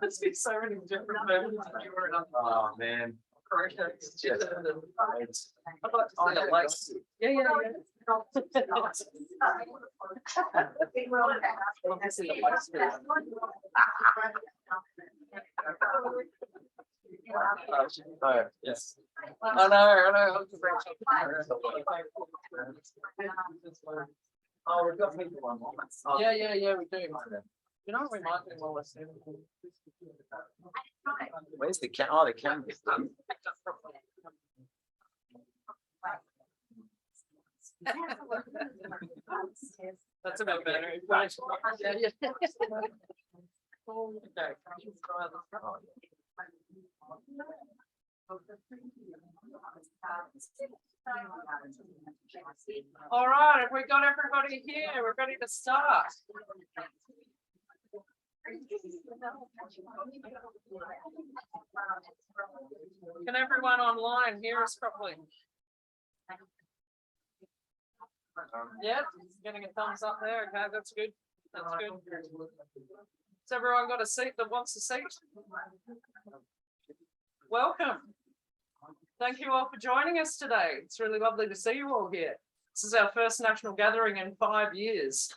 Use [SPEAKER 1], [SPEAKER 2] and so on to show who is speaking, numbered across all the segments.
[SPEAKER 1] There's been so many different versions of you were in.
[SPEAKER 2] Oh man.
[SPEAKER 1] It's just,
[SPEAKER 2] I'd
[SPEAKER 1] like to see it, Lacy. Yeah. Oh, yes. I know. Oh, we've got people on. Yeah, we do. You know what we might do while we're sitting?
[SPEAKER 2] Where's the camera? Oh, the camera's done.
[SPEAKER 1] That's about better. Yeah. All right, if we got everybody here, we're ready to start. Can everyone online hear us properly? Yeah, getting a thumbs up there. Okay, that's good. That's good. Has everyone got a seat that wants a seat? Welcome. Thank you all for joining us today. It's really lovely to see you all here. This is our first national gathering in 5 years,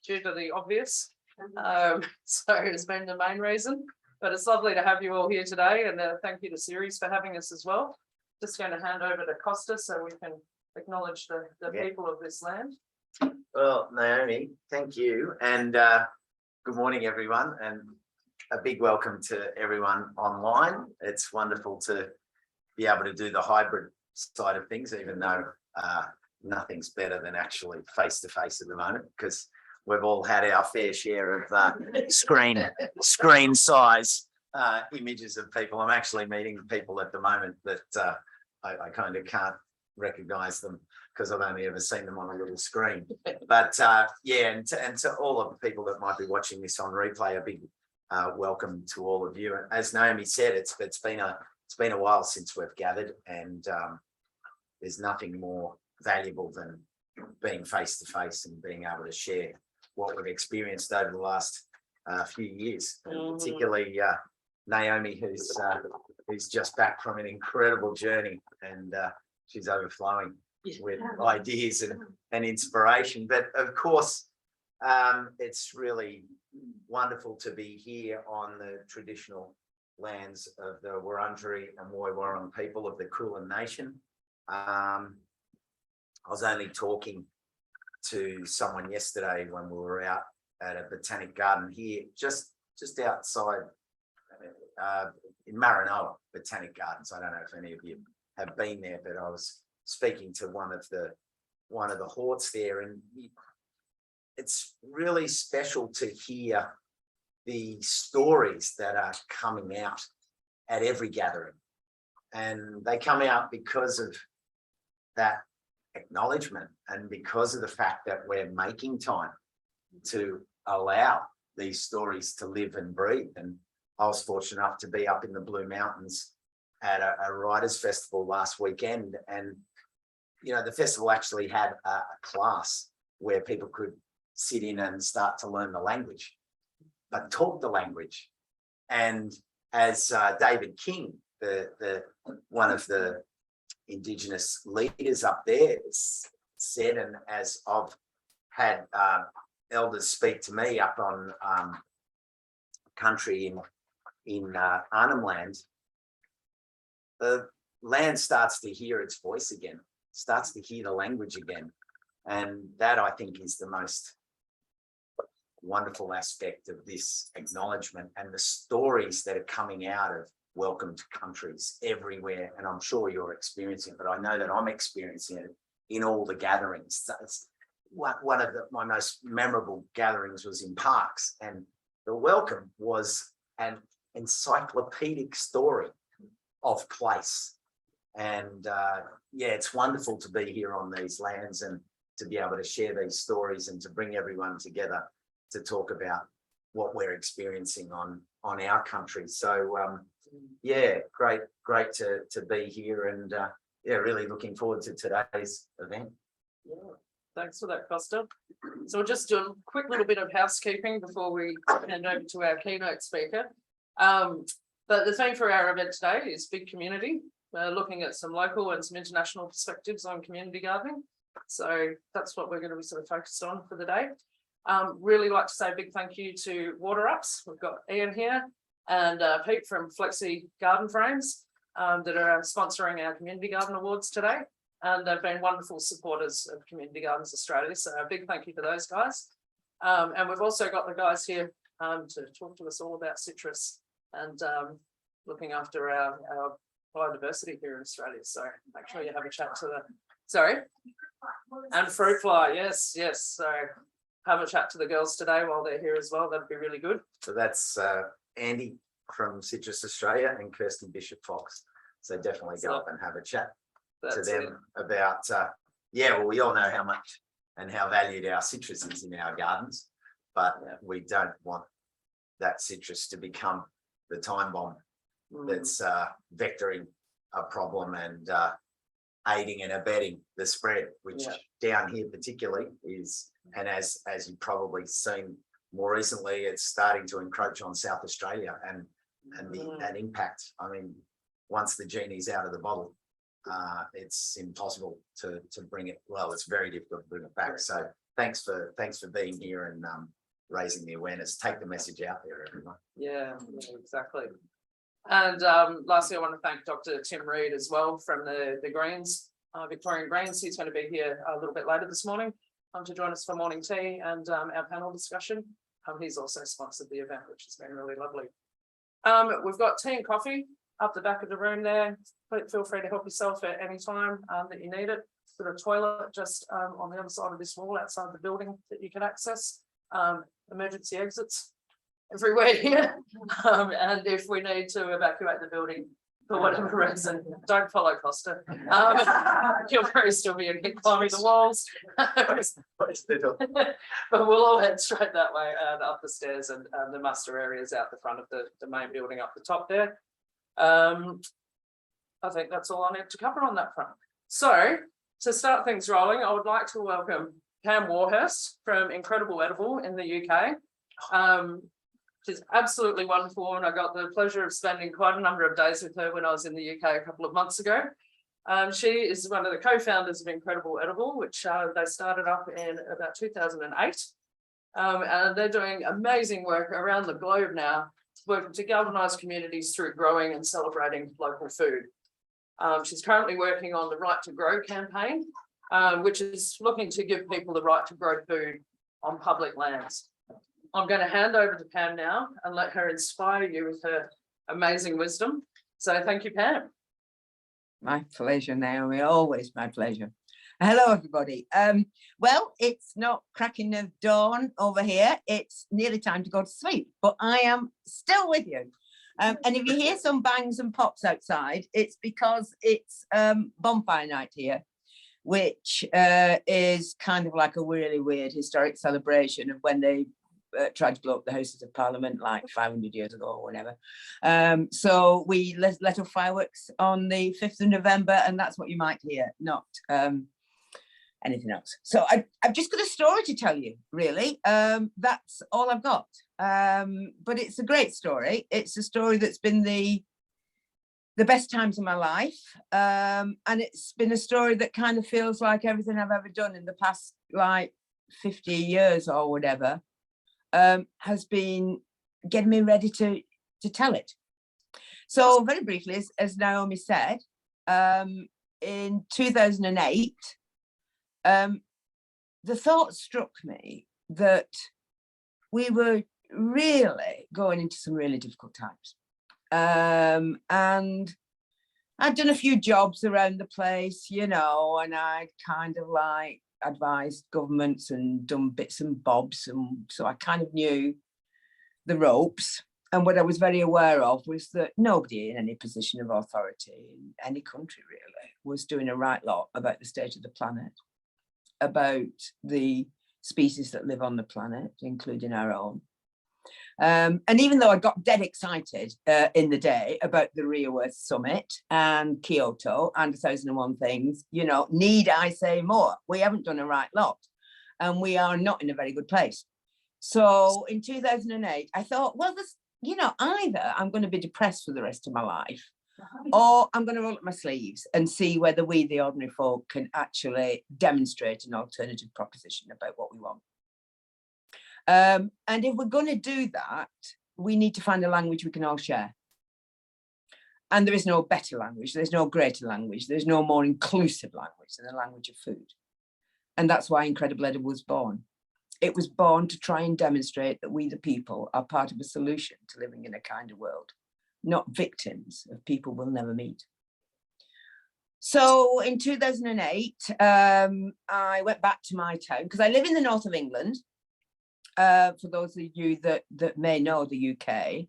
[SPEAKER 1] due to the obvious. So it's been the main reason, but it's lovely to have you all here today, and thank you to Ceres for having us as well. Just going to hand over to Costa so we can acknowledge the people of this land.
[SPEAKER 2] Well, Naomi, thank you, and good morning, everyone, and a big welcome to everyone online. It's wonderful to be able to do the hybrid side of things, even though nothing's better than actually face-to-face at the moment, because we've all had our fair share of screen size images of people. I'm actually meeting people at the moment that I kind of can't recognize them because I've only ever seen them on a little screen. But yeah, and to all of the people that might be watching this on replay, a big welcome to all of you. And as Naomi said, it's been a while since we've gathered, and there's nothing more valuable than being face to face and being able to share what we've experienced over the last few years, and particularly Naomi, who's just back from an incredible journey, and she's overflowing with ideas and inspiration. But of course, it's really wonderful to be here on the traditional lands of the Wurundjeri and Woy Wurrung people of the Kulin Nation. I was only talking to someone yesterday when we were out at a botanic garden here, just outside in Maranoa Botanic Gardens. I don't know if any of you have been there, but I was speaking to one of the horts there, and it's really special to hear the stories that are coming out at every gathering, and they come out because of that acknowledgement and because of the fact that we're making time to allow these stories to live and breathe. And I was fortunate enough to be up in the Blue Mountains at a writers' festival last weekend, and you know, the festival actually had a class where people could sit in and start to learn the language, but talk the language. And as David King, the one of the Indigenous leaders up there, said, and as I've had elders speak to me up on country in Arnhem Land, the land starts to hear its voice again, starts to hear the language again. And that, I think, is the most wonderful aspect of this acknowledgement, and the stories that are coming out of welcome to countries everywhere. And I'm sure you're experiencing it, but I know that I'm experiencing it in all the gatherings. It's one of my most memorable gatherings was in Parks, and the welcome was an encyclopedic story of place. And yeah, it's wonderful to be here on these lands and to be able to share these stories and to bring everyone together to talk about what we're experiencing on our country. So yeah, great to be here, and yeah, really looking forward to today's event.
[SPEAKER 1] Yeah. Thanks for that, Costa. So we'll just do a quick little bit of housekeeping before we hand over to our keynote speaker. But the theme for our event today is big community. We're looking at some local and some international perspectives on community gardening. So that's what we're going to be sort of focused on for the day. Really like to say a big thank you to Water Ups. We've got Ian here and Pete from Flexi Garden Frames that are sponsoring our Community Garden Awards today. And they've been wonderful supporters of Community Gardens Australia. So a big thank you to those guys. And we've also got the guys here to talk to us all about citrus and looking after our biodiversity here in Australia. So make sure you have a chat to and fruit fly. Yes. So have a chat to the girls today while they're here as well. That'd be really good.
[SPEAKER 2] So that's Andy from Citrus Australia and Kirsten Bishop Fox. So definitely go up and have a chat to them about, well, we all know how much and how valued our citrus is in our gardens, but we don't want that citrus to become the time bomb that's vectoring a problem and aiding and abetting the spread, which down here particularly is, and as you've probably seen more recently, it's starting to encroach on South Australia and that impact. I mean, once the genie's out of the bottle, it's impossible to bring it. Well, it's very difficult to bring it back. So thanks for being here and raising the awareness. Take the message out there, everyone.
[SPEAKER 1] Yeah, exactly. And lastly, I want to thank Dr. Tim Reid as well from the Greens, Victorian Greens. He's going to be here a little bit later this morning to join us for morning tea and our panel discussion. He's also sponsored the event, which has been really lovely. We've got tea and coffee up the back of the room there. Feel free to help yourself at any time that you need it. Got a toilet just on the other side of this wall outside the building that you can access. Emergency exits everywhere here. And if we need to evacuate the building for whatever reason, don't follow Costa. You'll very still be in climbing the walls. But we'll all head straight that way and up the stairs and the muster areas out the front of the main building up the top there. I think that's all I need to cover on that front. So to start things rolling, I would like to welcome Pam Warhurst from Incredible Edible in the UK. She's absolutely wonderful, and I got the pleasure of spending quite a number of days with her when I was in the UK a couple of months ago. She is one of the co-founders of Incredible Edible, which they started up in about 2008. And they're doing amazing work around the globe now, working to galvanise communities through growing and celebrating local food. She's currently working on the Right to Grow campaign, which is looking to give people the right to grow food on public lands. I'm going to hand over to Pam now and let her inspire you with her amazing wisdom. So thank you, Pam.
[SPEAKER 3] My pleasure, Naomi, always my pleasure. Hello, everybody. Well, it's not cracking of dawn over here. It's nearly time to go to sleep, but I am still with you. And if you hear some bangs and pops outside, it's because it's bonfire night here, which is kind of like a really weird historic celebration of when they tried to blow up the Houses of Parliament like 500 years ago or whatever. So we let off fireworks on the 5th of November, and that's what you might hear, not anything else. So I've just got a story to tell you, really. That's all I've got. But it's a great story. It's a story that's been the best times of my life. And it's been a story that kind of feels like everything I've ever done in the past, like 50 years or whatever, has been getting me ready to tell it. So very briefly, as Naomi said, in 2008, the thought struck me that we were really going into some really difficult times. And I'd done a few jobs around the place, you know, and I'd kind of like advised governments and done bits and bobs, and so I kind of knew the ropes. And what I was very aware of was that nobody in any position of authority in any country really was doing a right lot about the state of the planet, about the species that live on the planet, including our own. And even though I got dead excited in the day about the Rio Earth Summit and Kyoto and 1001 things, you know, need I say more? We haven't done a right lot. and we are not in a very good place. So in 2008, I thought, well, this, you know, either I'm going to be depressed for the rest of my life, or I'm going to roll up my sleeves and see whether we, the ordinary folk, can actually demonstrate an alternative proposition about what we want. And if we're going to do that, we need to find a language we can all share. And there is no better language, there's no greater language, there's no more inclusive language than the language of food. And that's why Incredible Edible was born. It was born to try and demonstrate that we, the people, are part of a solution to living in a kinder world, not victims of people we'll never meet. So in 2008, I went back to my town, because I live in the north of England. For those of you that may know the UK,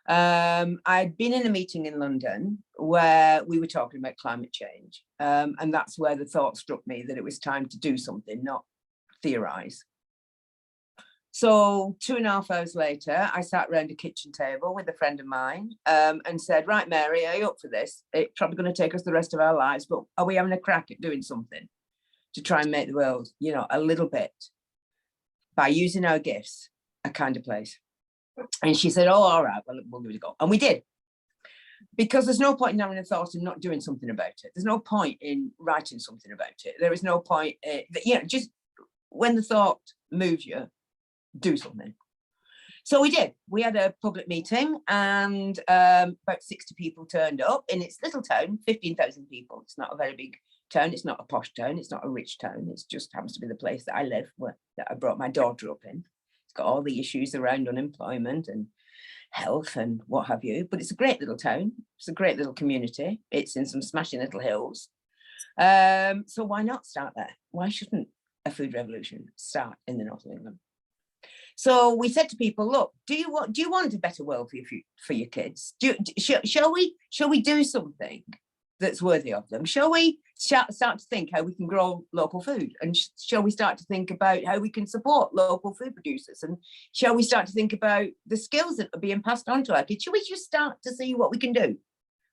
[SPEAKER 3] I'd been in a meeting in London where we were talking about climate change. And that's where the thought struck me that it was time to do something, not theorize. So 2.5 hours later, I sat around a kitchen table with a friend of mine and said, right, Mary, are you up for this? It's probably going to take us the rest of our lives, but are we having a crack at doing something to try and make the world, you know, a little bit, by using our gifts, a kinder place? And she said, oh, all right, well, we'll give it a go. And we did. Because there's no point in having a thought and not doing something about it. There's no point in writing something about it. There is no point, you know, just when the thought moves you, do something. So we did. We had a public meeting, and about 60 people turned up in its little town, 15,000 people. It's not a very big town. It's not a posh town. It's not a rich town. It just happens to be the place that I live, that I brought my daughter up in. It's got all the issues around unemployment and health and what have you, but it's a great little town. It's a great little community. It's in some smashing little hills. So why not start there? Why shouldn't a food revolution start in the north of England? So we said to people, look, do you want a better world for your kids? Shall we do something that's worthy of them? Shall we start to think how we can grow local food? And shall we start to think about how we can support local food producers? And shall we start to think about the skills that are being passed on to our kids? Shall we just start to see what we can do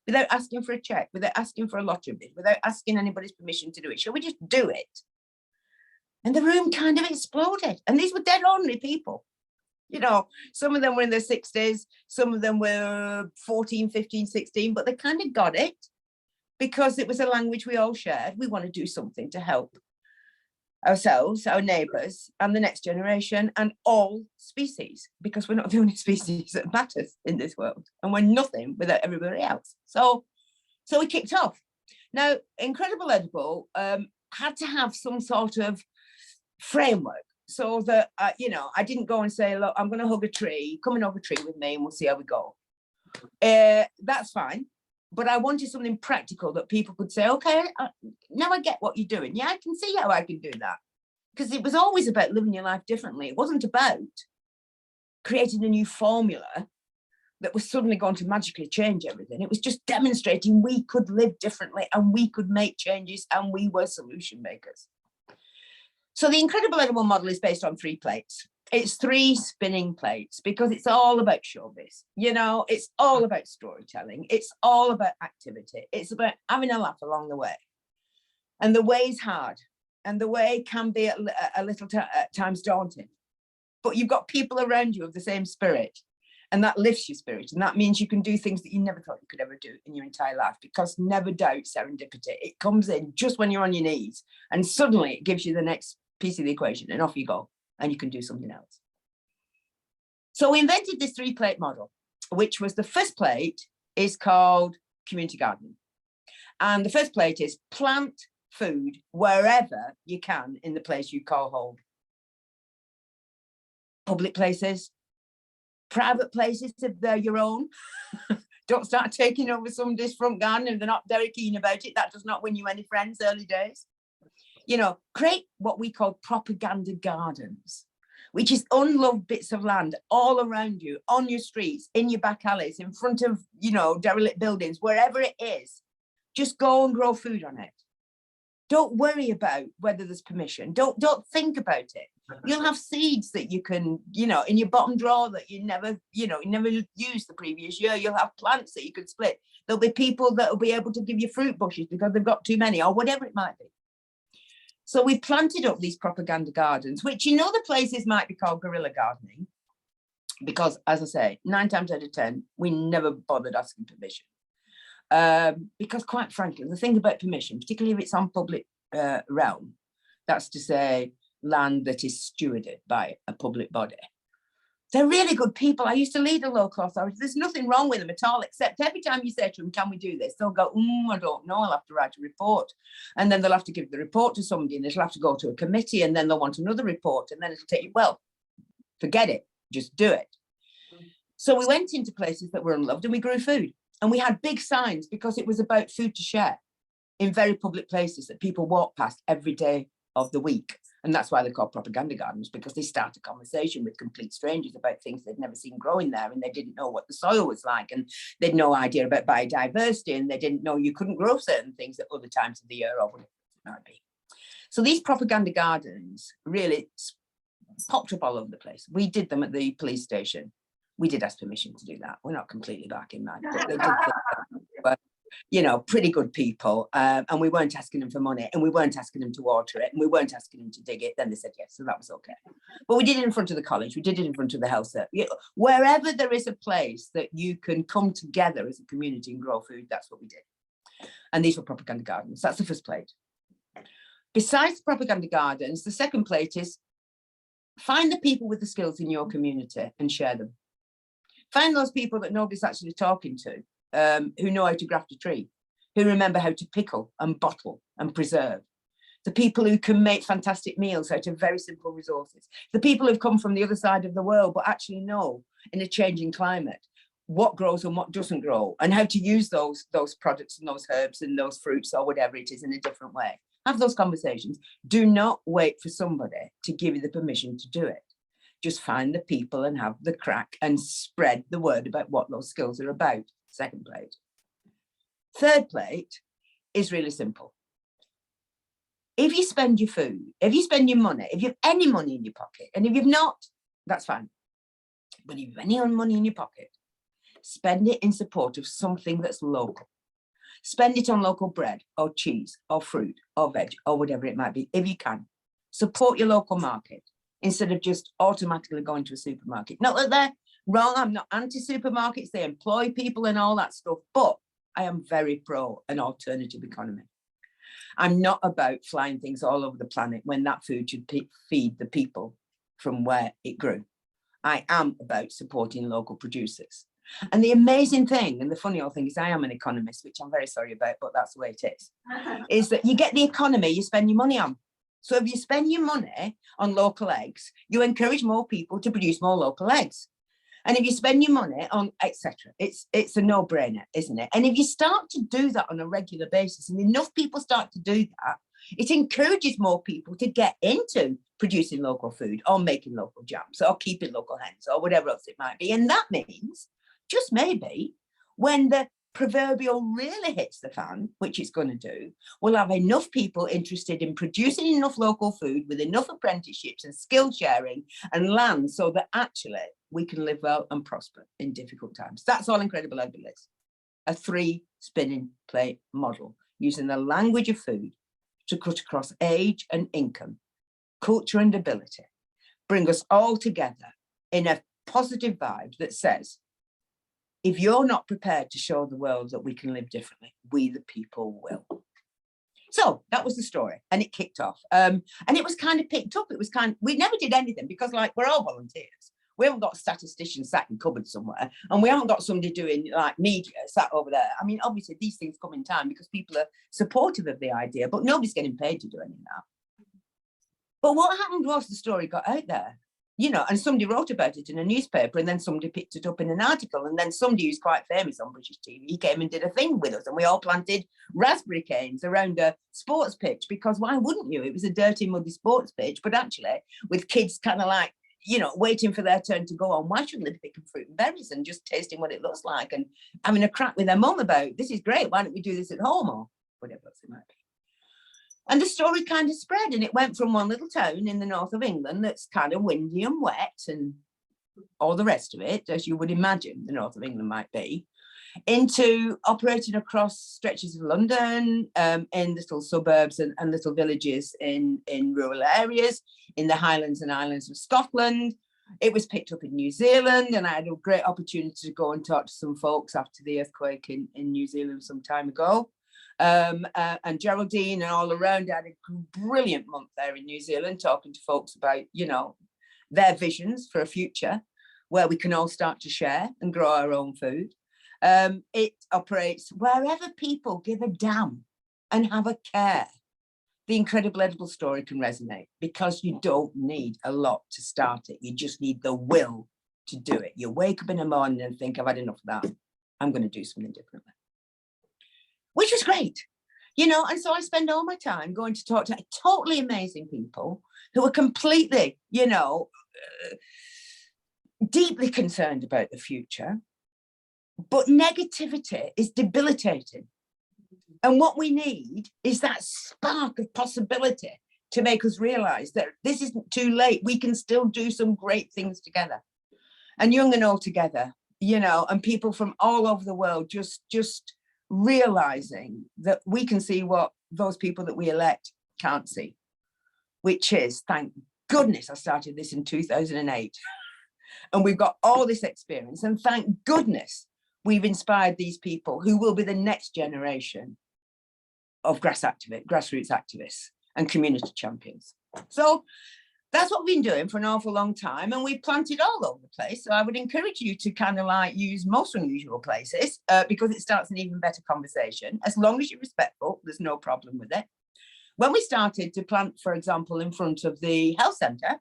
[SPEAKER 3] without asking for a check, without asking for a lottery bid, without asking anybody's permission to do it? Shall we just do it? And the room kind of exploded. And these were dead ordinary people. You know, some of them were in their 60s, some of them were 14, 15, 16, but they kind of got it because it was a language we all shared. We want to do something to help ourselves, our neighbours, and the next generation, and all species, because we're not the only species that matters in this world, and we're nothing without everybody else. So we kicked off. Now, Incredible Edible had to have some sort of framework, so that you know, I didn't go and say, look, I'm going to hug a tree, come and hug a tree with me and we'll see how we go. That's fine, but I wanted something practical that people could say, okay, now I get what you're doing. Yeah, I can see how I can do that. Because it was always about living your life differently. It wasn't about creating a new formula that was suddenly going to magically change everything. It was just demonstrating we could live differently and we could make changes, and we were solution makers. So the Incredible Edible model is based on 3 plates. It's 3 spinning plates because it's all about showbiz. You know, it's all about storytelling. It's all about activity. It's about having a laugh along the way. And the way is hard, and the way can be a little at times daunting. But you've got people around you of the same spirit, and that lifts your spirit. And that means you can do things that you never thought you could ever do in your entire life, because never doubt serendipity. It comes in just when you're on your knees, and suddenly it gives you the next piece of the equation, and off you go, and you can do something else. So we invented this 3-plate model, which was, the first plate is called community gardening. And the first plate is plant food wherever you can in the place you call home. Public places, private places if they're your own. Don't start taking over somebody's front garden if they're not very keen about it. That does not win you any friends early days. You know, create what we call propaganda gardens, which is unloved bits of land all around you, on your streets, in your back alleys, in front of, you know, derelict buildings, wherever it is. Just go and grow food on it. Don't worry about whether there's permission. Don't think about it. You'll have seeds that you can, you know, in your bottom drawer that you never used the previous year. You'll have plants that you can split. There'll be people that will be able to give you fruit bushes because they've got too many, or whatever it might be. So we planted up these propaganda gardens, which in other places might be called guerrilla gardening, because, as I say, 9 times out of 10, we never bothered asking permission. Because quite frankly, the thing about permission, particularly if it's on public realm, that's to say land that is stewarded by a public body, they're really good people. I used to lead a local authority. There's nothing wrong with them at all, except every time you say to them, can we do this? They'll go, I don't know, I'll have to write a report. And then they'll have to give the report to somebody, and it'll have to go to a committee, and then they'll want another report, and then it'll take you, well, forget it, just do it. So we went into places that were unloved and we grew food. And we had big signs because it was about food to share in very public places that people walk past every day of the week. And that's why they're called propaganda gardens, because they start a conversation with complete strangers about things they'd never seen growing there, and they didn't know what the soil was like, and they'd no idea about biodiversity, and they didn't know you couldn't grow certain things at other times of the year or whatever it might be. So these propaganda gardens really popped up all over the place. We did them at the police station. We did ask permission to do that. We're not completely back in mind, but they did but, you know, pretty good people. And we weren't asking them for money, and we weren't asking them to water it, and we weren't asking them to dig it. Then they said yes, so that was okay. But we did it in front of the college. We did it in front of the health service. You know, wherever there is a place that you can come together as a community and grow food, that's what we did. And these were propaganda gardens. That's the first plate. Besides propaganda gardens, the second plate is find the people with the skills in your community and share them. Find those people that nobody's actually talking to, who know how to graft a tree, who remember how to pickle and bottle and preserve. The people who can make fantastic meals out of very simple resources. The people who've come from the other side of the world, but actually know in a changing climate what grows and what doesn't grow, and how to use those products and those herbs and those fruits or whatever it is in a different way. Have those conversations. Do not wait for somebody to give you the permission to do it. Just find the people and have the crack and spread the word about what those skills are about. Second plate. Third plate is really simple. If you spend your food, if you spend your money, if you have any money in your pocket, and if you've not, that's fine. But if you have any money in your pocket, spend it in support of something that's local. Spend it on local bread or cheese or fruit or veg or whatever it might be, if you can. Support your local market instead of just automatically going to a supermarket. Not that they're wrong, I'm not anti-supermarkets, they employ people and all that stuff, but I am very pro an alternative economy. I'm not about flying things all over the planet when that food should feed the people from where it grew. I am about supporting local producers. And the amazing thing, and the funny old thing is I am an economist, which I'm very sorry about, but that's the way it is that you get the economy you spend your money on. So if you spend your money on local eggs, you encourage more people to produce more local eggs. And if you spend your money on etc., it's a no-brainer, isn't it? And if you start to do that on a regular basis, and enough people start to do that, it encourages more people to get into producing local food or making local jams or keeping local hens or whatever else it might be. And that means, just maybe, when the proverbial really hits the fan, which it's going to do, we'll have enough people interested in producing enough local food with enough apprenticeships and skill sharing and land so that actually we can live well and prosper in difficult times. That's all incredible over this. A 3 spinning plate model using the language of food to cut across age and income, culture and ability, bring us all together in a positive vibe that says, if you're not prepared to show the world that we can live differently, we the people will. So that was the story, and it kicked off. And it was kind of picked up. It was we never did anything because, like, we're all volunteers. We haven't got statisticians sat in cupboards somewhere, and we haven't got somebody doing like media sat over there. I mean, obviously these things come in time because people are supportive of the idea, but nobody's getting paid to do any of that. But what happened was the story got out there. You know, and somebody wrote about it in a newspaper, and then somebody picked it up in an article, and then somebody who's quite famous on British TV, he came and did a thing with us, and we all planted raspberry canes around a sports pitch, because why wouldn't you? It was a dirty, muddy sports pitch, but actually with kids kind of like, you know, waiting for their turn to go on, why shouldn't they be picking fruit and berries and just tasting what it looks like and having a crack with their mum about, this is great, why don't we do this at home, or whatever else it might be. And the story kind of spread, and it went from one little town in the north of England that's kind of windy and wet and all the rest of it, as you would imagine the north of England might be, into operating across stretches of London, in little suburbs and little villages in rural areas, in the Highlands and Islands of Scotland. It was picked up in New Zealand, and I had a great opportunity to go and talk to some folks after the earthquake in New Zealand some time ago. And Geraldine and all around had a brilliant month there in New Zealand, talking to folks about, you know, their visions for a future where we can all start to share and grow our own food. It operates wherever people give a damn and have a care. The incredible edible story can resonate because you don't need a lot to start it. You just need the will to do it. You wake up in the morning and think, I've had enough of that. I'm going to do something differently. Which was great, you know, and so I spend all my time going to talk to totally amazing people who are completely, you know, deeply concerned about the future, but negativity is debilitating. And what we need is that spark of possibility to make us realize that this isn't too late. We can still do some great things together, and young and old together, you know, and people from all over the world just realizing that we can see what those people that we elect can't see, which is, thank goodness I started this in 2008. And we've got all this experience, and thank goodness we've inspired these people who will be the next generation of grassroots activists and community champions. So that's what we've been doing for an awful long time, and we've planted all over the place. So I would encourage you to kind of like use most unusual places because it starts an even better conversation. As long as you're respectful, there's no problem with it. When we started to plant, for example, in front of the health centre,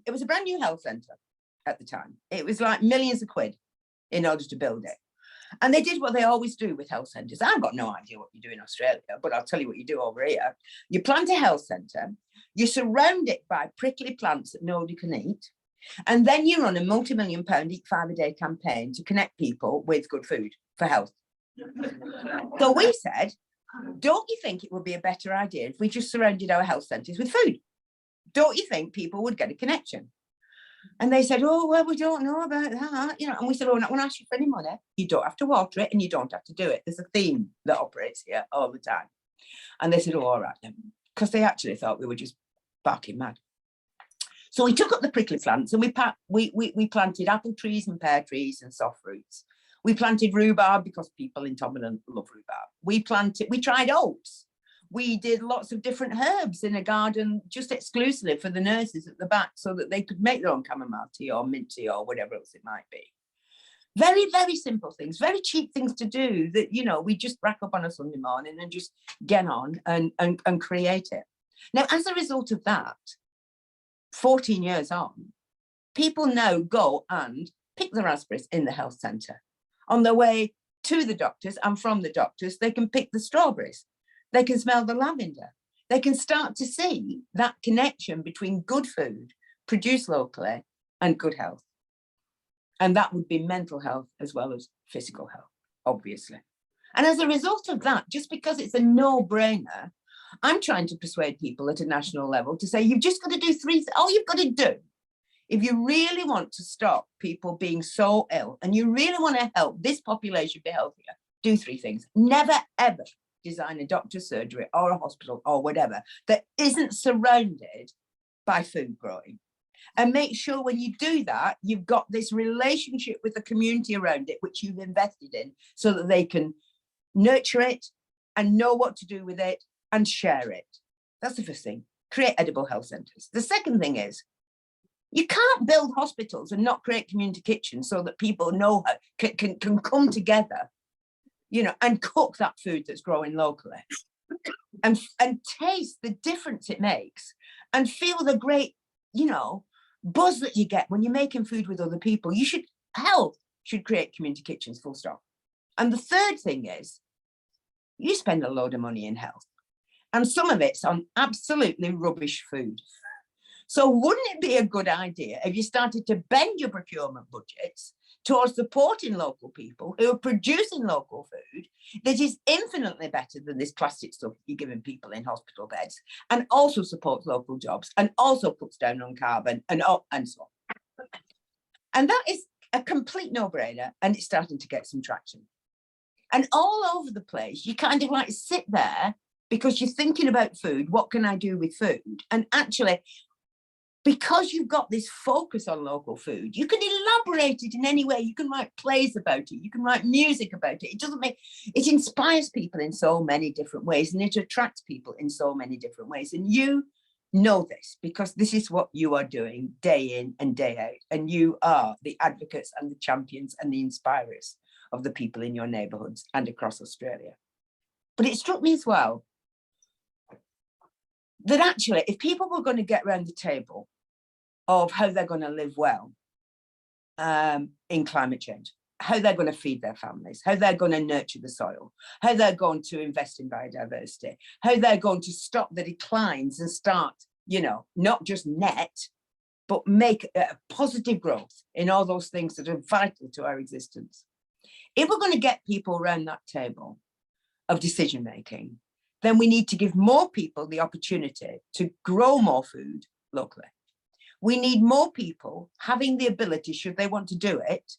[SPEAKER 3] it was a brand new health centre at the time. It was like millions of quid in order to build it. And they did what they always do with health centres. I've got no idea what you do in Australia, but I'll tell you what you do over here. You plant a health centre, you surround it by prickly plants that nobody can eat, and then you run a multi-million-pound Eat 5 a Day campaign to connect people with good food for health. So we said, don't you think it would be a better idea if we just surrounded our health centres with food? Don't you think people would get a connection? And they said, oh, well, we don't know about that, you know. And we said, oh, we're not going to ask you for any money. You don't have to water it and you don't have to do it. There's a theme that operates here all the time. And they said, oh, all right then, because they actually thought we were just barking mad. So we took up the prickly plants and we planted apple trees and pear trees and soft fruits. We planted rhubarb because people in Tobin love rhubarb. We tried oats. We did lots of different herbs in a garden just exclusively for the nurses at the back so that they could make their own chamomile tea or mint tea or whatever else it might be. Very, very simple things, very cheap things to do that, you know, we just rack up on a Sunday morning and just get on and create it. Now, as a result of that, 14 years on, people now go and pick the raspberries in the health centre. On their way to the doctors and from the doctors, they can pick the strawberries. They can smell the lavender. They can start to see that connection between good food produced locally and good health. And that would be mental health as well as physical health, obviously. And as a result of that, just because it's a no-brainer, I'm trying to persuade people at a national level to say, you've just got to do all you've got to do, if you really want to stop people being so ill and you really want to help this population be healthier, do 3 things. Never, ever design a doctor's surgery or a hospital or whatever that isn't surrounded by food growing. And make sure when you do that, you've got this relationship with the community around it, which you've invested in, so that they can nurture it and know what to do with it and share it. That's the first thing. Create edible health centres. The second thing is, you can't build hospitals and not create community kitchens so that people know how, can come together, you know, and cook that food that's growing locally and taste the difference it makes and feel the great, you know, buzz that you get when you're making food with other people. Health should create community kitchens, full stop. And the third thing is, you spend a load of money in health and some of it's on absolutely rubbish food. So wouldn't it be a good idea if you started to bend your procurement budgets towards supporting local people who are producing local food that is infinitely better than this plastic stuff you're giving people in hospital beds, and also supports local jobs and also cuts down on carbon and so on. And that is a complete no-brainer, and it's starting to get some traction. And all over the place, you kind of like sit there because you're thinking about food. What can I do with food? And actually, because you've got this focus on local food, you can elaborate it in any way. You can write plays about it. You can write music about it. It inspires people in so many different ways, and it attracts people in so many different ways. And you know this because this is what you are doing day in and day out. And you are the advocates and the champions and the inspirers of the people in your neighborhoods and across Australia. But it struck me as well that actually, if people were going to get around the table of how they're going to live well in climate change, how they're going to feed their families, how they're going to nurture the soil, how they're going to invest in biodiversity, how they're going to stop the declines and start, not just net, but make a positive growth in all those things that are vital to our existence. If we're going to get people around that table of decision making, then we need to give more people the opportunity to grow more food locally. We need more people having the ability, should they want to do it,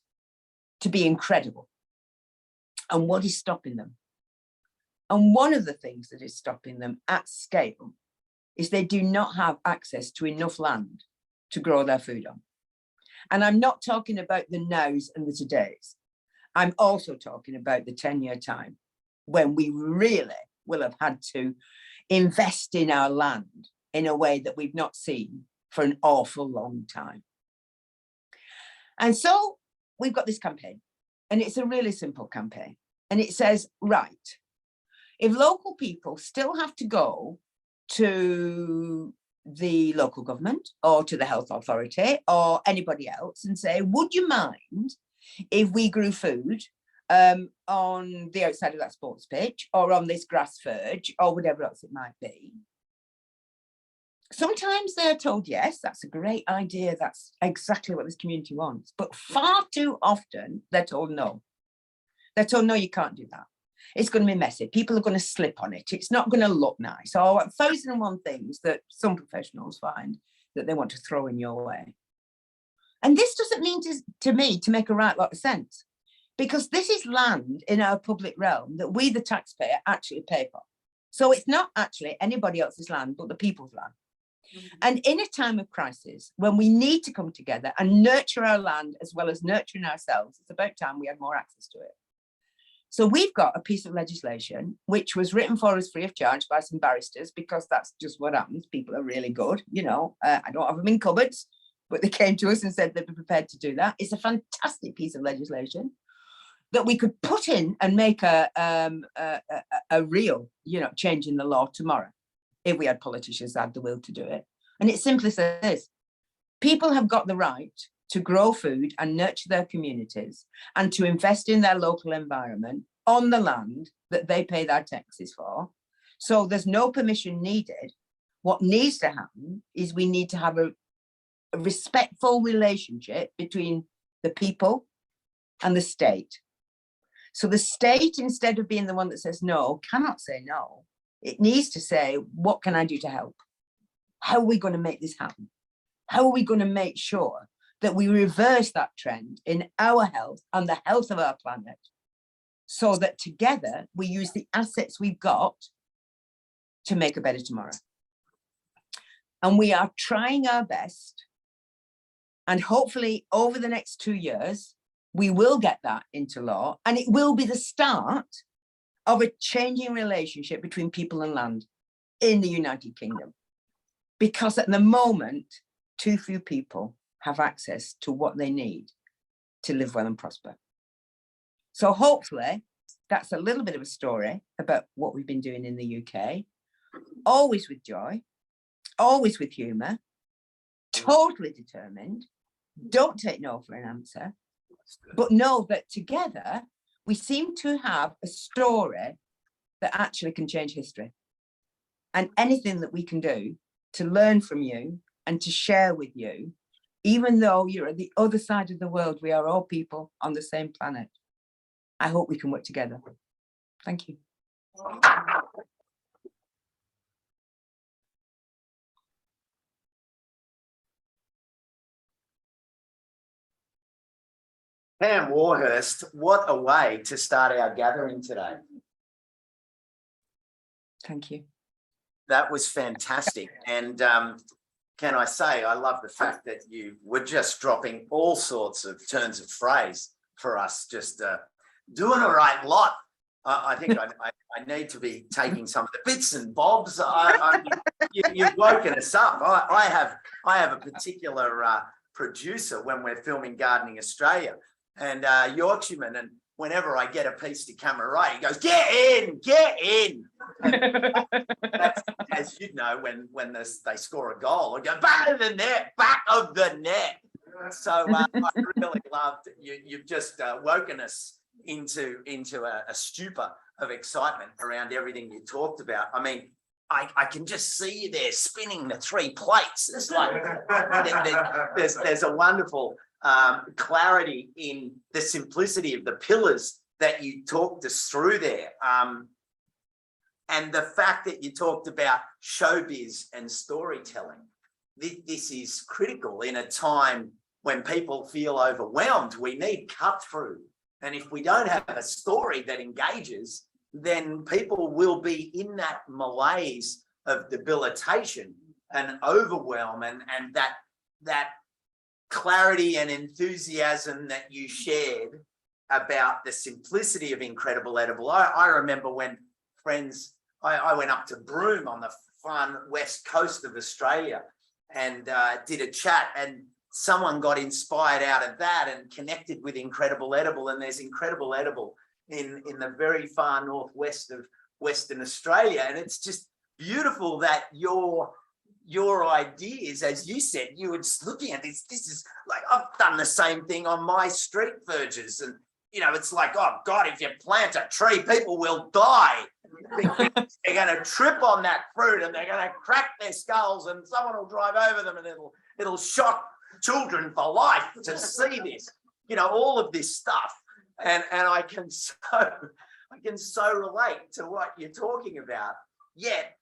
[SPEAKER 3] to be incredible. And what is stopping them? And one of the things that is stopping them at scale is they do not have access to enough land to grow their food on. And I'm not talking about the nows and the todays. I'm also talking about the 10-year time when we really will have had to invest in our land in a way that we've not seen for an awful long time. And so we've got this campaign, and it's a really simple campaign. And it says, right, if local people still have to go to the local government or to the health authority or anybody else and say, would you mind if we grew food on the outside of that sports pitch or on this grass verge or whatever else it might be? Sometimes they're told, yes, that's a great idea. That's exactly what this community wants. But far too often, they're told no. They're told, no, you can't do that. It's going to be messy. People are going to slip on it. It's not going to look nice. Or 1,001 things that some professionals find that they want to throw in your way. And this doesn't mean to me to make a right lot of sense, because this is land in our public realm that we, the taxpayer, actually pay for. So it's not actually anybody else's land, but the people's land. And in a time of crisis, when we need to come together and nurture our land as well as nurturing ourselves, it's about time we had more access to it. So we've got a piece of legislation which was written for us free of charge by some barristers, because that's just what happens. People are really good, I don't have them in cupboards, but they came to us and said they'd be prepared to do that. It's a fantastic piece of legislation that we could put in and make a real, change in the law tomorrow, if we had politicians that had the will to do it. And it simply says this: people have got the right to grow food and nurture their communities and to invest in their local environment on the land that they pay their taxes for. So there's no permission needed. What needs to happen is we need to have a respectful relationship between the people and the state. So the state, instead of being the one that says no, cannot say no. It needs to say, what can I do to help? How are we going to make this happen? How are we going to make sure that we reverse that trend in our health and the health of our planet, so that together we use the assets we've got to make a better tomorrow? And we are trying our best. And hopefully over the next 2 years, we will get that into law, and it will be the start of a changing relationship between people and land in the United Kingdom. Because at the moment, too few people have access to what they need to live well and prosper. So hopefully that's a little bit of a story about what we've been doing in the UK, always with joy, always with humour, totally determined, don't take no for an answer, but know that together we seem to have a story that actually can change history. And anything that we can do to learn from you and to share with you, even though you're at the other side of the world, we are all people on the same planet. I hope we can work together. Thank you.
[SPEAKER 2] Pam Warhurst, what a way to start our gathering today.
[SPEAKER 3] Thank you.
[SPEAKER 2] That was fantastic. And can I say, I love the fact that you were just dropping all sorts of turns of phrase for us, just doing the right lot. I think I need to be taking some of the bits and bobs. You've woken us up. I have a particular producer when we're filming Gardening Australia, and Yorkshireman, and whenever I get a piece to camera right, he goes, get in. That's, as you know, when they score a goal, I go, back of the net. So I really loved you've just woken us into a stupor of excitement around everything you talked about. I mean, I can just see you there spinning the 3 plates. It's like there's a wonderful clarity in the simplicity of the pillars that you talked us through there. And the fact that you talked about showbiz and storytelling. This is critical in a time when people feel overwhelmed. We need cut through. And if we don't have a story that engages, then people will be in that malaise of debilitation and overwhelm, and that clarity and enthusiasm that you shared about the simplicity of Incredible Edible. I remember when friends, I went up to Broome on the fun west coast of Australia and did a chat, and someone got inspired out of that and connected with Incredible Edible. And there's Incredible Edible in the very far northwest of Western Australia. And it's just beautiful that your ideas, as you said, you were just looking at this is like, I've done the same thing on my street verges. And, you know, it's like, oh God, if you plant a tree, people will die. They're going to trip on that fruit and they're going to crack their skulls and someone will drive over them and it'll shock children for life to see this, you know, all of this stuff. And I can so relate to what you're talking about. Yet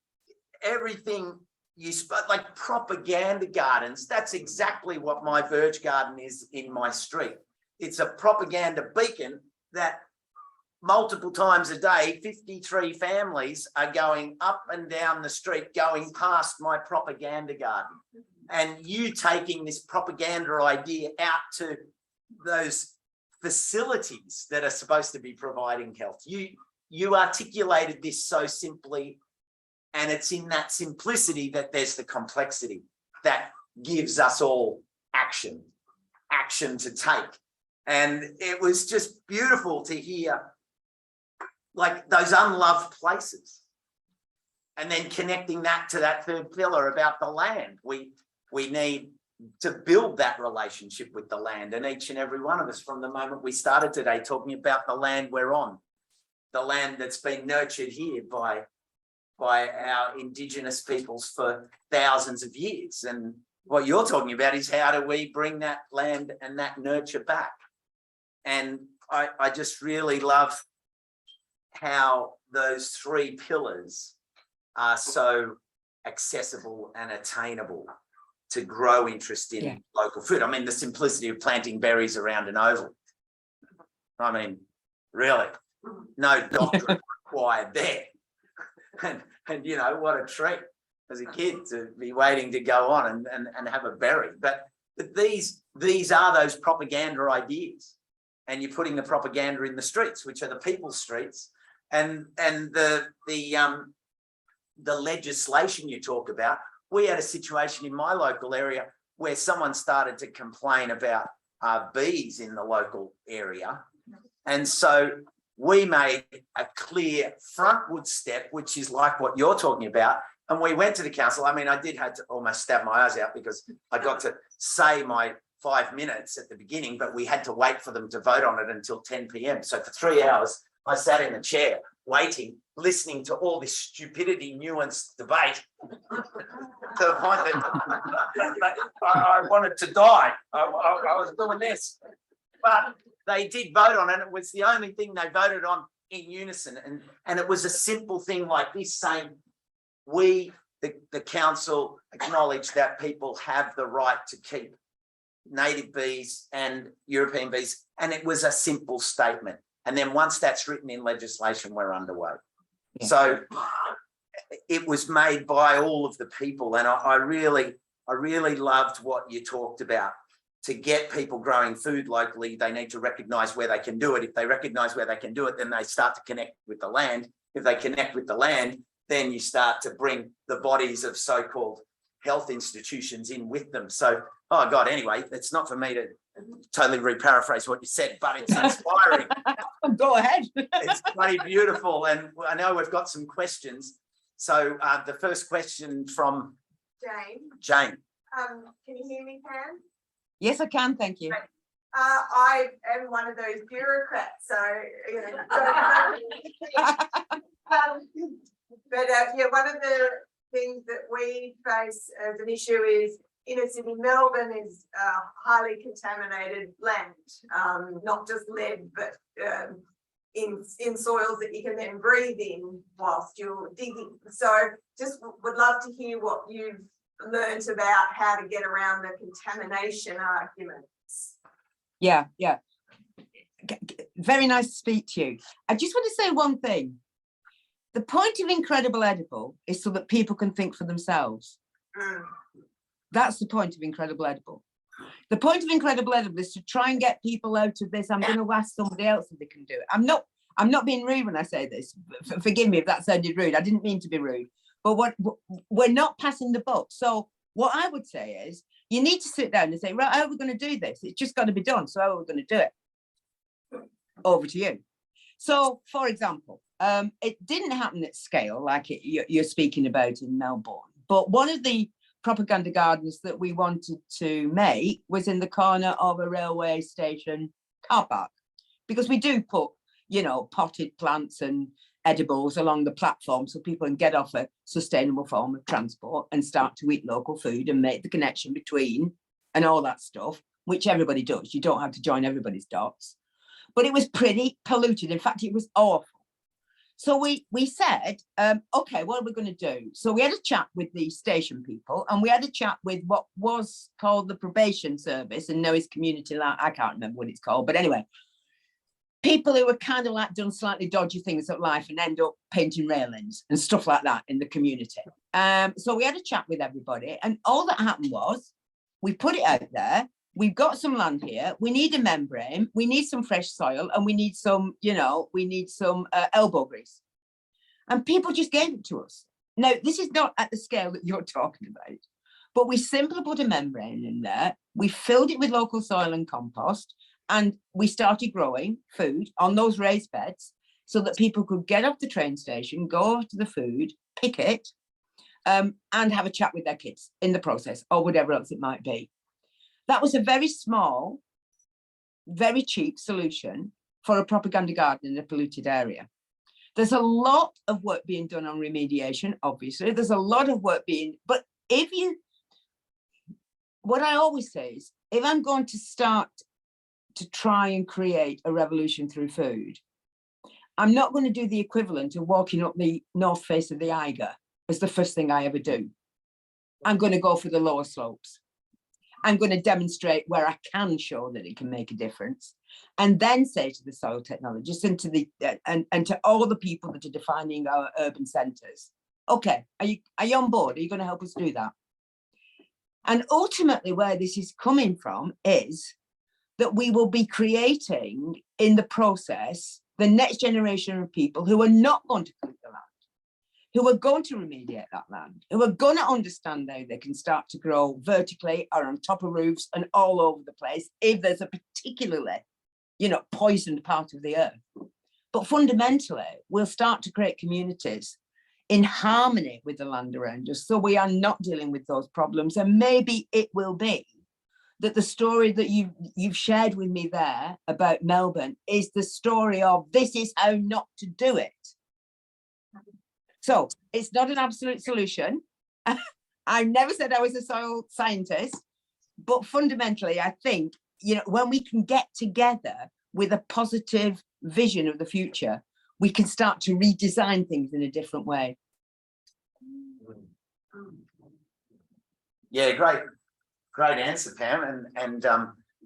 [SPEAKER 2] everything you spoke, like propaganda gardens, that's exactly what my verge garden is in my street. It's a propaganda beacon that multiple times a day, 53 families are going up and down the street, going past my propaganda garden. And you taking this propaganda idea out to those facilities that are supposed to be providing health. You articulated this so simply, and it's in that simplicity that there's the complexity that gives us all action to take. And it was just beautiful to hear, like, those unloved places, and then connecting that to that third pillar about the land. We need to build that relationship with the land, and each and every one of us, from the moment we started today talking about the land we're on, the land that's been nurtured here by our Indigenous peoples for thousands of years. And what you're talking about is, how do we bring that land and that nurture back? And I just really love how those 3 pillars are so accessible and attainable to grow interest in local food. I mean, the simplicity of planting berries around an oval. I mean, really, no doctorate required there. And you know, what a treat as a kid to be waiting to go on and have a berry. But these are those propaganda ideas. And you're putting the propaganda in the streets, which are the people's streets. And the legislation you talk about. We had a situation in my local area where someone started to complain about bees in the local area. And so we made a clear frontward step, which is like what you're talking about. And we went to the council. I mean, I had to almost stab my eyes out because I got to say my 5 minutes at the beginning, but we had to wait for them to vote on it until 10 p.m. So for 3 hours, I sat in the chair waiting, listening to all this stupidity, nuanced debate to the point that I wanted to die. I was doing this. But they did vote on it. It was the only thing they voted on in unison. And it was a simple thing like this, saying, we, the council, acknowledge that people have the right to keep native bees and European bees, and it was a simple statement. And then once that's written in legislation, we're underway.
[SPEAKER 3] Yeah.
[SPEAKER 2] So it was made by all of the people, and I really loved what you talked about. To get people growing food locally, they need to recognise where they can do it. If they recognise where they can do it, then they start to connect with the land. If they connect with the land, then you start to bring the bodies of so-called health institutions in with them. So, oh God, anyway, it's not for me to totally re-paraphrase what you said, but it's inspiring.
[SPEAKER 3] Go ahead.
[SPEAKER 2] It's bloody beautiful. And I know we've got some questions. So the first question from Jane.
[SPEAKER 4] Can you hear me, Pam?
[SPEAKER 3] Yes, I can, thank you.
[SPEAKER 4] I am one of those bureaucrats, so you know. Yeah, one of the things that we face as an issue is inner city Melbourne is highly contaminated land, not just lead, but in soils that you can then breathe in whilst you're digging. So just would love to hear what you've learned about how to get around the contamination arguments.
[SPEAKER 3] Yeah. Very nice to speak to you. I just want to say one thing. The point of Incredible Edible is so that people can think for themselves. That's the point of Incredible Edible. The point of Incredible Edible is to try and get people out of this. I'm going to ask somebody else if they can do it. I'm not being rude when I say this. Forgive me if that sounded rude. I didn't mean to be rude. But we're not passing the buck. So what I would say is you need to sit down and say, right, how are we going to do this? It's just got to be done. So how are we going to do it? Over to you. So, for example, it didn't happen at scale like you're speaking about in Melbourne. But one of the propaganda gardens that we wanted to make was in the corner of a railway station car park. Because we do put, you know, potted plants and edibles along the platform so people can get off a sustainable form of transport and start to eat local food and make the connection between and all that stuff, which everybody does. You don't have to join everybody's dots. But it was pretty polluted. In fact, it was awful. So we said, okay, what are we going to do? So we had a chat with the station people and we had a chat with what was called the probation service and now it's community, I can't remember what it's called, but anyway, people who were kind of like done slightly dodgy things at life and end up painting railings and stuff like that in the community. So we had a chat with everybody and all that happened was we put it out there. We've got some land here. We need a membrane. We need some fresh soil and we need some, you know, we need some elbow grease. And people just gave it to us. Now, this is not at the scale that you're talking about, but we simply put a membrane in there. We filled it with local soil and compost. And we started growing food on those raised beds so that people could get off the train station, go to the food, pick it, and have a chat with their kids in the process or whatever else it might be. That was a very small, very cheap solution for a propaganda garden in a polluted area. There's a lot of work being done on remediation, obviously. There's a lot of work but what I always say is, if I'm going to start to try and create a revolution through food, I'm not going to do the equivalent of walking up the north face of the Eiger as the first thing I ever do. I'm going to go for the lower slopes. I'm going to demonstrate where I can show that it can make a difference, and then say to the soil technologists and to and to all the people that are defining our urban centres, okay, are you on board? Are you going to help us do that? And ultimately, where this is coming from is that we will be creating in the process the next generation of people who are not going to pollute the land, who are going to remediate that land, who are going to understand how they can start to grow vertically or on top of roofs and all over the place if there's a particularly, you know, poisoned part of the earth. But fundamentally, we'll start to create communities in harmony with the land around us, so we are not dealing with those problems. And maybe it will be that the story that you've shared with me there about Melbourne is the story of this is how not to do it. So it's not an absolute solution. I never said I was a soil scientist, but fundamentally, I think, you know, when we can get together with a positive vision of the future, we can start to redesign things in a different way.
[SPEAKER 2] Yeah, great answer, Pam. And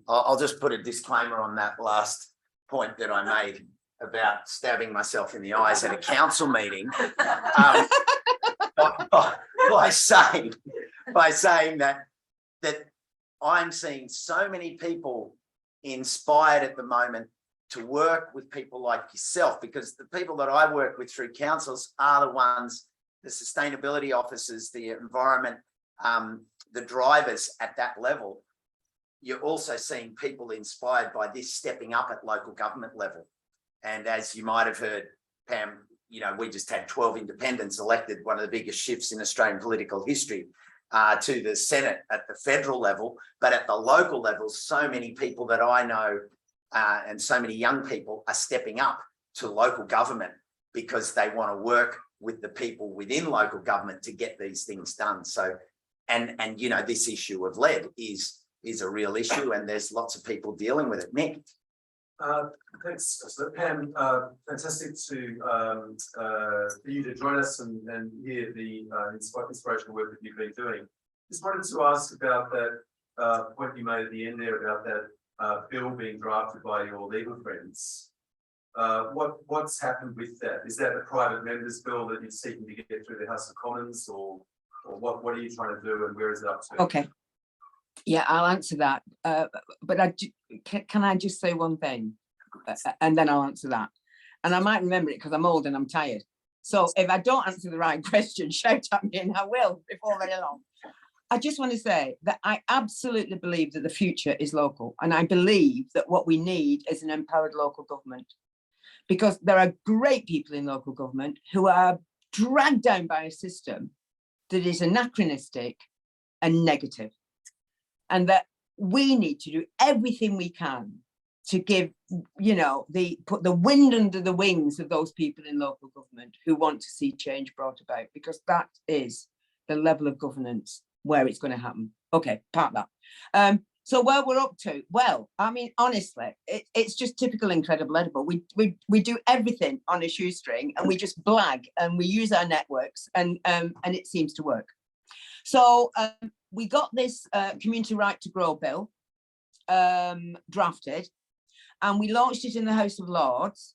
[SPEAKER 2] I'll just put a disclaimer on that last point that I made about stabbing myself in the eyes at a council meeting. By saying that I'm seeing so many people inspired at the moment to work with people like yourself, because the people that I work with through councils are the ones, the sustainability officers, the environment, the drivers at that level. You're also seeing people inspired by this stepping up at local government level. And as you might have heard, Pam, you know, we just had 12 independents elected, one of the biggest shifts in Australian political history, to the Senate at the federal level. But at the local level, so many people that I know and so many young people are stepping up to local government because they want to work with the people within local government to get these things done. So, and you know, this issue of lead is a real issue, and there's lots of people dealing with it. Nick.
[SPEAKER 5] Thanks, so Pam. Fantastic for you to join us and hear the inspirational work that you've been doing. Just wanted to ask about that point you made at the end there about that bill being drafted by your legal friends. What's happened with that? Is that a private member's bill that you're seeking to get through the House of Commons, or what are you trying to do, and where is it up to?
[SPEAKER 3] Okay. Yeah, I'll answer that. But can I just say one thing, and then I'll answer that. And I might remember it because I'm old and I'm tired. So if I don't answer the right question, shout at me and I will before very long. I just want to say that I absolutely believe that the future is local. And I believe that what we need is an empowered local government, because there are great people in local government who are dragged down by a system that is anachronistic and negative. And that we need to do everything we can to give, you know, put the wind under the wings of those people in local government who want to see change brought about, because that is the level of governance where it's going to happen. Okay, park that. So where we're up to, well, I mean, honestly, it's just typical Incredible Edible. We do everything on a shoestring, and we just blag, and we use our networks, and it seems to work. So we got this community right to grow bill drafted, and we launched it in the House of Lords,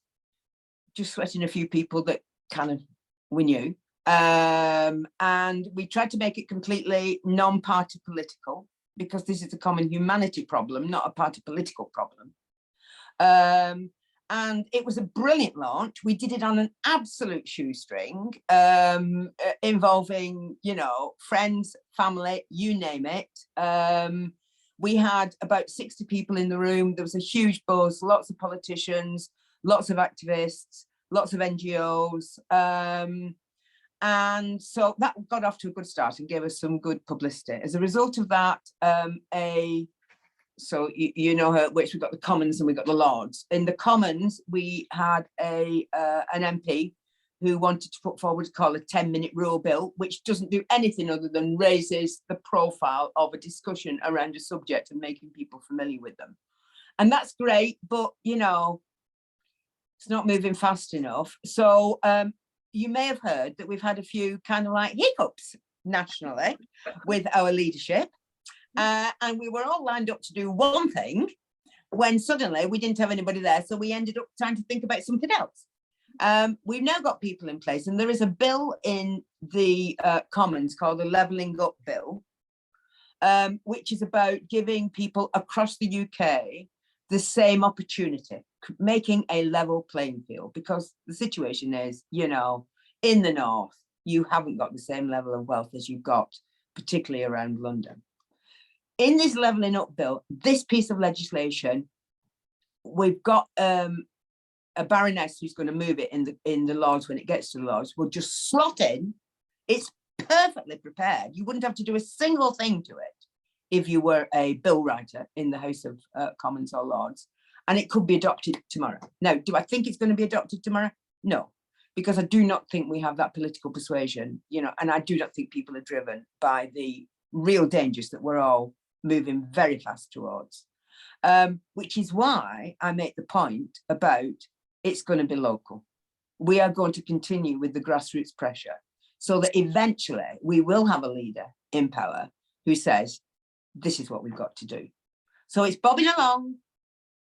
[SPEAKER 3] just sweating a few people that kind of we knew. And we tried to make it completely non-party political, because this is a common humanity problem, not a party political problem. And it was a brilliant launch. We did it on an absolute shoestring, involving, you know, friends, family, you name it. We had about 60 people in the room. There was a huge buzz, lots of politicians, lots of activists, lots of NGOs. And so that got off to a good start and gave us some good publicity. As a result of that, so you know which we got the Commons and we got the Lords. In the Commons, we had an MP who wanted to put forward a 10-minute rule bill, which doesn't do anything other than raises the profile of a discussion around a subject and making people familiar with them. And that's great, but you know, it's not moving fast enough. So you may have heard that we've had a few kind of like hiccups nationally with our leadership. And we were all lined up to do one thing when suddenly we didn't have anybody there. So we ended up trying to think about something else. We've now got people in place, and there is a bill in the Commons called the Levelling Up Bill, which is about giving people across the UK the same opportunity, making a level playing field, because the situation is, you know, in the north, you haven't got the same level of wealth as you've got, particularly around London. In this Levelling Up Bill, this piece of legislation, we've got a baroness who's going to move it in the Lords when it gets to the Lords. We'll just slot in. It's perfectly prepared. You wouldn't have to do a single thing to it if you were a bill writer in the House of Commons or Lords, and it could be adopted tomorrow. Now, do I think it's going to be adopted tomorrow? No, because I do not think we have that political persuasion, you know, and I do not think people are driven by the real dangers that we're all moving very fast towards, which is why I make the point about it's going to be local. We are going to continue with the grassroots pressure so that eventually we will have a leader in power who says, this is what we've got to do. So it's bobbing along.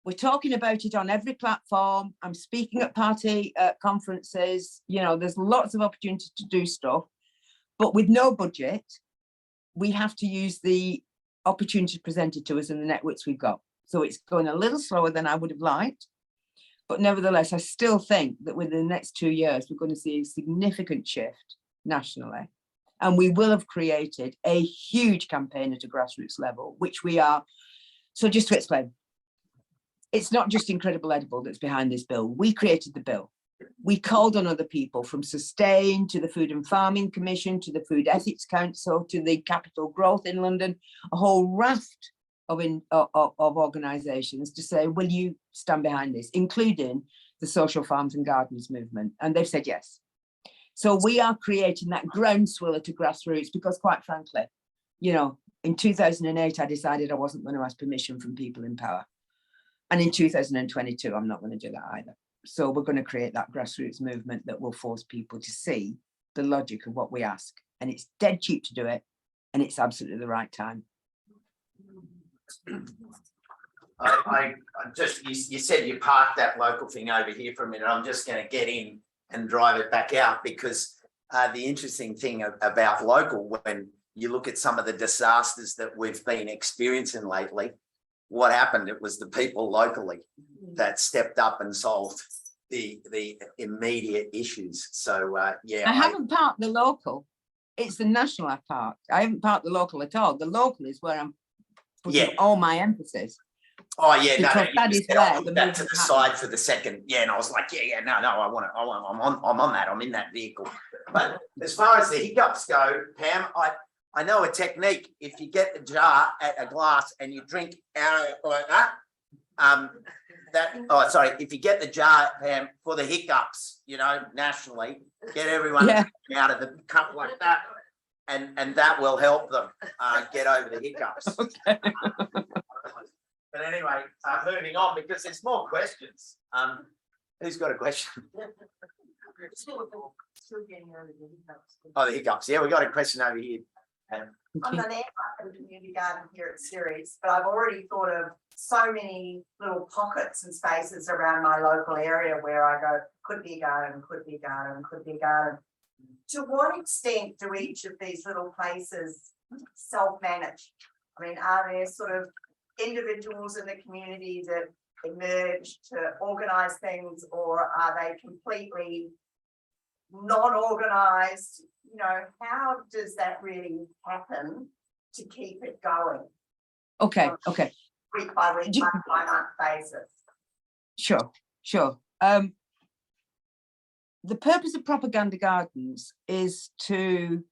[SPEAKER 3] We're talking about it on every platform. I'm speaking at party conferences. You know, there's lots of opportunities to do stuff, but with no budget, we have to use the opportunity presented to us in the networks we've got. So it's going a little slower than I would have liked. But nevertheless, I still think that within the next 2 years, we're going to see a significant shift nationally. And we will have created a huge campaign at a grassroots level, which we are. So just to explain, it's not just Incredible Edible that's behind this bill. We created the bill. We called on other people, from Sustain to the Food and Farming Commission, to the Food Ethics Council, to the Capital Growth in London, a whole raft of organisations to say, will you stand behind this, including the Social Farms and Gardens movement? And they've said yes. So we are creating that groundswell at a grassroots, because quite frankly, you know, in 2008, I decided I wasn't going to ask permission from people in power. And in 2022, I'm not going to do that either. So we're going to create that grassroots movement that will force people to see the logic of what we ask. And it's dead cheap to do it. And it's absolutely the right time.
[SPEAKER 2] I just, you said you parked that local thing over here for a minute. I'm just going to get in and drive it back out, because the interesting thing about local, when you look at some of the disasters that we've been experiencing lately, what happened? It was the people locally that stepped up and solved the immediate issues. So yeah,
[SPEAKER 3] I haven't parked the local. It's the national I've parked. I haven't parked the local at all. The local is where I'm putting all my emphasis.
[SPEAKER 2] Oh yeah, no,
[SPEAKER 3] Because that is where
[SPEAKER 2] I'll
[SPEAKER 3] the
[SPEAKER 2] put that to
[SPEAKER 3] movement
[SPEAKER 2] the side for the second. Yeah, and I was like, no, I'm on that. I'm in that vehicle. But as far as the hiccups go, Pam, I know a technique. If you get the jar at a glass and you drink out of it like that, if you get the jar, Pam, for the hiccups, you know, nationally, get everyone out of the cup like that, and that will help them get over the hiccups.
[SPEAKER 3] Okay.
[SPEAKER 2] But anyway, moving on, because there's more questions. Who's got a question? Oh, the hiccups. Yeah, we got a question over here.
[SPEAKER 4] I'm an ant in the community garden here at Ceres, but I've already thought of so many little pockets and spaces around my local area where I go, could be a garden, could be a garden, could be a garden. To what extent do each of these little places self-manage? I mean, are there sort of individuals in the community that emerge to organise things, or are they completely non-organised? You know, how does that really happen to keep it going?
[SPEAKER 3] Okay.
[SPEAKER 4] Week by week, month by month basis.
[SPEAKER 3] Sure. The purpose of propaganda gardens is to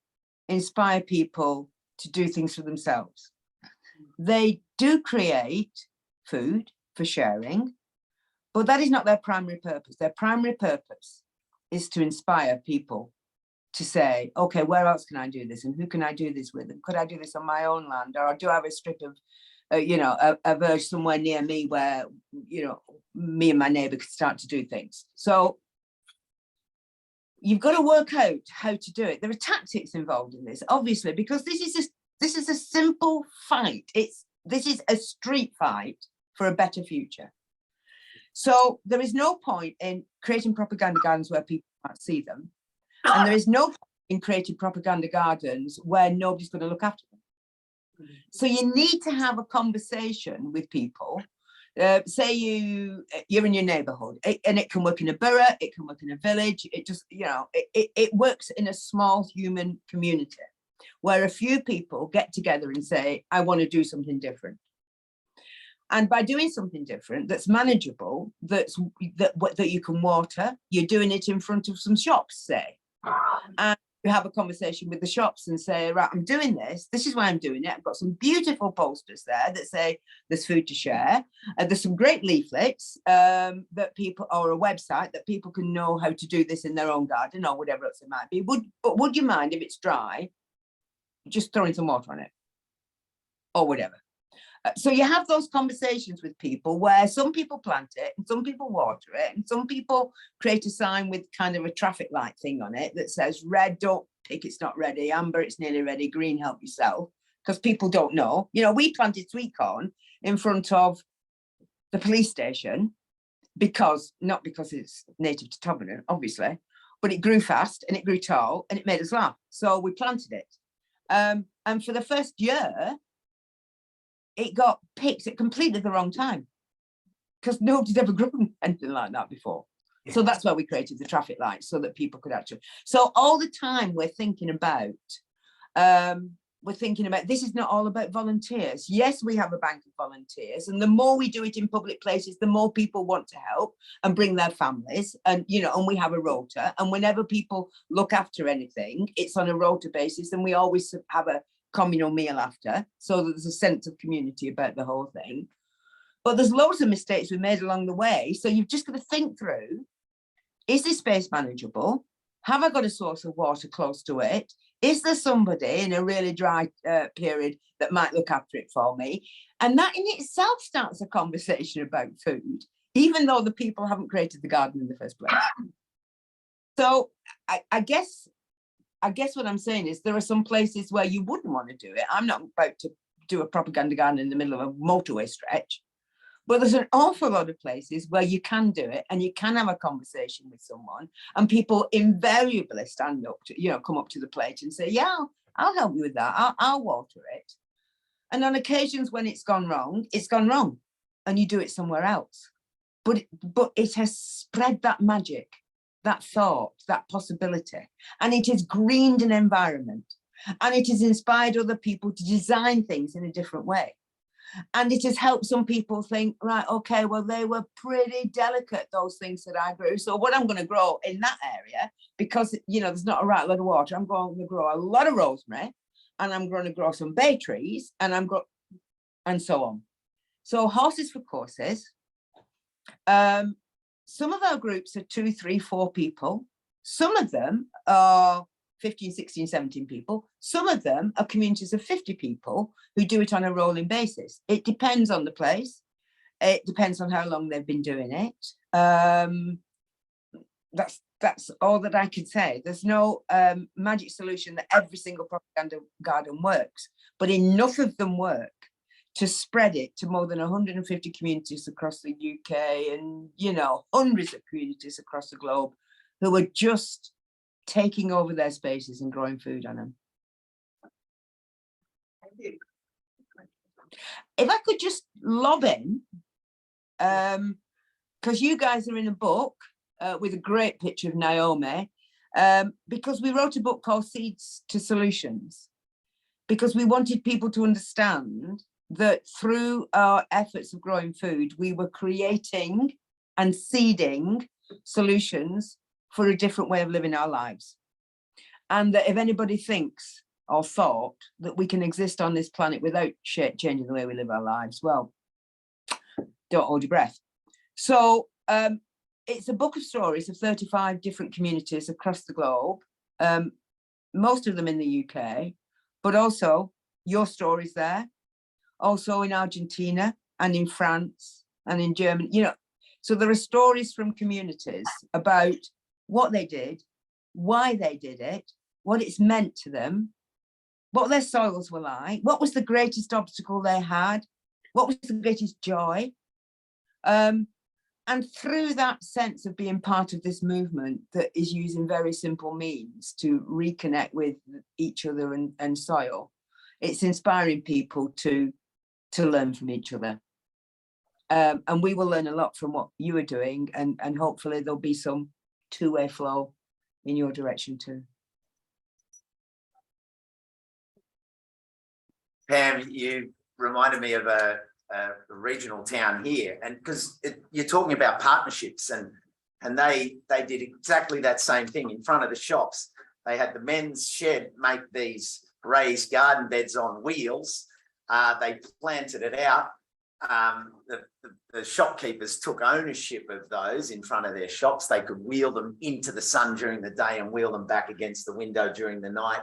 [SPEAKER 3] inspire people to do things for themselves. They do create food for sharing, but that is not their primary purpose. Their primary purpose is to inspire people to say, okay, where else can I do this? And who can I do this with? And could I do this on my own land? Or do I have a strip of, a verge somewhere near me where, me and my neighbour could start to do things. So you've got to work out how to do it. There are tactics involved in this, obviously, because this is a simple fight. This is a street fight for a better future. So there is no point in creating propaganda gardens where people can't see them. And there is no point in creating propaganda gardens where nobody's going to look after them. So you need to have a conversation with people. Say you're in your neighborhood, and it can work in a borough, it can work in a village. It just, it works in a small human community where a few people get together and say, I want to do something different. And by doing something different that's manageable, that you can water, you're doing it in front of some shops, say. And you have a conversation with the shops and say, right, I'm doing this. This is why I'm doing it. I've got some beautiful posters there that say there's food to share. There's some great leaflets that people, or a website that people can know how to do this in their own garden or whatever else it might be. Would you mind if it's dry, just throwing some water on it or whatever? So you have those conversations with people where some people plant it and some people water it and some people create a sign with kind of a traffic light thing on it that says red, don't pick, it's not ready, amber, it's nearly ready, green, help yourself. because people don't know. You know, we planted sweet corn in front of the police station because, not because it's native to Tobin, obviously, but it grew fast and it grew tall and it made us laugh. So we planted it. And for the first year, it got picked at completely the wrong time because nobody's ever grown anything like that before. So that's why we created the traffic lights, so that people could actually. So all the time we're thinking about this is not all about volunteers. Yes, we have a bank of volunteers, and the more we do it in public places, the more people want to help and bring their families. And you know, and we have a rota, and whenever people look after anything, it's on a rota basis, and we always have a communal meal after, so that there's a sense of community about the whole thing. But there's loads of mistakes we made along the way, so you've just got to think through: is this space manageable? Have I got a source of water close to it? Is there somebody in a really dry period that might look after it for me? And that in itself starts a conversation about food, even though the people haven't created the garden in the first place. So I guess what I'm saying is there are some places where you wouldn't want to do it. I'm not about to do a propaganda garden in the middle of a motorway stretch. But there's an awful lot of places where you can do it and you can have a conversation with someone, and people invariably stand up to, you know, come up to the plate and say, yeah, I'll help you with that. I'll water it. And on occasions when it's gone wrong and you do it somewhere else. But it has spread that magic, that thought, that possibility, and it has greened an environment, and it has inspired other people to design things in a different way. And it has helped some people think, right, okay, well, they were pretty delicate, those things that I grew. So what I'm going to grow in that area, because, you know, there's not a right lot of water, I'm going to grow a lot of rosemary, and I'm going to grow some bay trees, and and so on. So horses for courses. Some of our groups are 2, 3, 4 people. Some of them are 15, 16, 17 people. Some of them are communities of 50 people who do it on a rolling basis. It depends on the place. It depends on how long they've been doing it. That's all that I can say. There's no magic solution that every single propaganda garden works, but enough of them work to spread it to more than 150 communities across the UK, and, you know, hundreds of communities across the globe who are just taking over their spaces and growing food on them.
[SPEAKER 4] Thank you.
[SPEAKER 3] If I could just lob in, because you guys are in a book with a great picture of Naomi, because we wrote a book called Seeds to Solutions, because we wanted people to understand that through our efforts of growing food, we were creating and seeding solutions for a different way of living our lives. And that if anybody thinks or thought that we can exist on this planet without changing the way we live our lives, well, don't hold your breath. So it's a book of stories of 35 different communities across the globe, most of them in the UK, but also your stories there, also in Argentina and in France and in Germany, you know. So there are stories from communities about what they did, why they did it, what it's meant to them, what their soils were like, what was the greatest obstacle they had, what was the greatest joy. And through that sense of being part of this movement that is using very simple means to reconnect with each other and soil, it's inspiring people to learn from each other. And we will learn a lot from what you are doing, and hopefully there'll be some two-way flow in your direction too.
[SPEAKER 2] Pam, you reminded me of a regional town here, and because you're talking about partnerships, and they did exactly that same thing in front of the shops. They had the men's shed make these raised garden beds on wheels. They planted it out. The shopkeepers took ownership of those in front of their shops. They could wheel them into the sun during the day and wheel them back against the window during the night.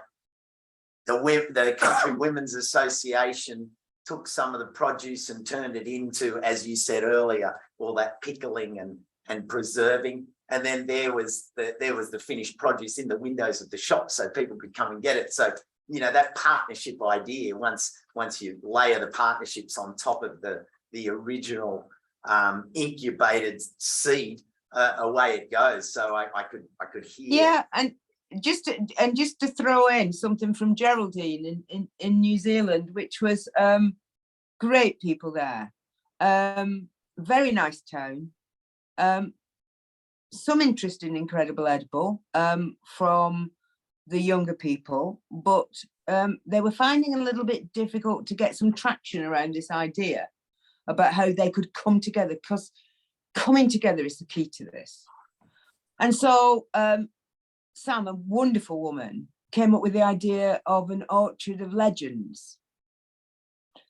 [SPEAKER 2] The Country Women's Association took some of the produce and turned it into, as you said earlier, all that pickling and preserving. And then there was the finished produce in the windows of the shop, so people could come and get it. So you know, that partnership idea, once you layer the partnerships on top of the original incubated seed, away it goes. So I could hear.
[SPEAKER 3] Yeah, and just to throw in something from Geraldine in New Zealand, which was great people there, very nice town, some interesting, incredible edible from the younger people, but they were finding it a little bit difficult to get some traction around this idea about how they could come together, because coming together is the key to this. And so Sam, a wonderful woman, came up with the idea of an orchard of legends.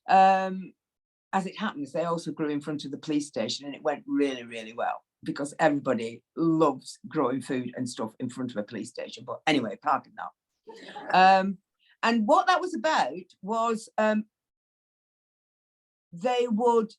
[SPEAKER 3] As it happens, they also grew in front of the police station, and it went really, really well, because everybody loves growing food and stuff in front of a police station. But anyway, pardon that. And what that was about was they would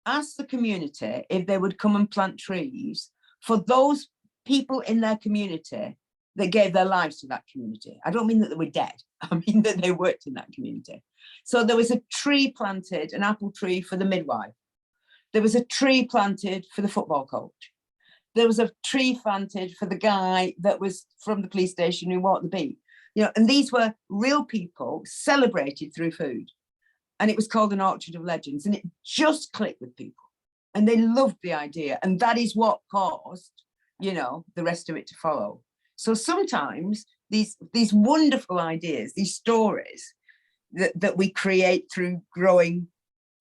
[SPEAKER 3] ask the community if they would come and plant trees for those people in their community that gave their lives to that community. I don't mean that they were dead. I mean that they worked in that community. So there was a tree planted, an apple tree for the midwife. There was a tree planted for the football coach. There was a tree planted for the guy that was from the police station who walked the beat. You know, and these were real people celebrated through food. And it was called an Orchard of Legends, and it just clicked with people. And they loved the idea. And that is what caused, you know, the rest of it to follow. So sometimes these wonderful ideas, these stories that we create through growing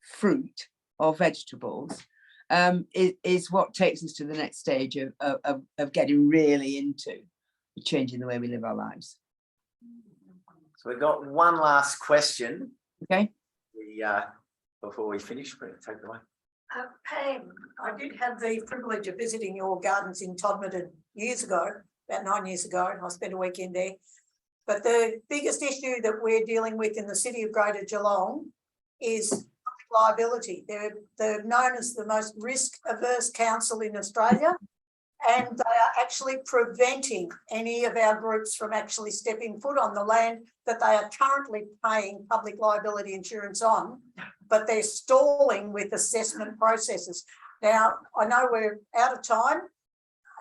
[SPEAKER 3] fruit or vegetables is what takes us to the next stage of getting really into changing the way we live our lives.
[SPEAKER 2] So we've got one last question.
[SPEAKER 3] Okay.
[SPEAKER 2] Before we finish, take it away.
[SPEAKER 6] Pam, I did have the privilege of visiting your gardens in Todmorden years ago, about 9 years ago. I spent a weekend there. But the biggest issue that we're dealing with in the city of Greater Geelong is public liability. They're known as the most risk-averse council in Australia, and they are actually preventing any of our groups from actually stepping foot on the land that they are currently paying public liability insurance on, but they're stalling with assessment processes. Now, I know we're out of time,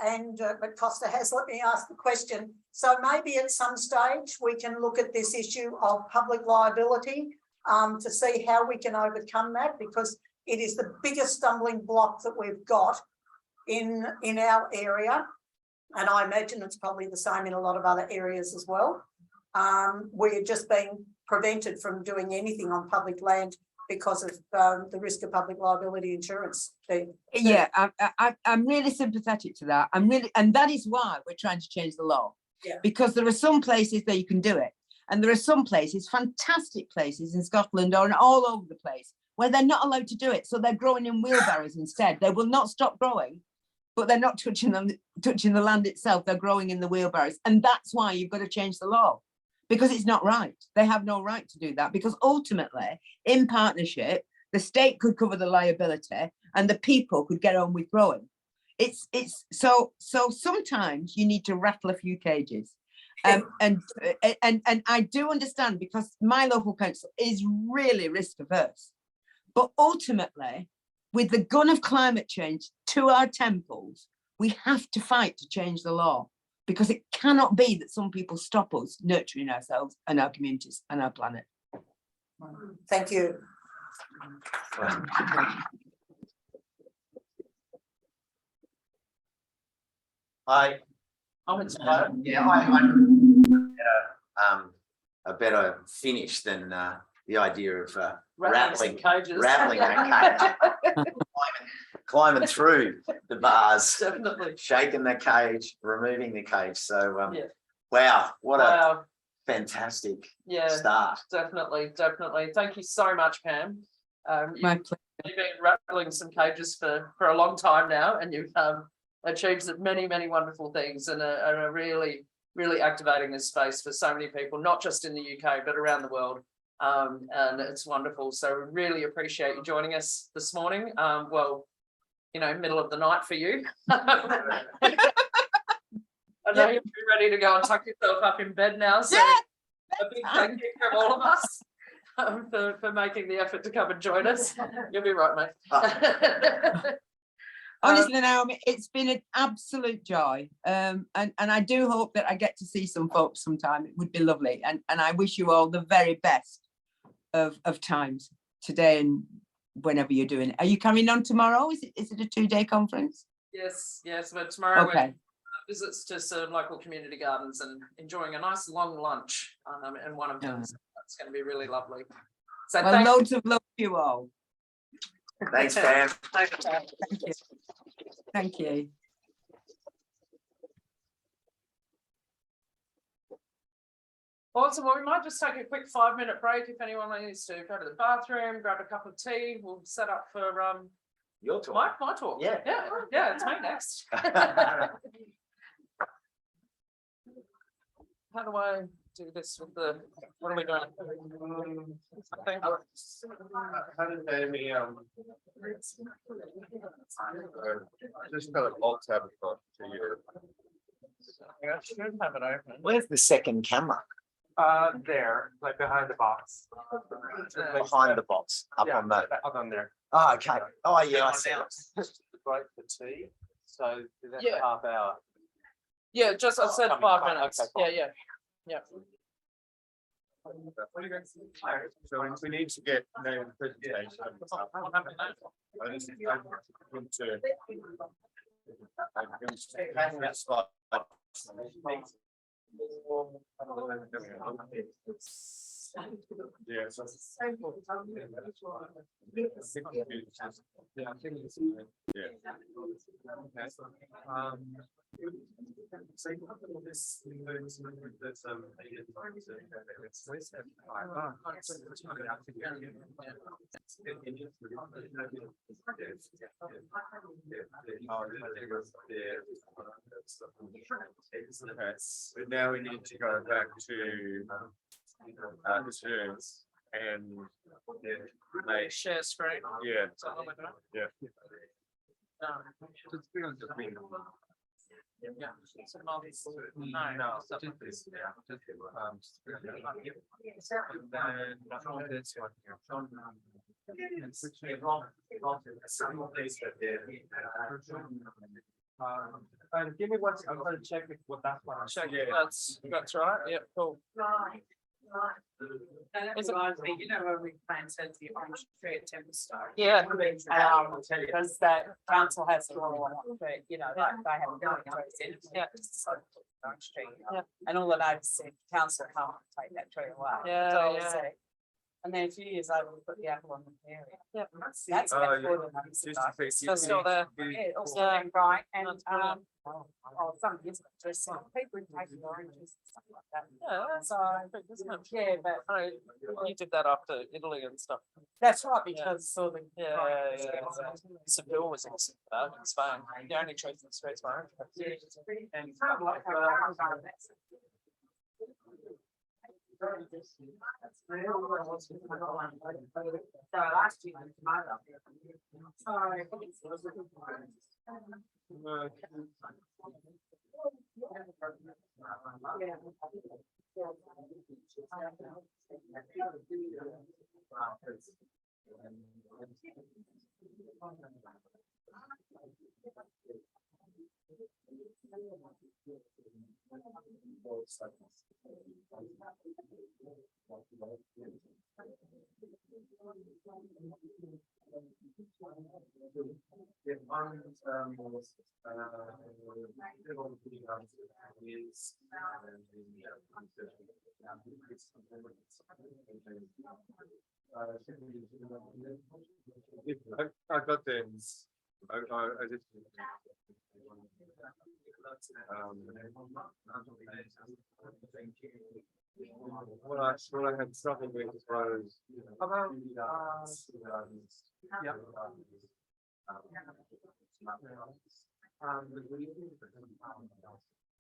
[SPEAKER 6] and but Costa has let me ask the question. So maybe at some stage we can look at this issue of public liability to see how we can overcome that, because it is the biggest stumbling block that we've got in our area, and I imagine it's probably the same in a lot of other areas as well. We're just being prevented from doing anything on public land because of the risk of public liability insurance.
[SPEAKER 3] Yeah, I'm really sympathetic to that. And that is why we're trying to change the law.
[SPEAKER 6] Yeah. Because
[SPEAKER 3] there are some places that you can do it, and there are some places, fantastic places in Scotland or all over the place, where they're not allowed to do it. So they're growing in wheelbarrows instead. They will not stop growing, but they're not touching the land itself. They're growing in the wheelbarrows. And that's why you've got to change the law, because it's not right. They have no right to do that, because ultimately, in partnership, the state could cover the liability and the people could get on with growing. So sometimes you need to rattle a few cages. And I do understand, because my local council is really risk averse. But ultimately, with the gun of climate change to our temples, we have to fight to change the law, because it cannot be that some people stop us nurturing ourselves and our communities and our planet.
[SPEAKER 6] Thank you.
[SPEAKER 2] I a better finish than the idea of rattling that cage, climbing through the bars,
[SPEAKER 1] Definitely.
[SPEAKER 2] shaking the cage, removing the cage. So
[SPEAKER 1] Yeah.
[SPEAKER 2] wow, what a
[SPEAKER 1] Wow.
[SPEAKER 2] fantastic
[SPEAKER 1] Yeah,
[SPEAKER 2] start.
[SPEAKER 1] definitely. Thank you so much, Pam.
[SPEAKER 3] My pleasure.
[SPEAKER 1] You've been rattling some cages for a long time now, and you've achieved many wonderful things, and are really activating this space for so many people, not just in the UK but around the world. And it's wonderful. So we really appreciate you joining us this morning. Well, you know, middle of the night for you. I know you're ready to go and tuck yourself up in bed now. So a big thank you from all of us for making the effort to come and join us. You'll be right, mate.
[SPEAKER 3] Honestly, Naomi, it's been an absolute joy. And I do hope that I get to see some folks sometime. It would be lovely. And I wish you all the very best of times today and whenever you're doing it. Are you coming on tomorrow? Is it a 2-day conference?
[SPEAKER 1] Yes, but tomorrow
[SPEAKER 3] Okay.
[SPEAKER 1] visits to some local community gardens and enjoying a nice long lunch in one of them. So it's going to be really lovely. So
[SPEAKER 3] Well, loads of love to you all.
[SPEAKER 2] Thanks, Pam.
[SPEAKER 1] Thanks, Pam.
[SPEAKER 3] Thank you. Thank you.
[SPEAKER 1] Awesome. Well, we might just take a quick 5-minute break if anyone needs to go to the bathroom, grab a cup of tea. We'll set up for
[SPEAKER 2] Your talk.
[SPEAKER 1] my talk.
[SPEAKER 2] Yeah.
[SPEAKER 1] Yeah, it's me next. How do I do this with the, what are we doing? I think
[SPEAKER 5] How did Naomi, just kind of alt tab across to you.
[SPEAKER 1] I should have it open.
[SPEAKER 2] Where's the second camera?
[SPEAKER 7] There, like behind the box.
[SPEAKER 2] Behind the box, up on that.
[SPEAKER 7] Up on there.
[SPEAKER 2] Oh, okay. Oh, yeah, I see it.
[SPEAKER 7] Break for tea, so that's
[SPEAKER 1] Yeah.
[SPEAKER 7] a half hour.
[SPEAKER 1] Yeah, just I said
[SPEAKER 7] Coming
[SPEAKER 1] 5
[SPEAKER 7] fine,
[SPEAKER 1] minutes.
[SPEAKER 7] okay,
[SPEAKER 1] Yeah.
[SPEAKER 5] So we need to get Naomi's presentation. Yeah. So. Yeah. Okay, so now we need to go back to the Zooms and make,
[SPEAKER 1] Share screen.
[SPEAKER 5] yeah,
[SPEAKER 1] Is that what we're doing?
[SPEAKER 5] yeah.
[SPEAKER 1] Yeah. So multiple- No,
[SPEAKER 7] No,
[SPEAKER 1] so-
[SPEAKER 7] just this, yeah, just, and then this one here. And switch it and give me what, I'm gonna check what that one.
[SPEAKER 1] Check,
[SPEAKER 5] Yeah.
[SPEAKER 1] that's right. Yeah, cool.
[SPEAKER 8] Right. And that reminds me, you know, when we planted the orange tree at Templestowe.
[SPEAKER 1] Yeah.
[SPEAKER 8] Because that council has to rule on it, but, you know, like they have a building trees in.
[SPEAKER 1] Yeah.
[SPEAKER 8] Orange tree.
[SPEAKER 1] Yeah.
[SPEAKER 8] And all the neighbours said, council can't take that tree away.
[SPEAKER 1] Yeah,
[SPEAKER 8] So I
[SPEAKER 1] yeah.
[SPEAKER 8] said- And then a few years later, we put the apple on the area.
[SPEAKER 1] Yeah.
[SPEAKER 8] That's
[SPEAKER 5] Oh,
[SPEAKER 8] about
[SPEAKER 5] yeah.
[SPEAKER 8] 40 months
[SPEAKER 5] Just
[SPEAKER 8] ago.
[SPEAKER 5] to fix
[SPEAKER 1] Still- still there.
[SPEAKER 8] Yeah, it also
[SPEAKER 1] Yeah.
[SPEAKER 8] been bright and,
[SPEAKER 1] That's brilliant.
[SPEAKER 8] some years ago, just some people who take oranges and stuff like that.
[SPEAKER 1] Yeah, that's
[SPEAKER 8] So,
[SPEAKER 1] big, isn't it?
[SPEAKER 8] yeah, but
[SPEAKER 1] Oh, you did that after Italy and stuff.
[SPEAKER 8] that's right, because sort of.
[SPEAKER 1] Yeah. Seville was in that in Spain. The only trees in the streets were orange.
[SPEAKER 8] And kind of like how- So last year, tomato.
[SPEAKER 5] I got this. I just. What I had trouble with was.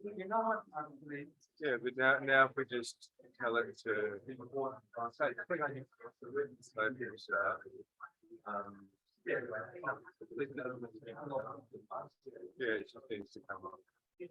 [SPEAKER 8] You know what?
[SPEAKER 5] Yeah, but now if we just tell it to. Yeah, it just needs to come up. Yeah.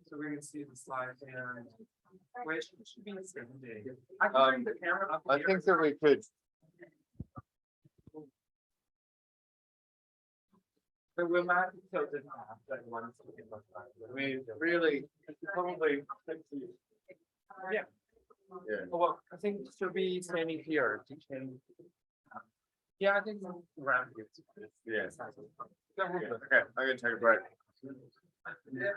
[SPEAKER 7] So we can see the slide and where it should be the same day.
[SPEAKER 1] I can bring the camera up.
[SPEAKER 9] I
[SPEAKER 1] here.
[SPEAKER 9] think that we could,
[SPEAKER 7] But we're not tilted half that one.
[SPEAKER 9] we really, probably,
[SPEAKER 7] Yeah.
[SPEAKER 9] yeah,
[SPEAKER 7] Well, I think she'll be standing here. She can- Yeah, I think around here.
[SPEAKER 9] yeah.
[SPEAKER 7] Go ahead.
[SPEAKER 9] Okay, I'm gonna take a break.
[SPEAKER 7] Yeah,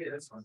[SPEAKER 7] that's fine.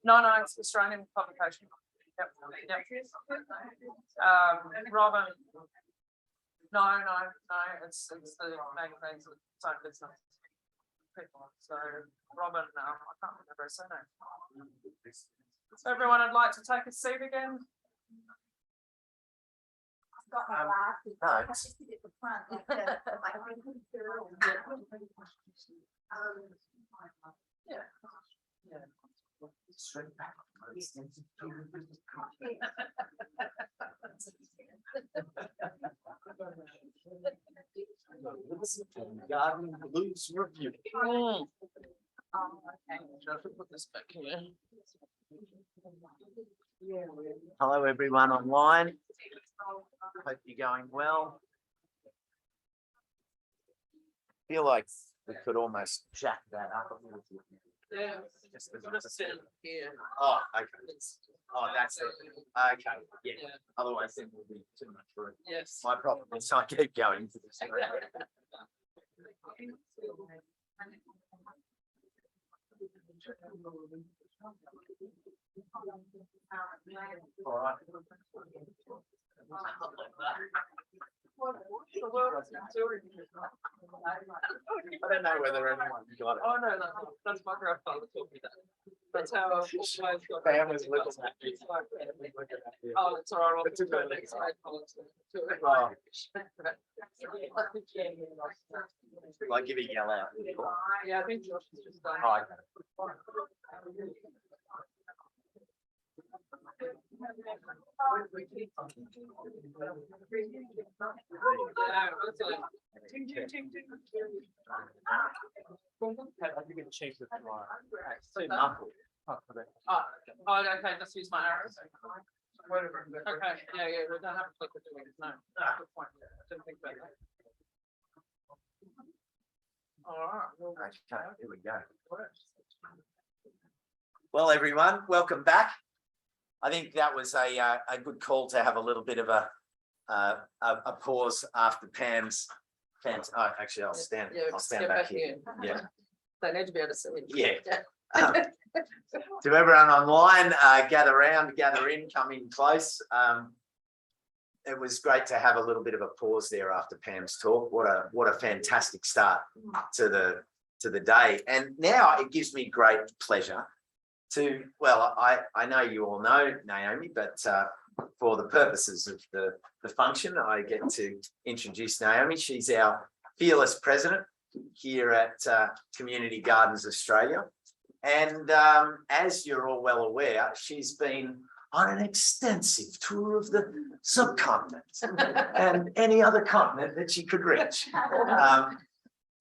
[SPEAKER 1] No, it's Australian publication. Yep. Robin. No, it's the magazines of its own business. People. So Robin, no, I can't remember her surname. So everyone would like to take a seat again.
[SPEAKER 4] Got my glasses.
[SPEAKER 2] no,
[SPEAKER 4] I have to sit at the front, like
[SPEAKER 1] Yeah.
[SPEAKER 2] straight back. Garden Blues Review.
[SPEAKER 1] Put this back here.
[SPEAKER 2] Hello, everyone online. Hope you're going well. Feel like we could almost jack that up a little bit.
[SPEAKER 1] Yeah.
[SPEAKER 2] Just a
[SPEAKER 1] Just sit here.
[SPEAKER 2] Oh, okay. Oh, that's it. Okay, yeah.
[SPEAKER 1] Yeah.
[SPEAKER 2] Otherwise, then we'll be too much room.
[SPEAKER 1] Yes.
[SPEAKER 2] My problem is I keep going to this. All right. I don't know whether anyone got it.
[SPEAKER 1] Oh, no, that's my grandfather taught me that. That's how I always got.
[SPEAKER 2] Pam was looking at me.
[SPEAKER 1] Oh, it's all right.
[SPEAKER 2] It's okay.
[SPEAKER 1] Well,
[SPEAKER 2] Like give a yell out.
[SPEAKER 1] yeah, I think Josh is just done.
[SPEAKER 2] Right.
[SPEAKER 7] You can change the line.
[SPEAKER 1] Oh, okay, just use my arrows. Okay, yeah, we don't have to click the doing it, no. Good point. Didn't think about that. All right.
[SPEAKER 2] Okay, here we go. Well, everyone, welcome back. I think that was a good call to have a little bit of a pause after Pam's. Oh, actually, I'll stand
[SPEAKER 1] step
[SPEAKER 2] back here. Yeah.
[SPEAKER 1] They need to be able to see it.
[SPEAKER 2] Yeah. To everyone online, gather around, gather in, come in close. It was great to have a little bit of a pause there after Pam's talk. What a fantastic start to the day. And now it gives me great pleasure to, well, I know you all know Naomi, but for the purposes of the function, I get to introduce Naomi. She's our fearless president here at Community Gardens Australia. And as you're all well aware, she's been on an extensive tour of the subcontinent and any other continent that she could reach.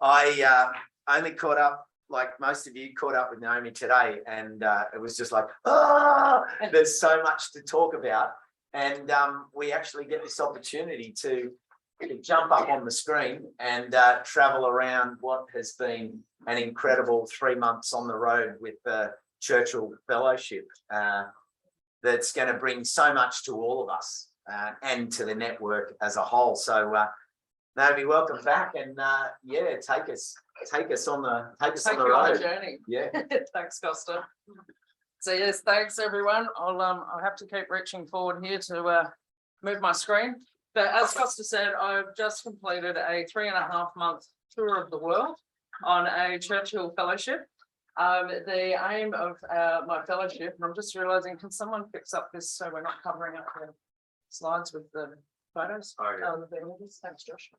[SPEAKER 2] I only caught up, like most of you, caught up with Naomi today, and it was just like, there's so much to talk about. And we actually get this opportunity to jump up on the screen and travel around what has been an incredible 3 months on the road with the Churchill Fellowship. That's going to bring so much to all of us and to the network as a whole. So, Naomi, welcome back, and yeah, take us on the road.
[SPEAKER 1] Journey.
[SPEAKER 2] Yeah.
[SPEAKER 1] Thanks, Costa. So yes, thanks everyone. I'll have to keep reaching forward here to move my screen. But as Costa said, I've just completed a 3.5 month tour of the world on a Churchill Fellowship. The aim of my fellowship, and I'm just realizing, can someone fix up this so we're not covering up the slides with the photos?
[SPEAKER 2] Oh, yeah.
[SPEAKER 1] The images? Thanks, Josh.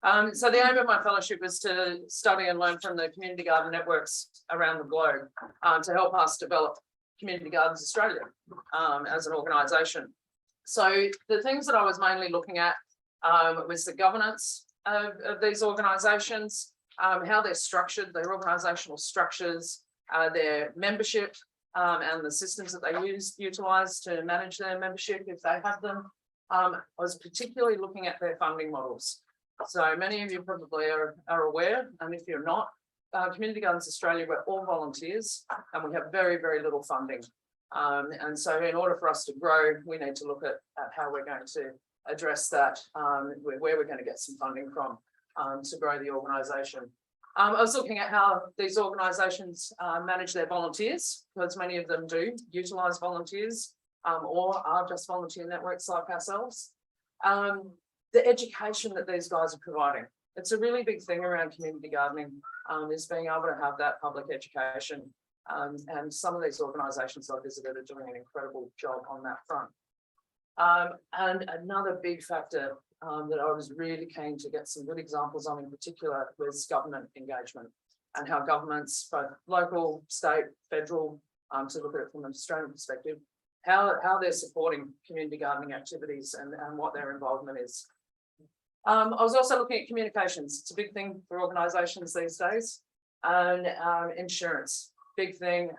[SPEAKER 1] So the aim of my fellowship is to study and learn from the community garden networks around the globe, to help us develop Community Gardens Australia, as an organisation. So the things that I was mainly looking at, was the governance of these organisations, how they're structured, their organisational structures, their membership, and the systems that they utilise to manage their membership if they have them. I was particularly looking at their funding models. So many of you probably are aware, and if you're not, Community Gardens Australia, we're all volunteers and we have very, very little funding. And so in order for us to grow, we need to look at how we're going to address that, where we're going to get some funding from, to grow the organisation. I was looking at how these organisations manage their volunteers, because many of them do utilise volunteers, or are just volunteer networks like ourselves. The education that these guys are providing. It's a really big thing around community gardening, is being able to have that public education. And some of these organisations I visited are doing an incredible job on that front. And another big factor that I was really keen to get some good examples on in particular was government engagement, and how governments, both local, state, federal, to look at it from an Australian perspective, how they're supporting community gardening activities and what their involvement is. I was also looking at communications. It's a big thing for organisations these days, and insurance, big thing.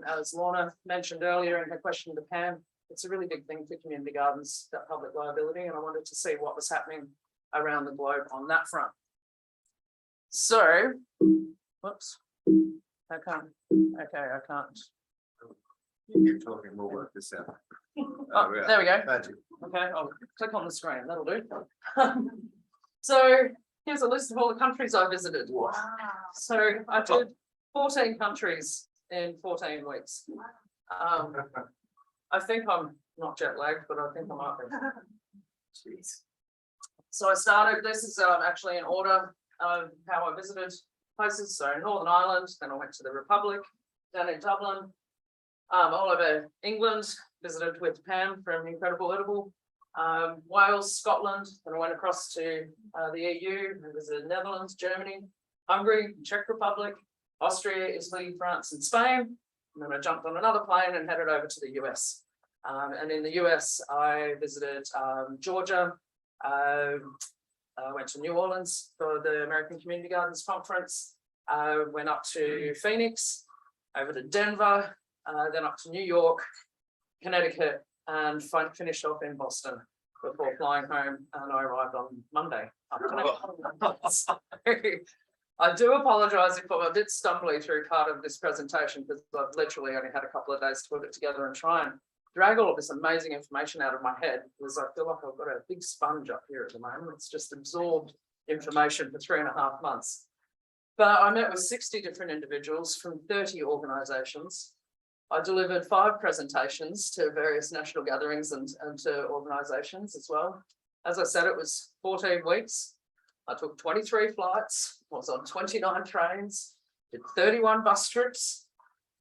[SPEAKER 1] As Lorna mentioned earlier in her question to Pam, it's a really big thing for community gardens, that public liability, and I wanted to see what was happening around the globe on that front. So, whoops, I can't. Okay, I can't.
[SPEAKER 9] You keep talking, we'll work this out.
[SPEAKER 1] Oh, there we go.
[SPEAKER 9] Magic.
[SPEAKER 1] Okay, I'll click on the screen, that'll do. So here's a list of all the countries I visited.
[SPEAKER 4] Wow.
[SPEAKER 1] So I did 14 countries in 14 weeks. I think I'm not jet lagged, but I think I might be. Jeez. So I started, this is actually in order of how I visited places. So Northern Ireland, then I went to the Republic, down in Dublin, all over England, visited with Pam from Incredible Edible, Wales, Scotland, then I went across to the EU, and visited Netherlands, Germany, Hungary, Czech Republic, Austria, Italy, France, and Spain. And then I jumped on another plane and headed over to the US. And in the US, I visited Georgia. I went to New Orleans for the American Community Gardens Conference. Went up to Phoenix, over to Denver, then up to New York, Connecticut, and finished off in Boston before flying home. And I arrived on Monday. So, I do apologise if I'm a bit stumbly through part of this presentation, because I've literally only had a couple of days to put it together and try and drag all of this amazing information out of my head, because I feel like I've got a big sponge up here at the moment. It's just absorbed information for 3.5 months. But I met with 60 different individuals from 30 organisations. I delivered 5 presentations to various national gatherings and to organisations as well. As I said, it was 14 weeks. I took 23 flights, was on 29 trains, did 31 bus trips,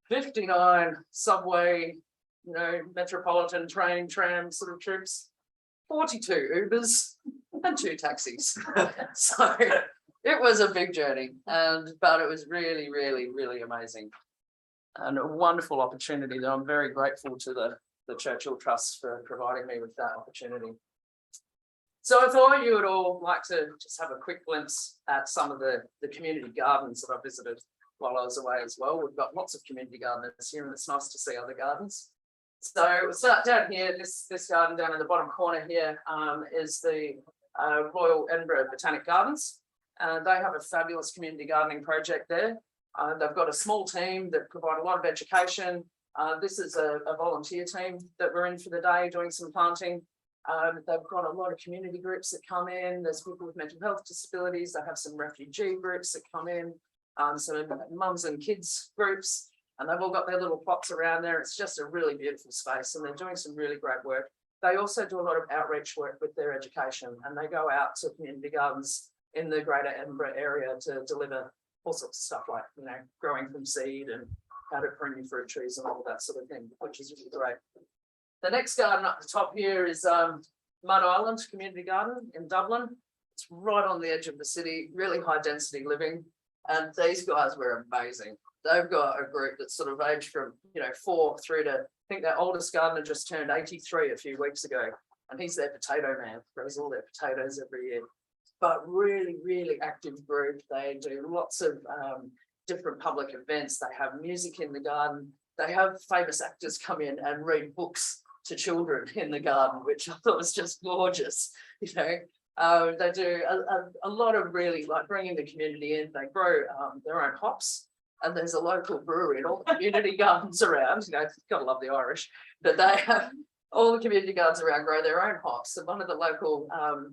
[SPEAKER 1] 59 subway, metropolitan train, tram sort of trips, 42 Ubers and 2 taxis. So it was a big journey, but it was really, really, really amazing. And a wonderful opportunity that I'm very grateful to the Churchill Trust for providing me with that opportunity. So I thought you would all like to just have a quick glimpse at some of the community gardens that I visited while I was away as well. We've got lots of community gardeners here, and it's nice to see other gardens. So we'll start down here. This garden down in the bottom corner here is the Royal Edinburgh Botanic Gardens. They have a fabulous community gardening project there. They've got a small team that provide a lot of education. This is a volunteer team that we're in for the day doing some planting. They've got a lot of community groups that come in. There's people with mental health disabilities. They have some refugee groups that come in, some mums and kids groups, and they've all got their little plots around there. It's just a really beautiful space, and they're doing some really great work. They also do a lot of outreach work with their education, and they go out to community gardens in the greater Edinburgh area to deliver all sorts of stuff like, growing from seed and how to prune your fruit trees and all of that sort of thing, which is really great. The next garden up the top here is Mud Island Community Garden in Dublin. It's right on the edge of the city, really high density living. And these guys were amazing. They've got a group that's sort of aged from, 4 through to, I think their oldest gardener just turned 83 a few weeks ago. And he's their potato man, grows all their potatoes every year. But really, really active group. They do lots of different public events. They have music in the garden. They have famous actors come in and read books to children in the garden, which I thought was just gorgeous. They do a lot of really like bringing the community in. They grow their own hops, and there's a local brewery in all the community gardens around. Gotta love the Irish, but they have all the community gardens around grow their own hops. And one of the local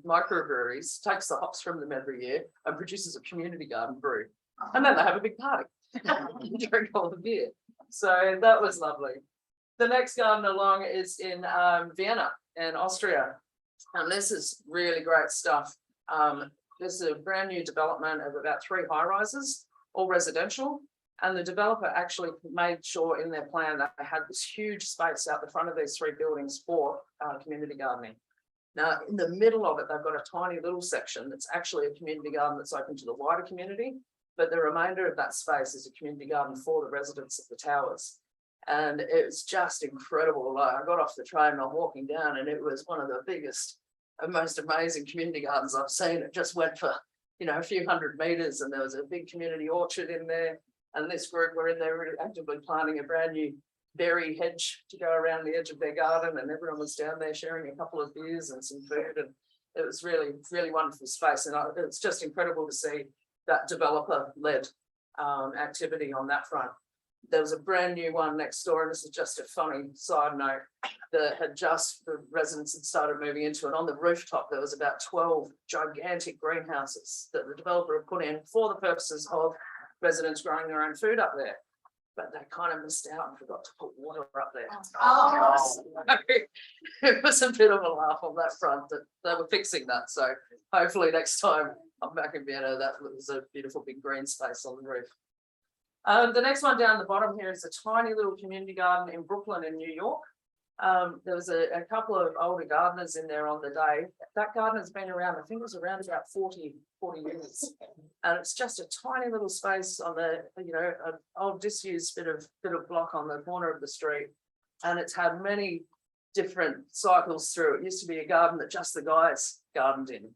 [SPEAKER 1] microbreweries takes the hops from them every year and produces a community garden brew, and then they have a big party and drink all the beer. So that was lovely. The next garden along is in Vienna in Austria. And this is really great stuff. This is a brand new development of about 3 high-rises, all residential. And the developer actually made sure in their plan that they had this huge space out the front of these 3 buildings for community gardening. Now, in the middle of it, they've got a tiny little section that's actually a community garden that's open to the wider community. But the remainder of that space is a community garden for the residents of the towers. And it's just incredible. Like, I got off the train and I'm walking down, and it was one of the biggest and most amazing community gardens I've seen. It just went for, a few hundred meters, and there was a big community orchard in there. And this group were in there really actively planting a brand new berry hedge to go around the edge of their garden. And everyone was down there sharing a couple of beers and some food. And it was really, really wonderful space. And it's just incredible to see that developer-led activity on that front. There was a brand new one next door, and this is just a funny side note, that the residents had started moving into it. On the rooftop, there was about 12 gigantic greenhouses that the developer had put in for the purposes of residents growing their own food up there. But they kind of missed out and forgot to put water up there. It was a bit of a laugh on that front, that they were fixing that. So hopefully next time I'm back in Vienna, that was a beautiful big green space on the roof. The next one down the bottom here is a tiny little community garden in Brooklyn in New York. There was a couple of older gardeners in there on the day. That garden has been around, I think it was around about 40 years. And it's just a tiny little space on the, an old disused bit of block on the corner of the street. And it's had many different cycles through. It used to be a garden that just the guys gardened in.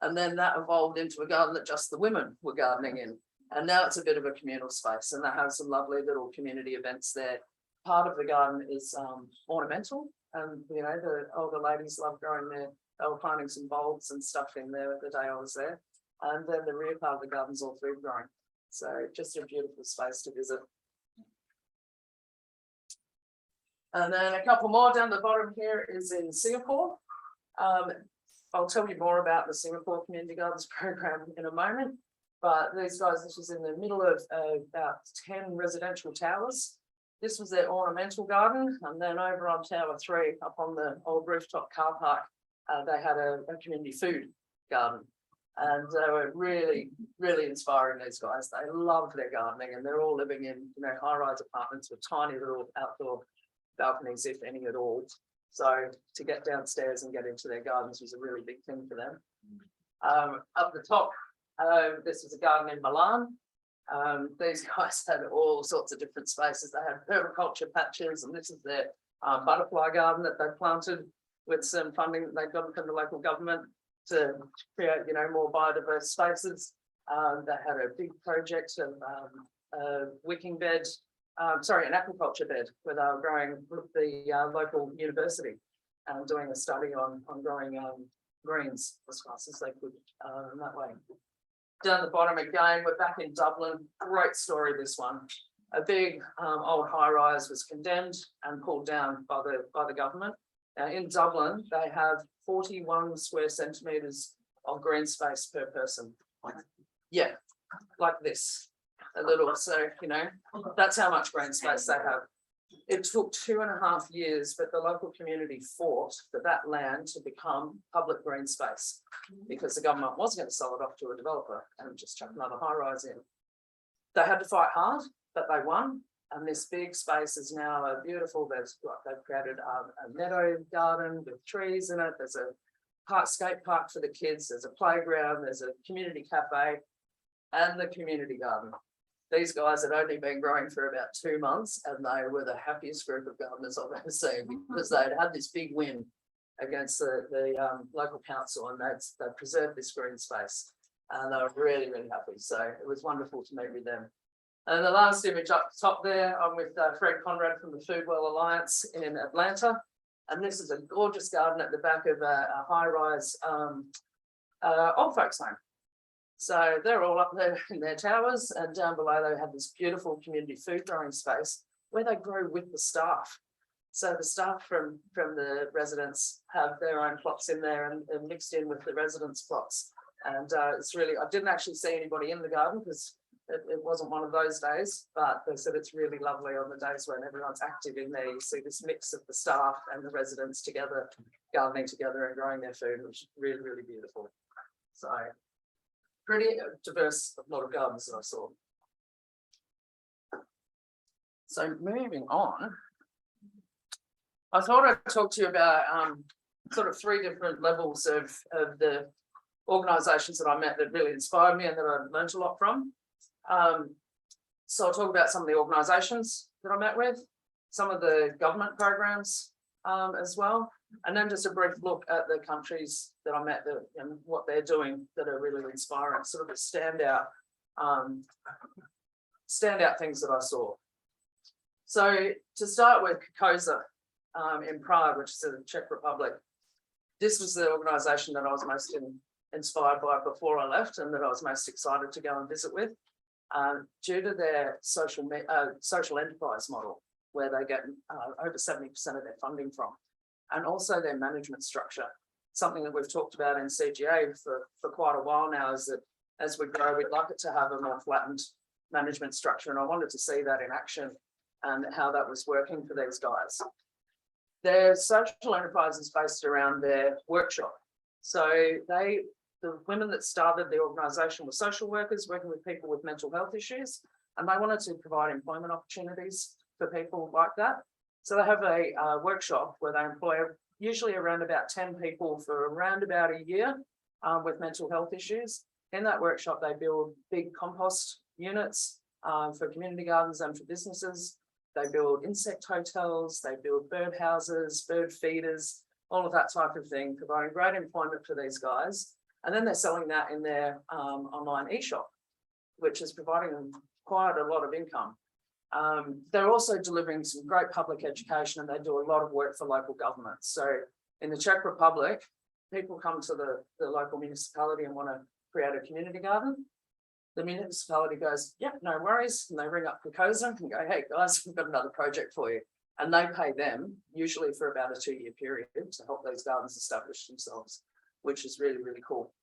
[SPEAKER 1] And then that evolved into a garden that just the women were gardening in. And now it's a bit of a communal space, and they have some lovely little community events there. Part of the garden is ornamental, and the older ladies love growing there. They were planting some bulbs and stuff in there the day I was there. And then the rear part of the garden's all food growing. So just a beautiful space to visit. And then a couple more down the bottom here is in Singapore. I'll tell you more about the Singapore Community Gardens program in a moment. But these guys, this was in the middle of about 10 residential towers. This was their ornamental garden. And then over on Tower 3, up on the old rooftop car park, they had a community food garden. And they were really, really inspiring, these guys. They love their gardening, and they're all living in high-rise apartments with tiny little outdoor balconies, if any at all. So to get downstairs and get into their gardens was a really big thing for them. Up the top, this was a garden in Milan. These guys had all sorts of different spaces. They had permaculture patches, and this is their butterfly garden that they planted with some funding that they got from the local government to create, more biodiverse spaces. They had a big project of a wicking bed, an aquaculture bed, where they were growing with the local university and doing a study on growing greens as fast as they could in that way. Down the bottom again, we're back in Dublin. Great story, this one. A big old high-rise was condemned and pulled down by the government. Now in Dublin, they have 41 square centimetres of green space per person. Yeah, like this. A little, so that's how much green space they have. It took 2.5 years, but the local community fought for that land to become public green space, because the government was going to sell it off to a developer and just chuck another high-rise in. They had to fight hard, but they won. And this big space is now a beautiful, they've created a meadow garden with trees in it. There's a skate park for the kids, there's a playground, there's a community cafe, and the community garden. These guys had only been growing for about 2 months, and they were the happiest group of gardeners I've ever seen, because they'd had this big win against the local council, and they preserved this green space, and they were really, really happy. So it was wonderful to meet with them. And the last image up top there, I'm with Fred Conrad from the Food Well Alliance in Atlanta. And this is a gorgeous garden at the back of a high-rise old folks home. So they're all up there in their towers, and down below they have this beautiful community food growing space where they grow with the staff. So the staff from the residents have their own plots in there and mixed in with the residents' plots. And it's really, I didn't actually see anybody in the garden because it wasn't one of those days, but they said it's really lovely on the days when everyone's active in there. You see this mix of the staff and the residents together, gardening together and growing their food, which is really, really beautiful. So pretty diverse lot of gardens that I saw. So moving on, I thought I'd talk to you about sort of 3 different levels of the organisations that I met that really inspired me and that I learned a lot from. So I'll talk about some of the organisations that I met with, some of the government programs as well, and then just a brief look at the countries that I met and what they're doing that are really inspiring, sort of the standout things that I saw. So to start with, Costa in Prague, which is in the Czech Republic. This was the organisation that I was most inspired by before I left, and that I was most excited to go and visit with. Due to their social enterprise model, where they get over 70% of their funding from, and also their management structure. Something that we've talked about in CGA for quite a while now is that as we grow, we'd like it to have a more flattened management structure, and I wanted to see that in action and how that was working for these guys. Their social enterprise is based around their workshop. So the women that started the organisation were social workers working with people with mental health issues, and they wanted to provide employment opportunities for people like that. So they have a workshop where they employ usually around about 10 people for around about a year with mental health issues. In that workshop, they build big compost units for community gardens and for businesses. They build insect hotels, they build bird houses, bird feeders, all of that type of thing, providing great employment for these guys. And then they're selling that in their online e-shop, which is providing them quite a lot of income. They're also delivering some great public education, and they do a lot of work for local governments. So in the Czech Republic, people come to the local municipality and want to create a community garden. The municipality goes, yep, no worries. And they ring up the Costa and go, hey guys, we've got another project for you. And they pay them usually for about a 2-year period to help those gardens establish themselves, which is really, really cool.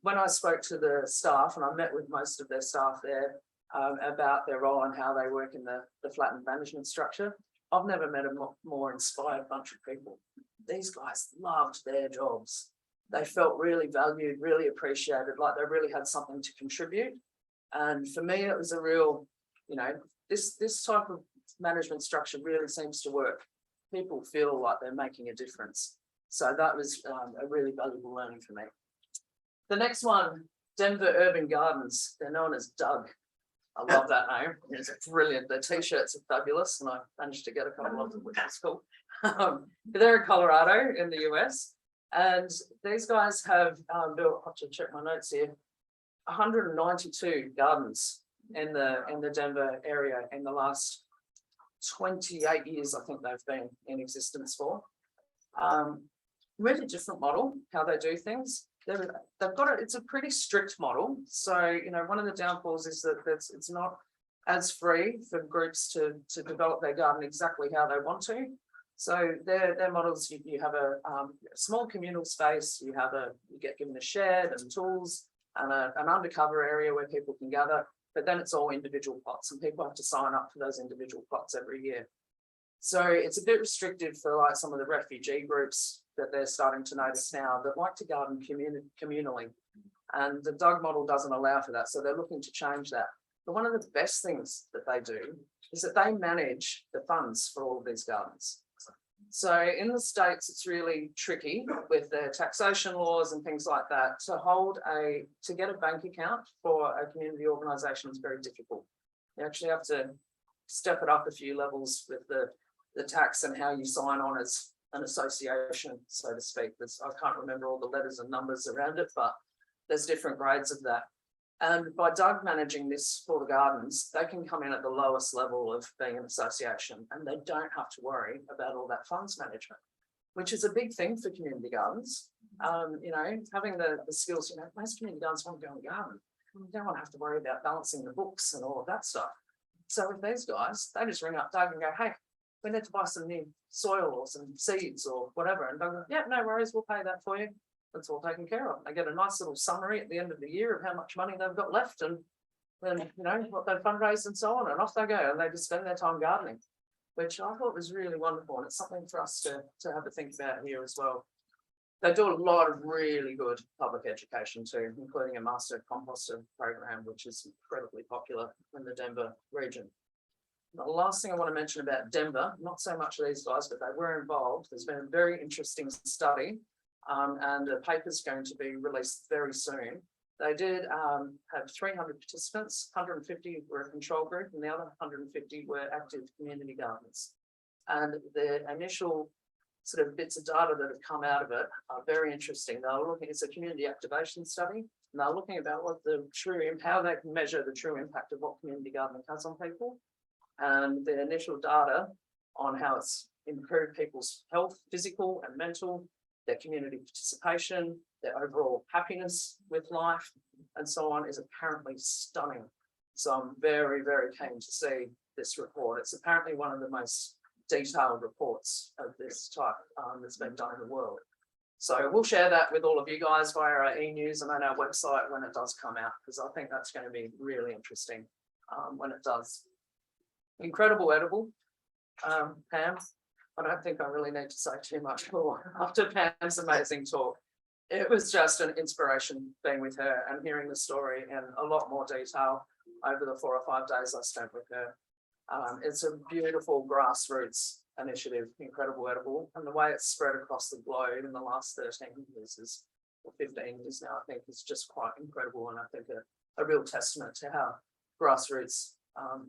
[SPEAKER 1] When I spoke to the staff, and I met with most of their staff there about their role and how they work in the flattened management structure, I've never met a more inspired bunch of people. These guys loved their jobs. They felt really valued, really appreciated, like they really had something to contribute. And for me, it was a real, this type of management structure really seems to work. People feel like they're making a difference. So that was a really valuable learning for me. The next one, Denver Urban Gardens. They're known as Doug. I love that name. It's brilliant. Their t-shirts are fabulous, and I managed to get a couple of them, which is cool. They're in Colorado in the US. And these guys have built, I have to check my notes here, 192 gardens in the Denver area in the last 28 years. I think they've been in existence for. Really different model, how they do things. They've got it's a pretty strict model. So, one of the downfalls is that it's not as free for groups to develop their garden exactly how they want to. So their models, you have a small communal space, you get given a shed and tools and an undercover area where people can gather, but then it's all individual plots, and people have to sign up for those individual plots every year. So it's a bit restrictive for like some of the refugee groups that they're starting to notice now that like to garden communally. And the Doug model doesn't allow for that. So they're looking to change that. But one of the best things that they do is that they manage the funds for all of these gardens. So in the States, it's really tricky with their taxation laws and things like that. To get a bank account for a community organisation is very difficult. You actually have to step it up a few levels with the tax and how you sign on as an association, so to speak. I can't remember all the letters and numbers around it, but there's different grades of that. And by Doug managing this for the gardens, they can come in at the lowest level of being an association, and they don't have to worry about all that funds management, which is a big thing for community gardens. You know, having the skills, you know, most community gardens want to go and garden. You don't want to have to worry about balancing the books and all of that stuff. So with these guys, they just ring up Doug and go, hey, we need to buy some new soil or some seeds or whatever. And Doug goes, yeah, no worries, we'll pay that for you. That's all taken care of. They get a nice little summary at the end of the year of how much money they've got left and then, you know, what they've fundraised and so on, and off they go. And they just spend their time gardening, which I thought was really wonderful. And it's something for us to have to think about here as well. They do a lot of really good public education too, including a master composter program, which is incredibly popular in the Denver region. The last thing I want to mention about Denver, not so much these guys, but they were involved. There's been a very interesting study. And a paper is going to be released very soon. They did have 300 participants, 150 were a control group, and the other 150 were active community gardeners. And the initial sort of bits of data that have come out of it are very interesting. They're looking, it's a community activation study, and they're looking about what the true, how they can measure the true impact of what community gardening has on people. And the initial data on how it's improved people's health, physical and mental, their community participation, their overall happiness with life, and so on, is apparently stunning. So I'm very, very keen to see this report. It's apparently one of the most detailed reports of this type that's been done in the world. So we'll share that with all of you guys via our e-news and on our website when it does come out, because I think that's going to be really interesting when it does. Incredible edible, Pam. I don't think I really need to say too much more after Pam's amazing talk. It was just an inspiration being with her and hearing the story in a lot more detail over the 4 or 5 days I spent with her. It's a beautiful grassroots initiative, incredible edible, and the way it's spread across the globe in the last 13 years or 15 years now, I think is just quite incredible, and I think a real testament to how grassroots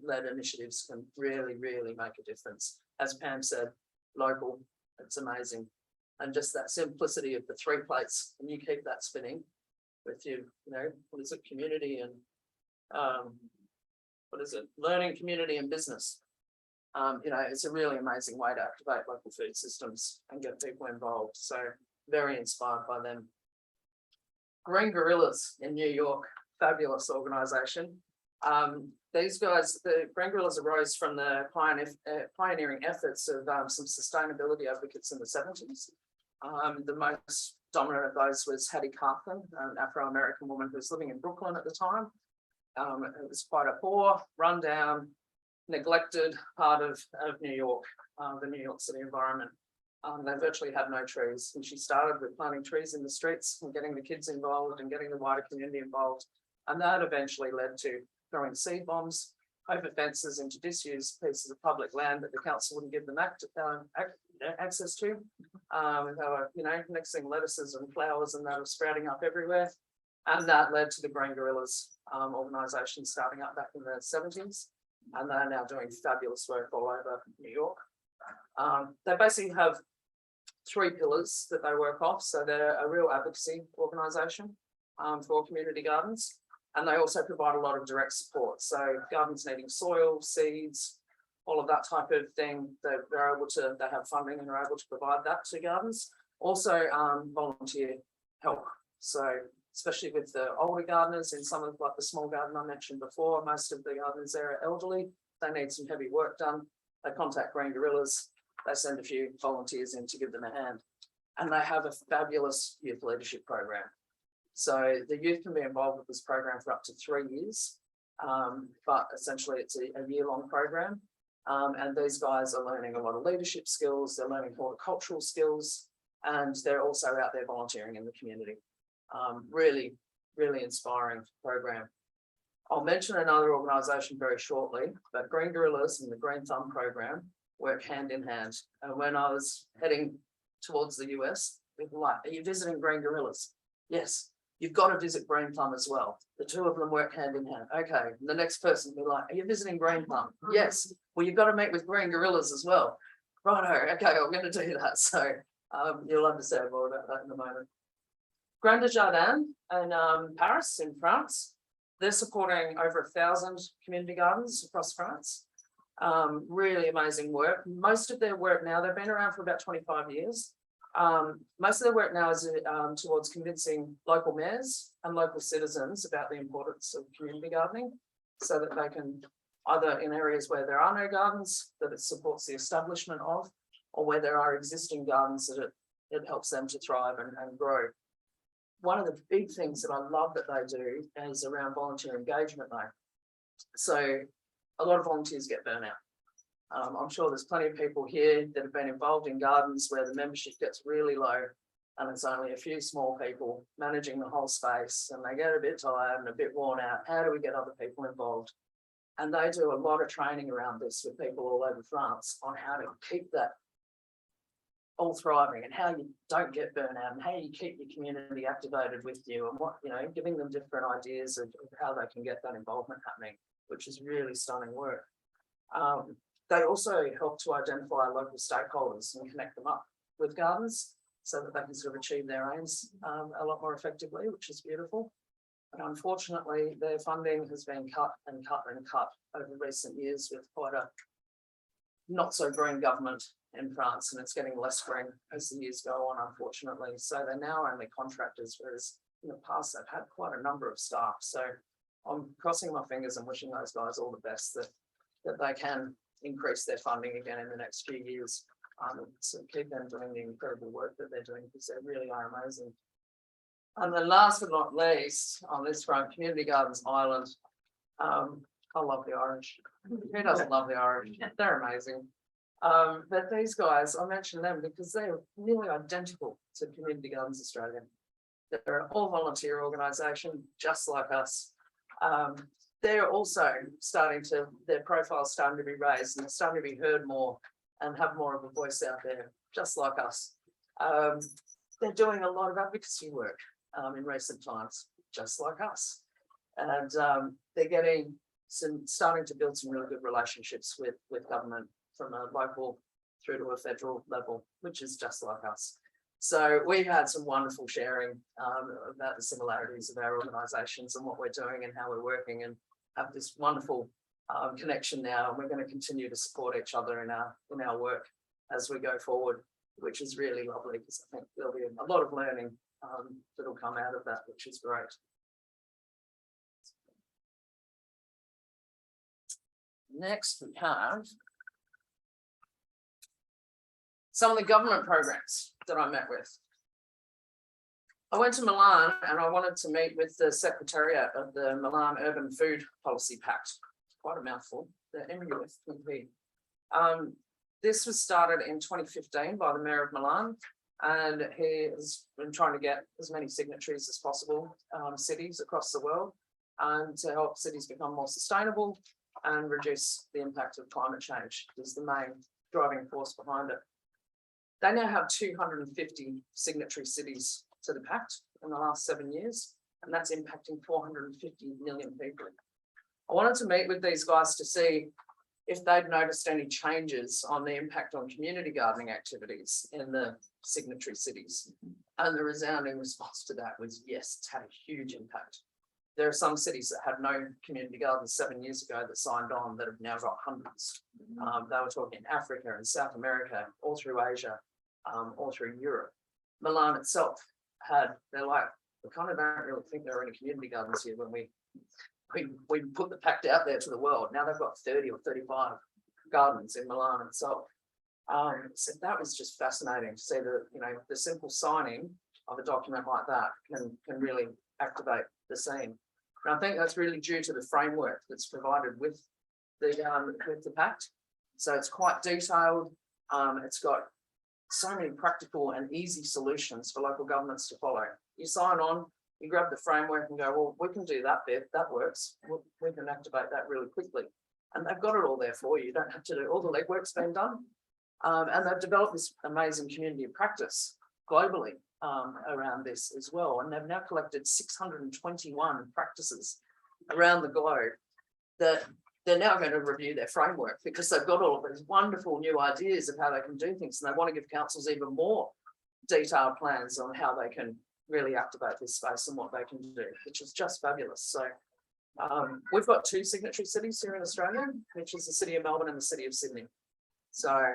[SPEAKER 1] led initiatives can really, really make a difference. As Pam said, local, it's amazing. And just that simplicity of the 3 plates, and you keep that spinning with you know, what is it, community and what is it, learning, community and business. You know, it's a really amazing way to activate local food systems and get people involved. So very inspired by them. Green Gorillas in New York, fabulous organisation. These guys, the Green Gorillas arose from the pioneering efforts of some sustainability advocates in the 70s. The most dominant of those was Hattie Carthen, an Afro-American woman who was living in Brooklyn at the time. It was quite a poor, rundown, neglected part of New York, the New York City environment. They virtually had no trees, and she started with planting trees in the streets and getting the kids involved and getting the wider community involved. And that eventually led to throwing seed bombs over fences into disused pieces of public land that the council wouldn't give them access to. They were, you know, mixing lettuces and flowers, and they were sprouting up everywhere. And that led to the Green Gorillas organisation starting up back in the 70s. And they're now doing fabulous work all over New York. They basically have 3 pillars that they work off. So they're a real advocacy organisation for community gardens. And they also provide a lot of direct support. So gardens needing soil, seeds, all of that type of thing, they're able to, they have funding and are able to provide that to gardens. Also volunteer help. So especially with the older gardeners in some of like the small garden I mentioned before, most of the gardeners there are elderly. They need some heavy work done. They contact Green Gorillas. They send a few volunteers in to give them a hand. And they have a fabulous youth leadership program. So the youth can be involved with this program for up to 3 years, but essentially it's a year-long program. And these guys are learning a lot of leadership skills, they're learning horticultural skills, and they're also out there volunteering in the community. Really, really inspiring program. I'll mention another organisation very shortly, but Green Gorillas and the Green Thumb program work hand in hand. And when I was heading towards the US, people were like, are you visiting green gorillas? Yes. You've got to visit Green Plum as well. The two of them work hand in hand. Okay. And the next person will be like, are you visiting Green Plum? Yes. Well, you've got to meet with green gorillas as well. Righto. Okay, I'm going to do that. So you'll understand more about that in a moment. Grand Jardin in Paris, in France. They're supporting over 1,000 community gardens across France. Really amazing work. Most of their work now, they've been around for about 25 years. Most of their work now is towards convincing local mayors and local citizens about the importance of community gardening so that they can, either in areas where there are no gardens, that it supports the establishment of, or where there are existing gardens, that it helps them to thrive and grow. One of the big things that I love that they do is around volunteer engagement though. So a lot of volunteers get burnt out. I'm sure there's plenty of people here that have been involved in gardens where the membership gets really low and it's only a few small people managing the whole space and they get a bit tired and a bit worn out. How do we get other people involved? And they do a lot of training around this with people all over France on how to keep that all thriving and how you don't get burnt out and how you keep your community activated with you and what, giving them different ideas of how they can get that involvement happening, which is really stunning work. They also help to identify local stakeholders and connect them up with gardens so that they can sort of achieve their aims a lot more effectively, which is beautiful. And unfortunately, their funding has been cut and cut and cut over recent years with quite a not so green government in France, and it's getting less green as the years go on, unfortunately. So they're now only contractors, whereas in the past they've had quite a number of staff. So I'm crossing my fingers and wishing those guys all the best that they can increase their funding again in the next few years. So keep them doing the incredible work that they're doing because they really are amazing. And then last but not least, on this front, Community Gardens Ireland. I love the Irish. Who doesn't love the Irish? They're amazing. But these guys, I mention them because they're nearly identical to Community Gardens Australia. They're an all volunteer organisation, just like us. They're also their profile's starting to be raised and they're starting to be heard more and have more of a voice out there, just like us. They're doing a lot of advocacy work in recent times, just like us. And they're starting to build some really good relationships with government from a local through to a federal level, which is just like us. So we've had some wonderful sharing about the similarities of our organisations and what we're doing and how we're working, and have this wonderful connection now. And we're going to continue to support each other in our work as we go forward, which is really lovely because I think there'll be a lot of learning that'll come out of that, which is great. Next, we have some of the government programs that I met with. I went to Milan and I wanted to meet with the Secretariat of the Milan Urban Food Policy Pact. Quite a mouthful, the MUFPP. This was started in 2015 by the Mayor of Milan, and he has been trying to get as many signatories as possible, cities across the world, and to help cities become more sustainable and reduce the impact of climate change is the main driving force behind it. They now have 250 signatory cities to the pact in the last 7 years, and that's impacting 450 million people. I wanted to meet with these guys to see if they'd noticed any changes on the impact on community gardening activities in the signatory cities. And the resounding response to that was, yes, it's had a huge impact. There are some cities that had no community gardens 7 years ago that signed on that have now got hundreds. They were talking Africa and South America, all through Asia, all through Europe. Milan itself they're like, we kind of don't really think there are any community gardens here when we put the pact out there to the world. Now they've got 30 or 35 gardens in Milan itself. So that was just fascinating to see the simple signing of a document like that can really activate the scene. And I think that's really due to the framework that's provided with the pact. So it's quite detailed. It's got so many practical and easy solutions for local governments to follow. You sign on, you grab the framework and go, well, we can do that bit, that works. We can activate that really quickly. And they've got it all there for you. You don't have to do all the legwork's been done. And they've developed this amazing community of practice globally around this as well. And they've now collected 621 practices around the globe that they're now going to review their framework because they've got all of these wonderful new ideas of how they can do things. And they want to give councils even more detailed plans on how they can really activate this space and what they can do, which is just fabulous. So we've got 2 signatory cities here in Australia, which is the city of Melbourne and the city of Sydney. So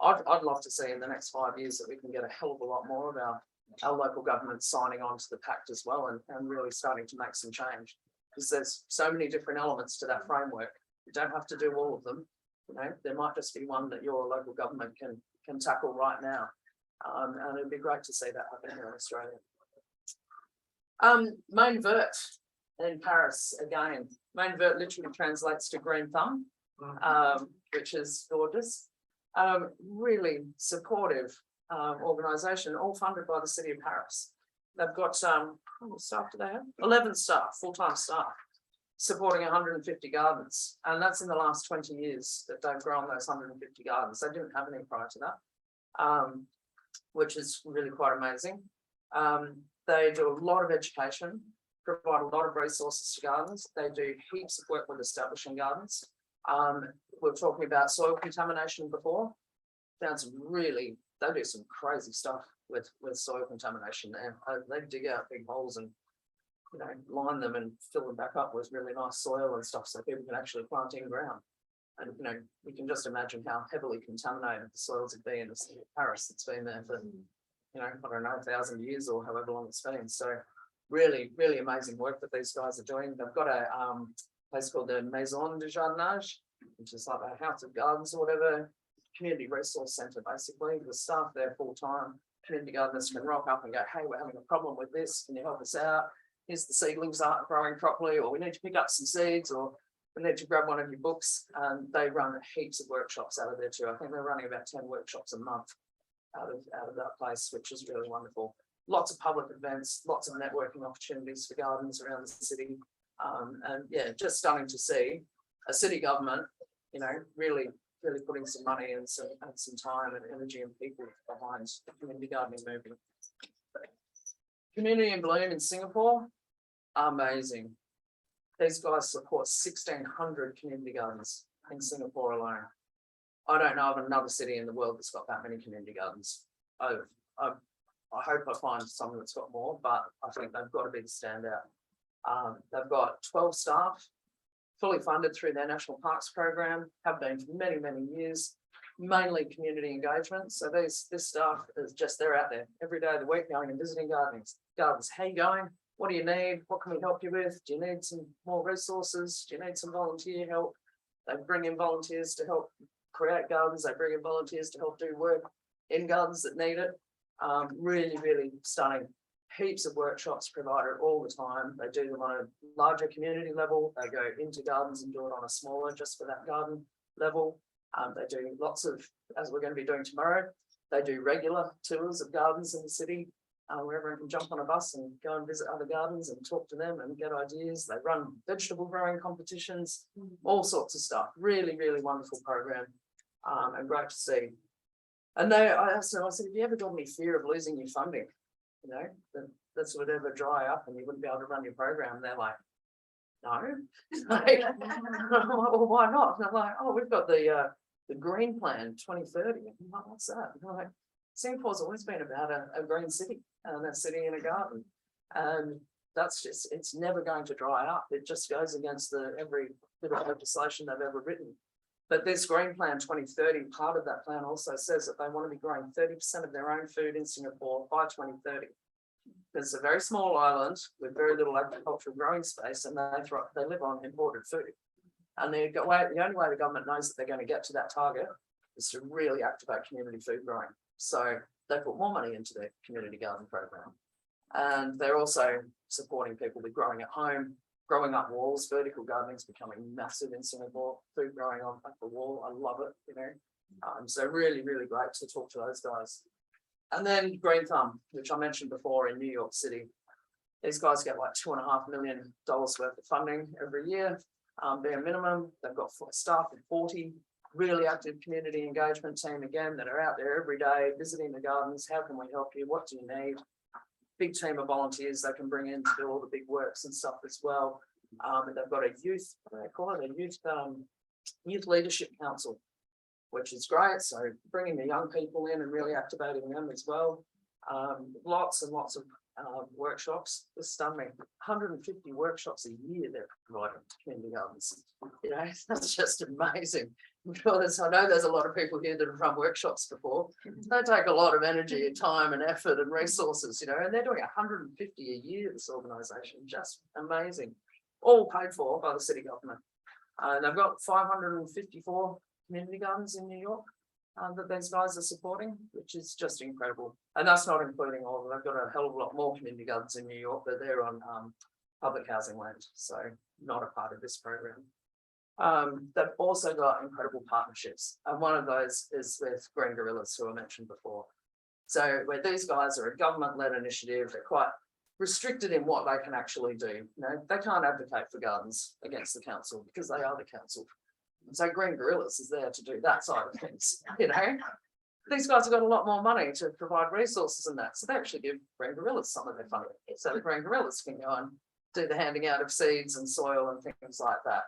[SPEAKER 1] I'd love to see in the next 5 years that we can get a hell of a lot more of our local governments signing on to the pact as well and really starting to make some change. Because there's so many different elements to that framework. You don't have to do all of them. You know, there might just be one that your local government can tackle right now. And it'd be great to see that happen here in Australia. Main vert in Paris again. Main vert literally translates to green thumb, which is gorgeous. Really supportive organisation, all funded by the city of Paris. They've got how many staff do they have? 11 staff, full-time staff, supporting 150 gardens. And that's in the last 20 years that they've grown those 150 gardens. They didn't have any prior to that, which is really quite amazing. They do a lot of education, provide a lot of resources to gardens. They do heaps of work with establishing gardens. We're talking about soil contamination before. Found some really, they do some crazy stuff with soil contamination there. They dig out big holes and, you know, line them and fill them back up with really nice soil and stuff so people can actually plant in ground. And, you know, you can just imagine how heavily contaminated the soils have been in the city of Paris. It's been there for, you know, I don't know, 1,000 years or however long it's been. So really, really amazing work that these guys are doing. They've got a place called the Maison de Jardinage, which is like a house of gardens or whatever, community resource centre basically. The staff there full time. Community gardeners can rock up and go, hey, we're having a problem with this. Can you help us out? Here's the seedlings aren't growing properly, or we need to pick up some seeds, or we need to grab one of your books. And they run heaps of workshops out of there too. I think they're running about 10 workshops a month out of that place, which is really wonderful. Lots of public events, lots of networking opportunities for gardens around the city. And yeah, just starting to see a city government, you know, really putting some money and some time and energy and people behind the community gardening movement. Community in Bloom in Singapore, amazing. These guys support 1,600 community gardens in Singapore alone. I don't know of another city in the world that's got that many community gardens. I hope I find someone that's got more, but I think they've got to be the standout. They've got 12 staff, fully funded through their National Parks program, have been for many, many years, mainly community engagement. So this staff is just, they're out there every day of the week going and visiting gardens. How you going? What do you need? What can we help you with? Do you need some more resources? Do you need some volunteer help? They bring in volunteers to help create gardens. They bring in volunteers to help do work in gardens that need it. Really starting heaps of workshops provided all the time. They do them on a larger community level. They go into gardens and do it on a smaller, just for that garden level. They do lots of, as we're going to be doing tomorrow, they do regular tours of gardens in the city, where everyone can jump on a bus and go and visit other gardens and talk to them and get ideas. They run vegetable growing competitions, all sorts of stuff. Really wonderful program, and great to see. And I asked them, I said, have you ever got any fear of losing your funding? You know, that's would ever dry up and you wouldn't be able to run your program. And they're like, no. Like, well, why not? And I'm like, oh, we've got the Green Plan 2030. And I'm like, what's that? And I'm like, Singapore's always been about a green city and a city in a garden. And that's just, it's never going to dry up. It just goes against every bit of legislation they've ever written. But this Green Plan 2030, part of that plan also says that they want to be growing 30% of their own food in Singapore by 2030. It's a very small island with very little agricultural growing space, and they live on imported food. And the only way the government knows that they're going to get to that target is to really activate community food growing. So they put more money into their community garden program. And they're also supporting people with growing at home, growing up walls. Vertical gardening is becoming massive in Singapore. Food growing on the wall, I love it, you know. So really great to talk to those guys. And then Green Thumb, which I mentioned before in New York City. These guys get like $2.5 million worth of funding every year. bare minimum. They've got staff of 40, really active community engagement team again that are out there every day visiting the gardens. How can we help you? What do you need? Big team of volunteers they can bring in to do all the big works and stuff as well. And they've got a youth, what do they call it? A youth leadership council, which is great. So bringing the young people in and really activating them as well. Lots and lots of workshops. It's stunning. 150 workshops a year they're providing to community gardens. You know, that's just amazing. Because I know there's a lot of people here that have run workshops before. They take a lot of energy and time and effort and resources, you know, and they're doing 150 a year, this organisation, just amazing. All paid for by the city government. They've got 554 community gardens in New York that these guys are supporting, which is just incredible. And that's not including all of them. They've got a hell of a lot more community gardens in New York, but they're on public housing land, so not a part of this program. They've also got incredible partnerships, and one of those is with Green Gorillas, who I mentioned before. So where these guys are a government-led initiative, they're quite restricted in what they can actually do. You know, they can't advocate for gardens against the council because they are the council. So Green Gorillas is there to do that side of things, you know. These guys have got a lot more money to provide resources and that, so they actually give Green Gorillas some of their funding, so the Green Gorillas can go and do the handing out of seeds and soil and things like that.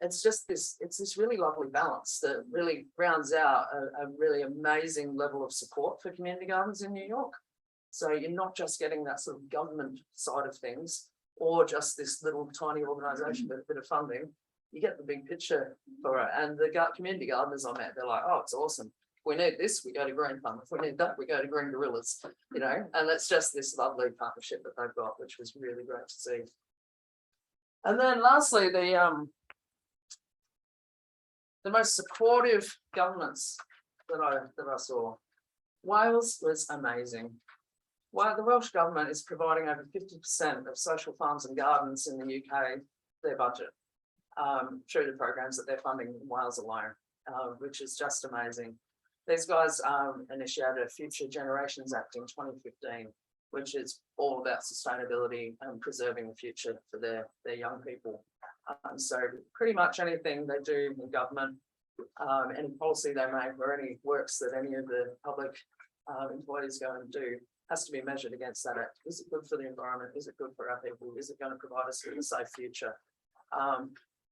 [SPEAKER 1] It's just this really lovely balance that really rounds out a really amazing level of support for community gardens in New York. So you're not just getting that sort of government side of things, or just this little tiny organisation with a bit of funding. You get the big picture for it. And the community gardeners I met, they're like, oh, it's awesome. If we need this, we go to Green Fund. If we need that, we go to Green Gorillas, you know, and it's just this lovely partnership that they've got, which was really great to see. And then lastly, the most supportive governments that I saw. Wales was amazing. Well, the Welsh government is providing over 50% of social farms and gardens in the UK, their budget, through the programs that they're funding in Wales alone, which is just amazing. These guys initiated a Future Generations Act in 2015, which is all about sustainability and preserving the future for their young people. So pretty much anything they do in government, any policy they make or any works that any of the public employees go and do has to be measured against that act. Is it good for the environment? Is it good for our people? Is it going to provide us with a safe future?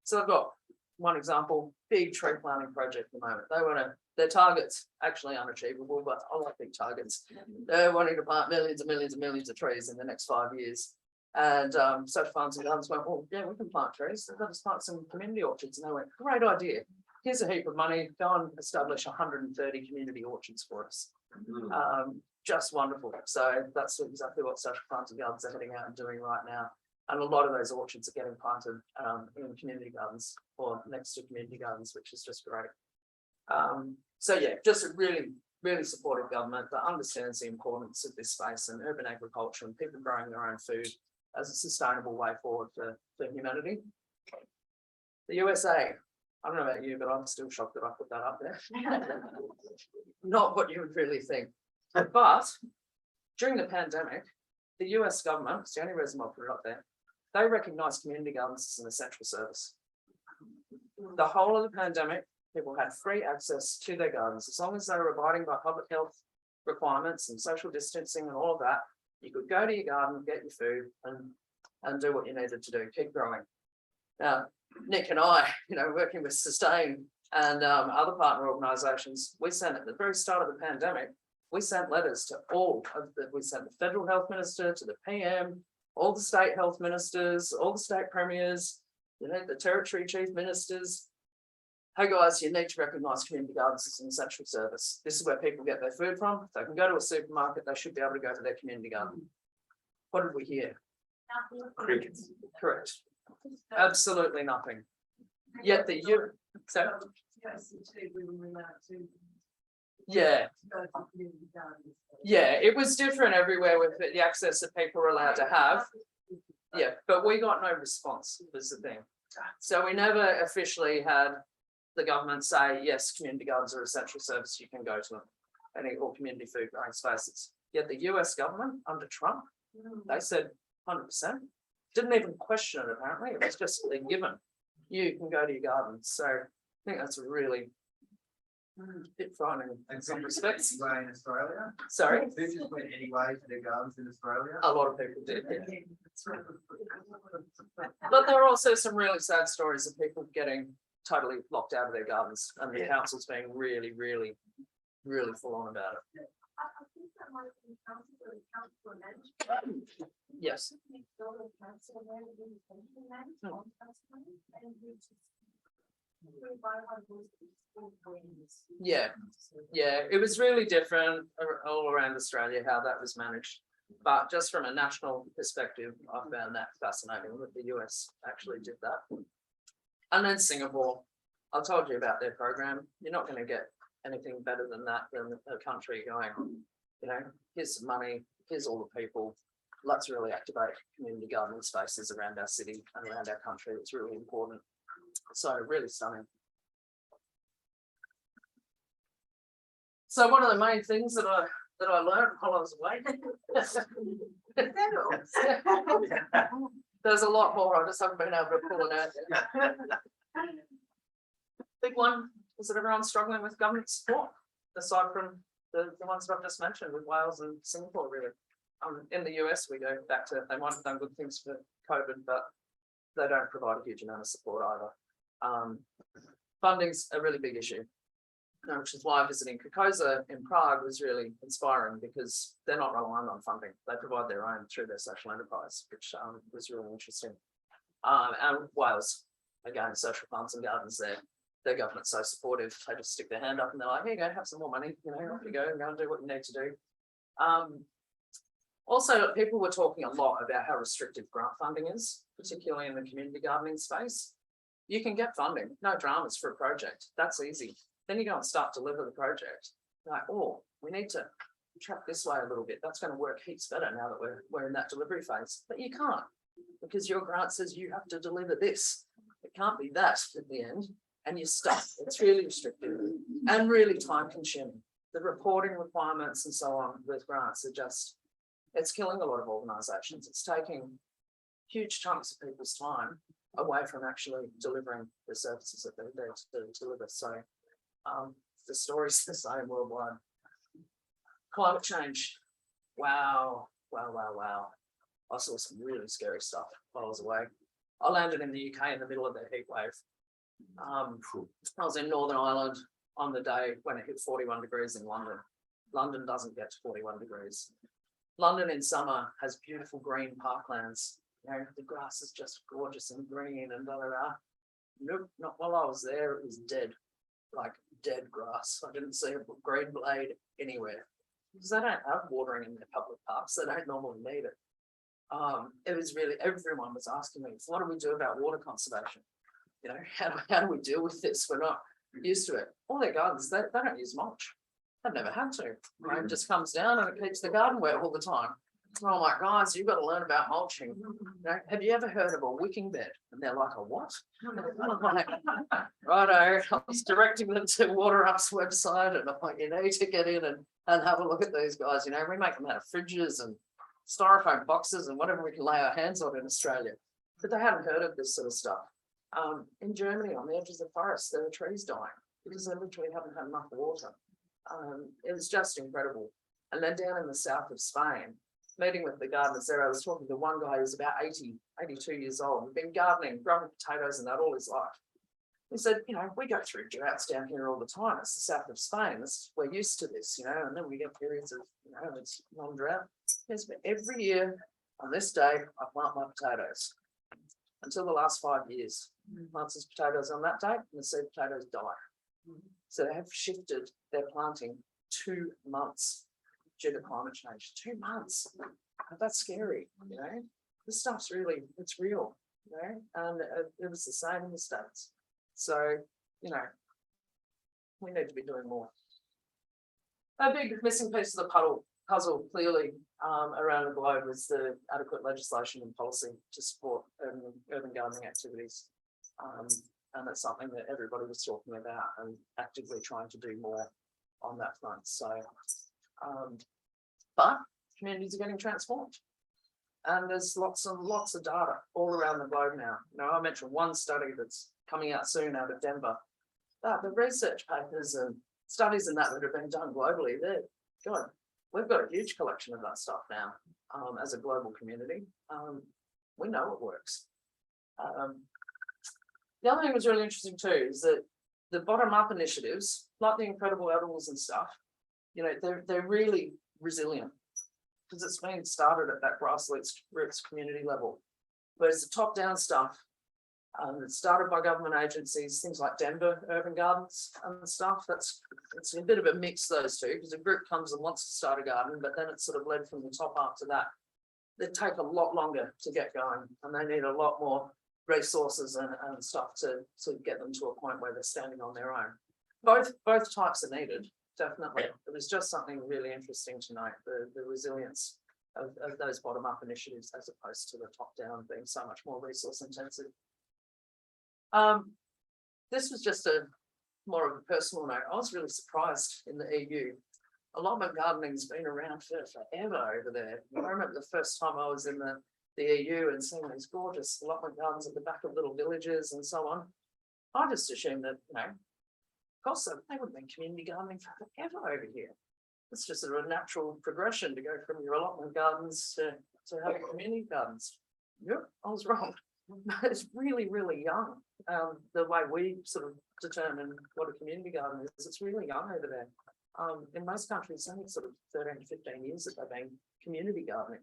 [SPEAKER 1] So I've got one example, big tree planting project at the moment. They want to, their targets actually unachievable, but I like big targets. They're wanting to plant millions and millions and millions of trees in the next 5 years. And social farms and gardens went, well, yeah, we can plant trees. Let us plant some community orchards. And they went, great idea. Here's a heap of money. Go and establish 130 community orchards for us. Just wonderful. So that's exactly what social farms and gardens are heading out and doing right now. And a lot of those orchards are getting planted in community gardens or next to community gardens, which is just great. So yeah, just a really, really supportive government that understands the importance of this space and urban agriculture and people growing their own food as a sustainable way forward for humanity. The USA, I don't know about you, but I'm still shocked that I put that up there. Not what you would really think. But during the pandemic, the US government, it's the only reason I put it up there, they recognised community gardens as an essential service. The whole of the pandemic, people had free access to their gardens. As long as they were abiding by public health requirements and social distancing and all of that, you could go to your garden, get your food and do what you needed to do, keep growing. Now, Nick and I, you know, working with Sustain and other partner organisations, we sent at the very start of the pandemic, we sent letters to we sent the federal health minister, to the PM, all the state health ministers, all the state premiers, you know, the territory chief ministers. Hey guys, you need to recognise community gardens as an essential service. This is where people get their food from. If they can go to a supermarket, they should be able to go to their community garden. What did we hear?
[SPEAKER 5] Crickets.
[SPEAKER 1] Correct. Absolutely nothing. Yet the yeah, it was different everywhere with the access that people were allowed to have. Yeah, but we got no response, was the thing. So we never officially had the government say, yes, community gardens are essential service, you can go to them, or community food growing spaces. Yet the US government under Trump, they said 100%. Didn't even question it, apparently. It was just a given. you can go to your gardens. So I think that's a really bit frightening in some respects.
[SPEAKER 9] Anyway in Australia?
[SPEAKER 1] Sorry,
[SPEAKER 9] Who just went anyway to their gardens in Australia?
[SPEAKER 1] a lot of people did. Yeah. But there are also some really sad stories of people getting totally locked out of their gardens and the council's being really, really, really full on about it. Yes. Yeah, it was really different all around Australia how that was managed. But just from a national perspective, I found that fascinating that the US actually did that. And then Singapore, I told you about their program. You're not going to get anything better than that, than a country going, you know, here's some money, here's all the people. Let's really activate community gardening spaces around our city and around our country. It's really important. So really stunning. So one of the main things that I learned while I was away. There's a lot more. I just haven't been able to pull it out yet. Big one is that everyone's struggling with government support, aside from the ones that I've just mentioned with Wales and Singapore, really. In the US, we go back to, they might have done good things for COVID, but they don't provide a huge amount of support either. Funding's a really big issue, which is why visiting Costa in Prague was really inspiring, because they're not reliant on funding. They provide their own through their social enterprise, which was really interesting. And Wales, again, social funds and gardens there. Their government's so supportive. They just stick their hand up and they're like, here you go, have some more money, you know, off you go and go and do what you need to do. Also, people were talking a lot about how restrictive grant funding is, particularly in the community gardening space. You can get funding, no dramas for a project. That's easy. Then you go and start to deliver the project. You're like, oh, we need to track this way a little bit. That's going to work heaps better now that we're in that delivery phase. But you can't, because your grant says you have to deliver this. It can't be that at the end. And you're stuck. It's really restrictive and really time consuming. The reporting requirements and so on with grants are just, it's killing a lot of organisations. It's taking huge chunks of people's time away from actually delivering the services that they're there to deliver. So the story's the same worldwide. Climate change. Wow. I saw some really scary stuff while I was away. I landed in the UK in the middle of the heat wave. I was in Northern Ireland on the day when it hit 41 degrees in London. London doesn't get to 41 degrees. London in summer has beautiful green parklands. You know, the grass is just gorgeous and green and blah, blah, blah. Nope, not while I was there. It was dead, like dead grass. I didn't see a green blade anywhere because they don't have watering in their public parks. They don't normally need it. It was really, everyone was asking me, what do we do about water conservation? You know, how do we deal with this? We're not used to it. All their gardens, they don't use mulch. They've never had to. Rain just comes down and it keeps the garden wet all the time. And I'm like, guys, you've got to learn about mulching. You know, have you ever heard of a wicking bed? And they're like, a what? And I'm like, righto. I was directing them to Water Up's website, and I'm like, you need to get in and have a look at these guys. You know, we make them out of fridges and styrofoam boxes and whatever we can lay our hands on in Australia. But they hadn't heard of this sort of stuff. In Germany, on the edges of forests, there are trees dying because they literally haven't had enough water. It was just incredible. And then down in the south of Spain, meeting with the gardeners there, I was talking to one guy who's about 82 years old, and been gardening, growing potatoes and that all his life. He said, you know, we go through droughts down here all the time. It's the south of Spain. We're used to this, you know, and then we get periods of, you know, it's non-drought. Yes, but every year on this day, I plant my potatoes. Until the last 5 years, plants his potatoes on that day, and the seed potatoes die. So they have shifted their planting 2 months due to climate change. 2 months. That's scary, you know. This stuff's really, it's real, you know. And it was the same in the States. So, you know, we need to be doing more. A big missing piece of the puzzle clearly around the globe was the adequate legislation and policy to support urban gardening activities. And that's something that everybody was talking about and actively trying to do more on that front. So, but communities are getting transformed. And there's lots and lots of data all around the globe now. Now, I mentioned one study that's coming out soon out of Denver. The research papers and studies and that have been done globally, we've got a huge collection of that stuff now as a global community. We know it works. The other thing that was really interesting too is that the bottom-up initiatives, like the Incredible Edibles and stuff, you know, they're really resilient because it's been started at that grassroots community level. Whereas the top-down stuff, it's started by government agencies, things like Denver Urban Gardens and stuff. It's a bit of a mix, those two, because a group comes and wants to start a garden, but then it's sort of led from the top up to that. They take a lot longer to get going, and they need a lot more resources and stuff to get them to a point where they're standing on their own. Both types are needed, definitely. It was just something really interesting to note, the resilience of those bottom-up initiatives as opposed to the top-down being so much more resource intensive. This was just more of a personal note. I was really surprised in the EU. Allotment gardening's been around for forever over there. I remember the first time I was in the EU and seeing these gorgeous allotment gardens at the back of little villages and so on. I just assumed that, you know, Costa, they would have been community gardening for forever over here. It's just a natural progression to go from your allotment gardens to having community gardens. Yep, I was wrong. It's really, really young. The way we sort of determine what a community garden is, it's really young over there. In most countries, only sort of 13 to 15 years that they've been community gardening.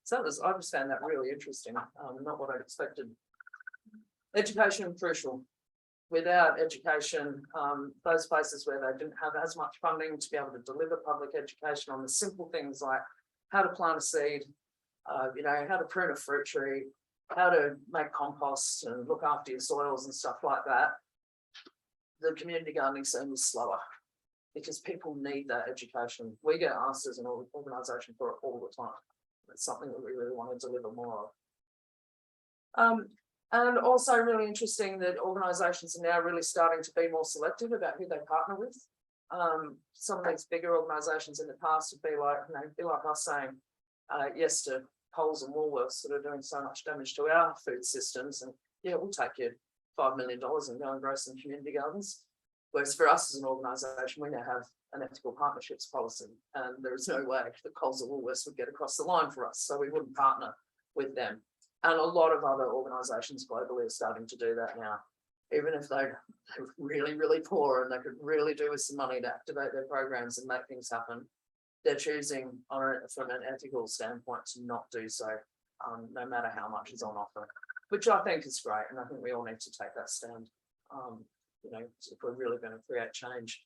[SPEAKER 1] So I just found that really interesting, not what I'd expected. Education crucial. Without education, those places where they didn't have as much funding to be able to deliver public education on the simple things like how to plant a seed, you know, how to prune a fruit tree, how to make compost and look after your soils and stuff like that, the community gardening scene was slower because people need that education. We get asked as an organisation for it all the time. It's something that we really want to deliver more of. And also really interesting that organisations are now really starting to be more selective about who they partner with. Some of these bigger organisations in the past would be like, you know, be like us saying yes to Coles and Woolworths that are doing so much damage to our food systems, and yeah, we'll take you $5 million and go and grow some community gardens. Whereas for us as an organisation, we now have an ethical partnerships policy, and there is no way that Coles or Woolworths would get across the line for us, so we wouldn't partner with them. And a lot of other organisations globally are starting to do that now, even if they're really, really poor and they could really do with some money to activate their programs and make things happen. They're choosing from an ethical standpoint to not do so, no matter how much is on offer, which I think is great. And I think we all need to take that stand, you know, if we're really going to create change.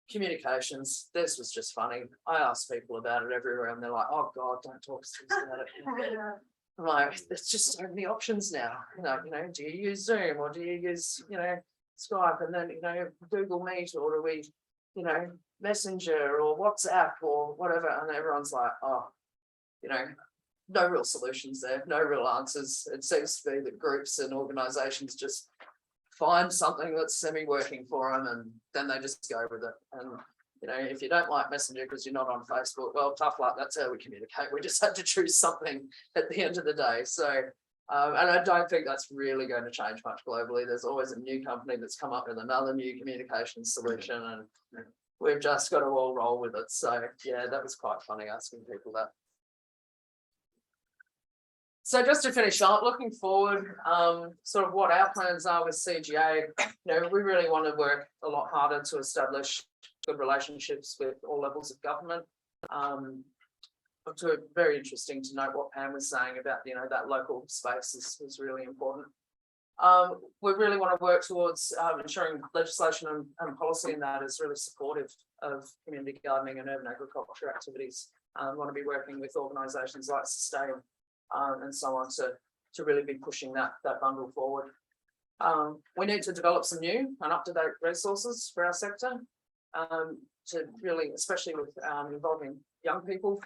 [SPEAKER 1] Communications, this was just funny. I ask people about it everywhere and they're like, oh God, don't talk to us about it. I'm like, there's just so many options now. You know, do you use Zoom or do you use, you know, Skype and then, you know, Google Meet, or do we, you know, Messenger or WhatsApp or whatever? And everyone's like, oh, you know, no real solutions there, no real answers. It seems to be that groups and organisations just find something that's semi-working for them and then they just go with it. And, you know, if you don't like Messenger because you're not on Facebook, well, tough luck, that's how we communicate. We just had to choose something at the end of the day. So, and I don't think that's really going to change much globally. There's always a new company that's come up with another new communication solution, and we've just got to all roll with it. So, yeah, that was quite funny asking people that. So just to finish up, looking forward, sort of what our plans are with CGA, you know, we really want to work a lot harder to establish good relationships with all levels of government. Very interesting to note what Pam was saying about, you know, that local space is really important. We really want to work towards ensuring legislation and policy in that is really supportive of community gardening and urban agriculture activities. We want to be working with organisations like Sustain and so on to really be pushing that bundle forward. We need to develop some new and up-to-date resources for our sector to really, especially with involving young people.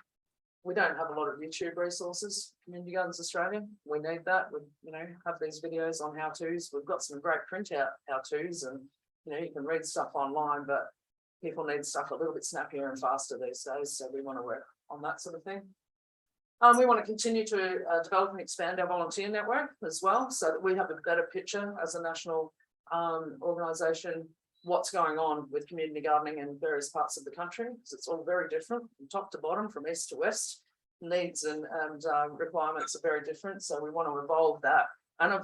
[SPEAKER 1] We don't have a lot of YouTube resources, Community Gardens Australia. We need that. We, you know, have these videos on how-tos. We've got some great printout how-tos, and you know, you can read stuff online, but people need stuff a little bit snappier and faster these days. So we want to work on that sort of thing. We want to continue to develop and expand our volunteer network as well, so that we have a better picture as a national organisation, what's going on with community gardening in various parts of the country, because it's all very different from top to bottom, from east to west. Needs and requirements are very different, so we want to evolve that and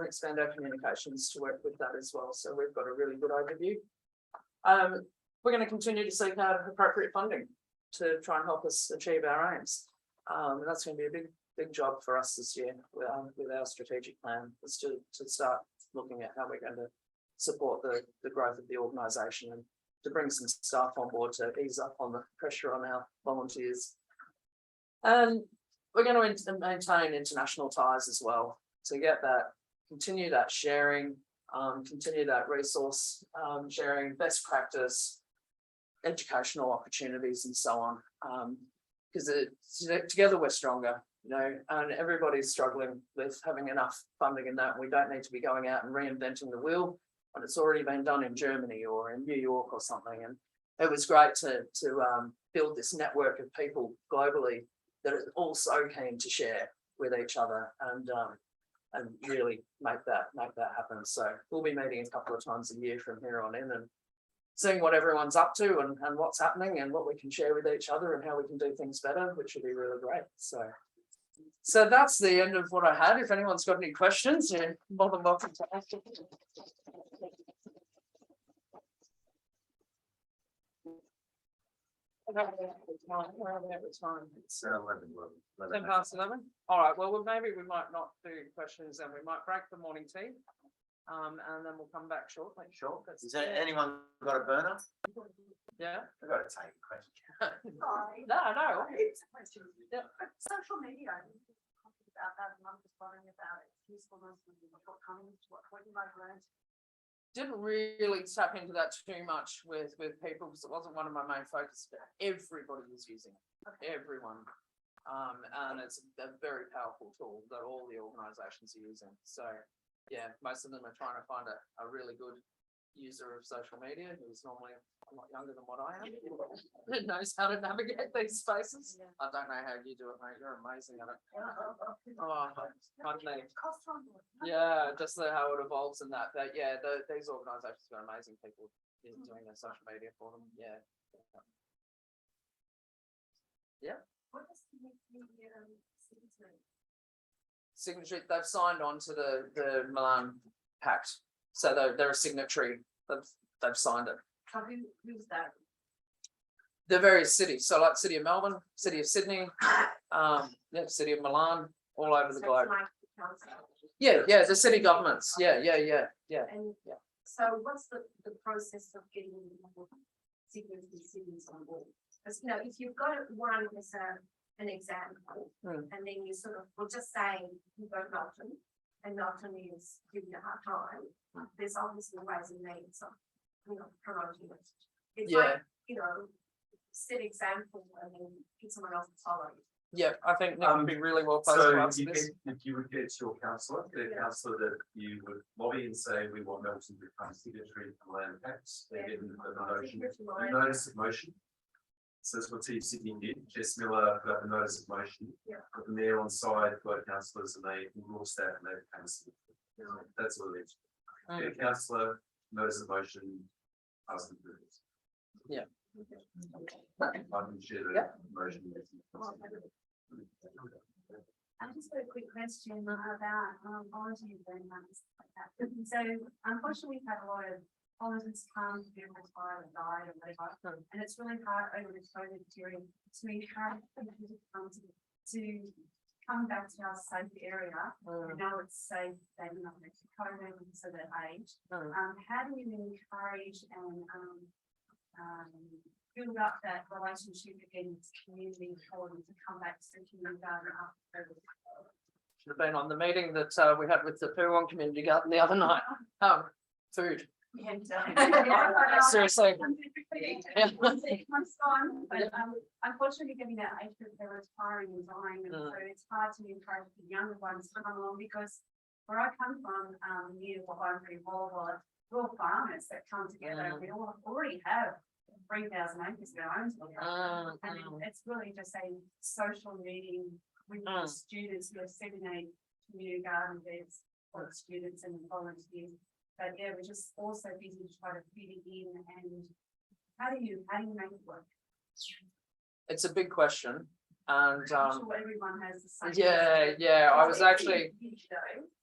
[SPEAKER 1] expand our communications to work with that as well. So we've got a really good overview. We're going to continue to seek out appropriate funding to try and help us achieve our aims. And that's going to be a big job for us this year with our strategic plan, is to start looking at how we're going to support the growth of the organisation and to bring some staff on board to ease up on the pressure on our volunteers. And we're going to maintain international ties as well, to get that, continue that sharing, continue that resource sharing, best practice, educational opportunities and so on. Because together we're stronger, you know, and everybody's struggling with having enough funding in that. We don't need to be going out and reinventing the wheel when it's already been done in Germany or in New York or something. And it was great to build this network of people globally that are also keen to share with each other and really make that happen. So we'll be meeting a couple of times a year from here on in and seeing what everyone's up to and what's happening and what we can share with each other and how we can do things better, which will be really great. So that's the end of what I had. If anyone's got any questions, you're more than welcome to ask them.
[SPEAKER 2] It's 11.
[SPEAKER 1] 10 past 11. All right, well, maybe we might not do questions and we might break for morning tea. And then we'll come back shortly.
[SPEAKER 2] Sure. Is there anyone got a burner?
[SPEAKER 1] Yeah.
[SPEAKER 2] I've got to take a question.
[SPEAKER 1] No.
[SPEAKER 4] It's a question.
[SPEAKER 1] Yeah.
[SPEAKER 4] Social media, about that, and I'm just wondering about its usefulness and shortcomings, what you might learn.
[SPEAKER 1] Didn't really tap into that too much with people because it wasn't one of my main focuses, but everybody is using it, everyone. And it's a very powerful tool that all the organisations are using. So yeah, most of them are trying to find a really good user of social media who's normally a lot younger than what I am, who knows how to navigate these spaces. Yeah. I don't know how you do it, mate. You're amazing at it. Oh, yeah, just how it evolves and that. But yeah, these organisations are amazing people doing their social media for them. Yeah. Yeah.
[SPEAKER 4] What is the
[SPEAKER 1] signature? They've signed on to the Milan Pact, so they're a signatory. They've signed it.
[SPEAKER 4] Who's that?
[SPEAKER 1] The various cities, so like City of Melbourne, City of Sydney, City of Milan, all over the globe. Yeah, the city governments. Yeah.
[SPEAKER 4] And so what's the process of getting cities on board? Because if you've got one as an example, and then you sort of, we'll just say you go to Melton, and Melton is giving you a hard time. There's obviously ways and means of promoting it. It's like, set example and then get someone else to follow.
[SPEAKER 1] Yeah, I think that would be really well placed to answer this.
[SPEAKER 5] If you would get your councillor, the councillor that you would lobby and say we want Melton to become signatory to the land tax, they get a notice of motion. So that's what Sydney did. Jess Miller put up a notice of motion. Put the mayor on side, got councillors, and they endorsed that and they became a signatory. That's what it is. Get a councillor, notice of motion, ask them to do this.
[SPEAKER 1] Yeah.
[SPEAKER 5] I can share the motion.
[SPEAKER 10] I just got a quick question about volunteer agreements like that. So unfortunately, we've had a lot of volunteers come to retire and die and whatever, and it's really hard over the COVID period to encourage people to come back to our safe area. I know it's safe, they're not next to COVID, so their age. How do you encourage and build up that relationship again with community for them to come back to community garden after COVID?
[SPEAKER 1] Should have been on the meeting that we had with the Purwong Community Garden the other night. Food. Seriously.
[SPEAKER 10] But unfortunately, getting that age group, they're retiring and dying, and so it's hard to encourage the younger ones to come along, because where I come from, near the Winery Wall, we're all farmers that come together. We all already have 3,000 acres of our own, and it's really just a social meeting with the students who are 78 community garden beds for the students and volunteers. But yeah, we're just also busy to try to fit it in, and how do you make it work?
[SPEAKER 1] It's a big question, and
[SPEAKER 10] I'm sure everyone has the same.
[SPEAKER 1] yeah, I was actually,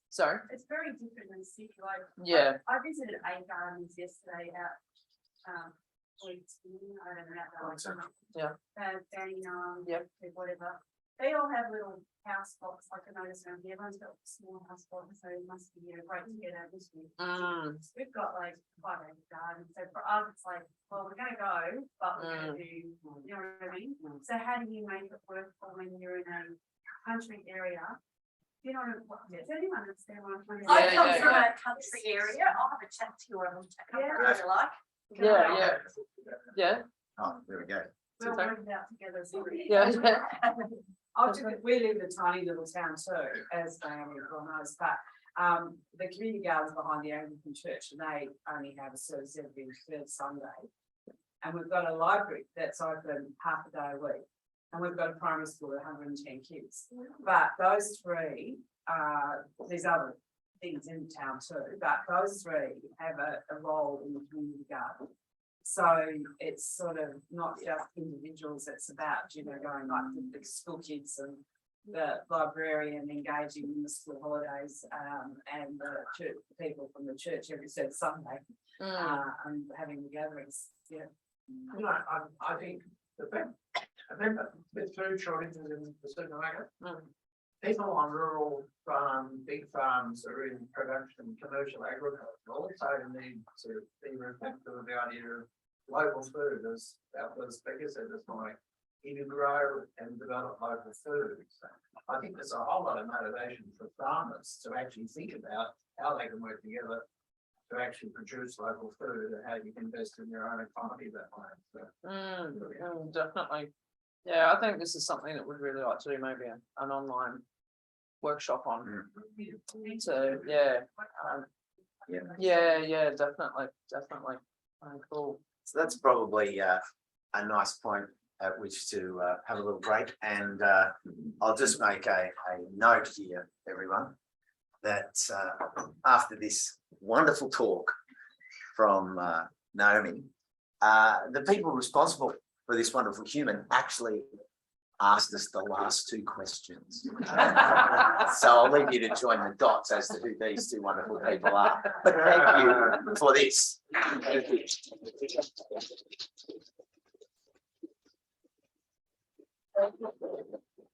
[SPEAKER 1] sorry,
[SPEAKER 10] It's very different than city, like.
[SPEAKER 1] yeah,
[SPEAKER 10] I visited 8 gardens yesterday out, Winston, I don't know.
[SPEAKER 1] Yeah.
[SPEAKER 10] Danny,
[SPEAKER 1] Yep.
[SPEAKER 10] whatever. They all have little house spots, like I noticed around here, everyone's got small house spots, so it must be great to get out this week. We've got like 5 acre gardens, so for us, it's like, well, we're gonna go, but we're gonna do, you know what I mean? So how do you make it work for when you're in a country area? You know, does anyone understand what I'm trying to say?
[SPEAKER 1] I come from
[SPEAKER 10] a country area, I'll have a chat to you around, if you like.
[SPEAKER 1] yeah.
[SPEAKER 2] Oh, there we go.
[SPEAKER 10] We'll work it out together. So
[SPEAKER 8] We live in a tiny little town too, as Naomi well knows, but the community gardens behind the Anglican church, and they only have a service every third Sunday. And we've got a library that's open half a day a week. And we've got a primary school with 110 kids. But those three, there's other things in town too, but those three have a role in the community garden. So it's sort of not just individuals, it's about, you know, going like the school kids and the librarian engaging in the school holidays, and the church people from the church every third Sunday, and having the gatherings. Yeah.
[SPEAKER 7] You know, I think the thing, I think that with food shortages in the supermarket, people on rural big farms are in production, commercial agriculture, also need to be reflective of the idea of local food, as the speaker said this morning. You can grow and develop local food. So I think there's a whole lot of motivation for farmers to actually think about how they can work together to actually produce local food and how you can invest in your own economy that way. So,
[SPEAKER 1] Definitely. Yeah, I think this is something that we'd really like to do, maybe an online workshop on. So yeah, definitely. Cool.
[SPEAKER 2] So that's probably a nice point at which to have a little break. And I'll just make a note here, everyone, that after this wonderful talk from Naomi, the people responsible for this wonderful human actually asked us the last 2 questions. So I'll leave you to join the dots as to who these 2 wonderful people are. But thank you for this.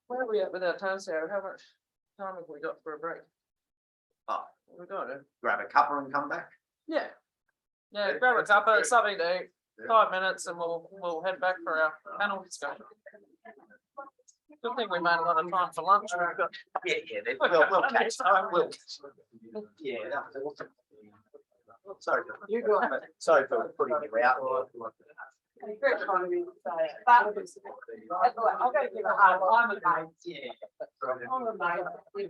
[SPEAKER 1] Where are we at with our time, Sarah? How much time have we got for a break?
[SPEAKER 2] Oh,
[SPEAKER 1] We got it.
[SPEAKER 2] grab a cuppa and come back.
[SPEAKER 1] Yeah, grab a cuppa, something to eat, 5 minutes, and we'll head back for our panel discussion. Good thing we made a lot of time for lunch. We've got
[SPEAKER 2] We'll catch time. Yeah. Sorry, you go. Sorry for putting you out.
[SPEAKER 8] it's very kind of you to say it, but I've got to give a hard time at mate.
[SPEAKER 2] Yeah.
[SPEAKER 8] I'm a mate.
[SPEAKER 2] You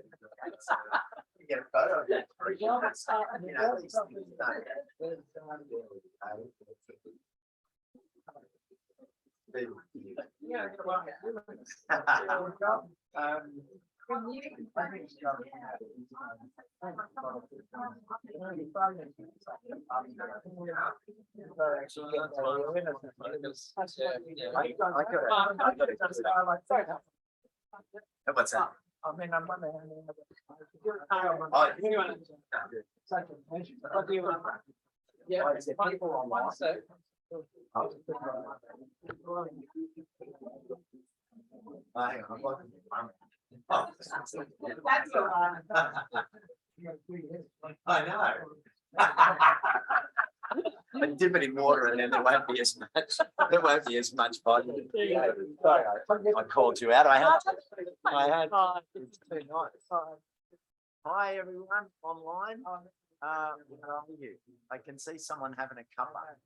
[SPEAKER 2] get a photo of that. You know, these things
[SPEAKER 8] Yeah, well,
[SPEAKER 2] What's that?
[SPEAKER 7] I mean, I'm wondering.
[SPEAKER 2] Oh,
[SPEAKER 7] What do you want? Yeah.
[SPEAKER 1] people online.
[SPEAKER 2] Hang on,
[SPEAKER 8] That's the one.
[SPEAKER 2] I know. I dip it in water and then there won't be as much vitamin. Sorry, I called you out. I had. It's too nice. Hi, everyone online. How are you? I can see someone having a cuppa,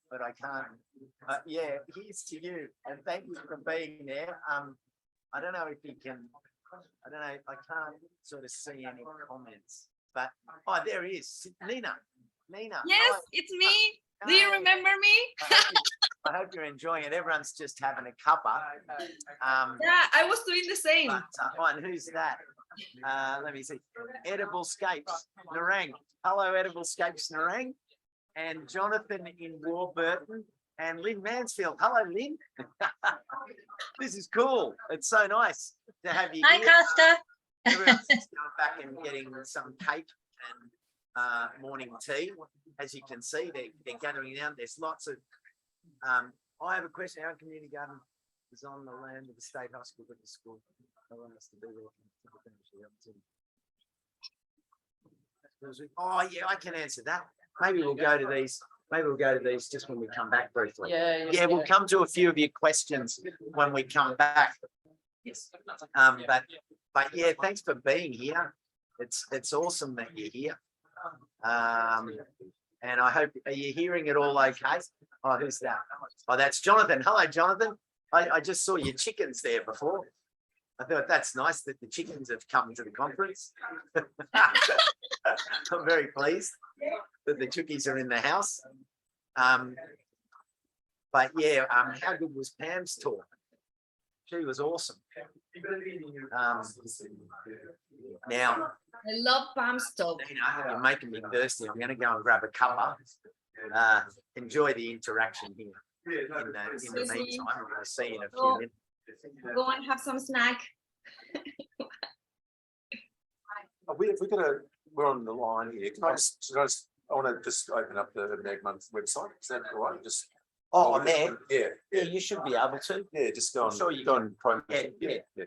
[SPEAKER 2] but I can't. Yeah, here's to you, and thank you for being there. I don't know if you can. I don't know. I can't sort of see any comments, but there he is, Nina.
[SPEAKER 11] Yes,
[SPEAKER 2] hi.
[SPEAKER 11] it's me. Do you
[SPEAKER 2] Hi.
[SPEAKER 11] remember me?
[SPEAKER 2] I hope you're enjoying it. Everyone's just having a cuppa.
[SPEAKER 11] Yeah, I was doing the same.
[SPEAKER 2] But, and who's that? Let me see. Edible Scapes, Narang. Hello, Edible Scapes, Narang. And Jonathan in Warburton and Lynn Mansfield. Hello, Lynn. This is cool. It's so nice to have you here.
[SPEAKER 11] Costa.
[SPEAKER 2] Everyone's just going back and getting some cake and morning tea. As you can see, they're gathering down. There's lots of. I have a question. Our community garden is on the land of the state hospital at the school. I want us to be there. Oh yeah, I can answer that. Maybe we'll go to these. Maybe we'll go to these just when we come back briefly. Yeah, we'll come to a few of your questions when we come back. Yes. But yeah, thanks for being here. It's awesome that you're here. And I hope, are you hearing it all okay? Oh, who's that? Oh, that's Jonathan. Hello, Jonathan. I just saw your chickens there before. I thought that's nice that the chickens have come to the conference. I'm very pleased that the chickies are in the house. But yeah, how good was Pam's talk? She was awesome. Now,
[SPEAKER 11] I love Pam's talk.
[SPEAKER 2] you're making me thirsty. I'm going to go and grab a cuppa. Enjoy the interaction here. In the meantime, I'll see you in a few minutes.
[SPEAKER 11] Go and have some snack.
[SPEAKER 5] We're on the line here. I want to just open up the Magmund website. Is that all right? Just.
[SPEAKER 2] Oh, I'm there.
[SPEAKER 5] Yeah.
[SPEAKER 2] Yeah, you should be able to.
[SPEAKER 5] Yeah, just go on.
[SPEAKER 2] Sure you
[SPEAKER 5] go
[SPEAKER 2] can.
[SPEAKER 5] on. Chrome.
[SPEAKER 2] Yeah.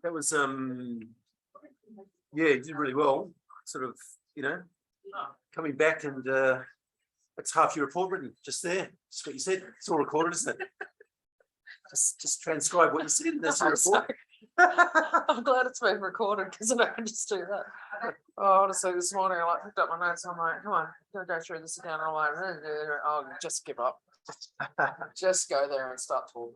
[SPEAKER 5] That was yeah, you did really well. Sort of, coming back and it's half your report written just there. Just what you said. It's all recorded, isn't it? Just transcribe what you said in this report.
[SPEAKER 1] I'm glad it's been recorded because I can just do that. Oh, honestly, this morning I picked up my notes. I'm like, come on, go through this again. I'm like, oh, just give up. Just go there and start talking.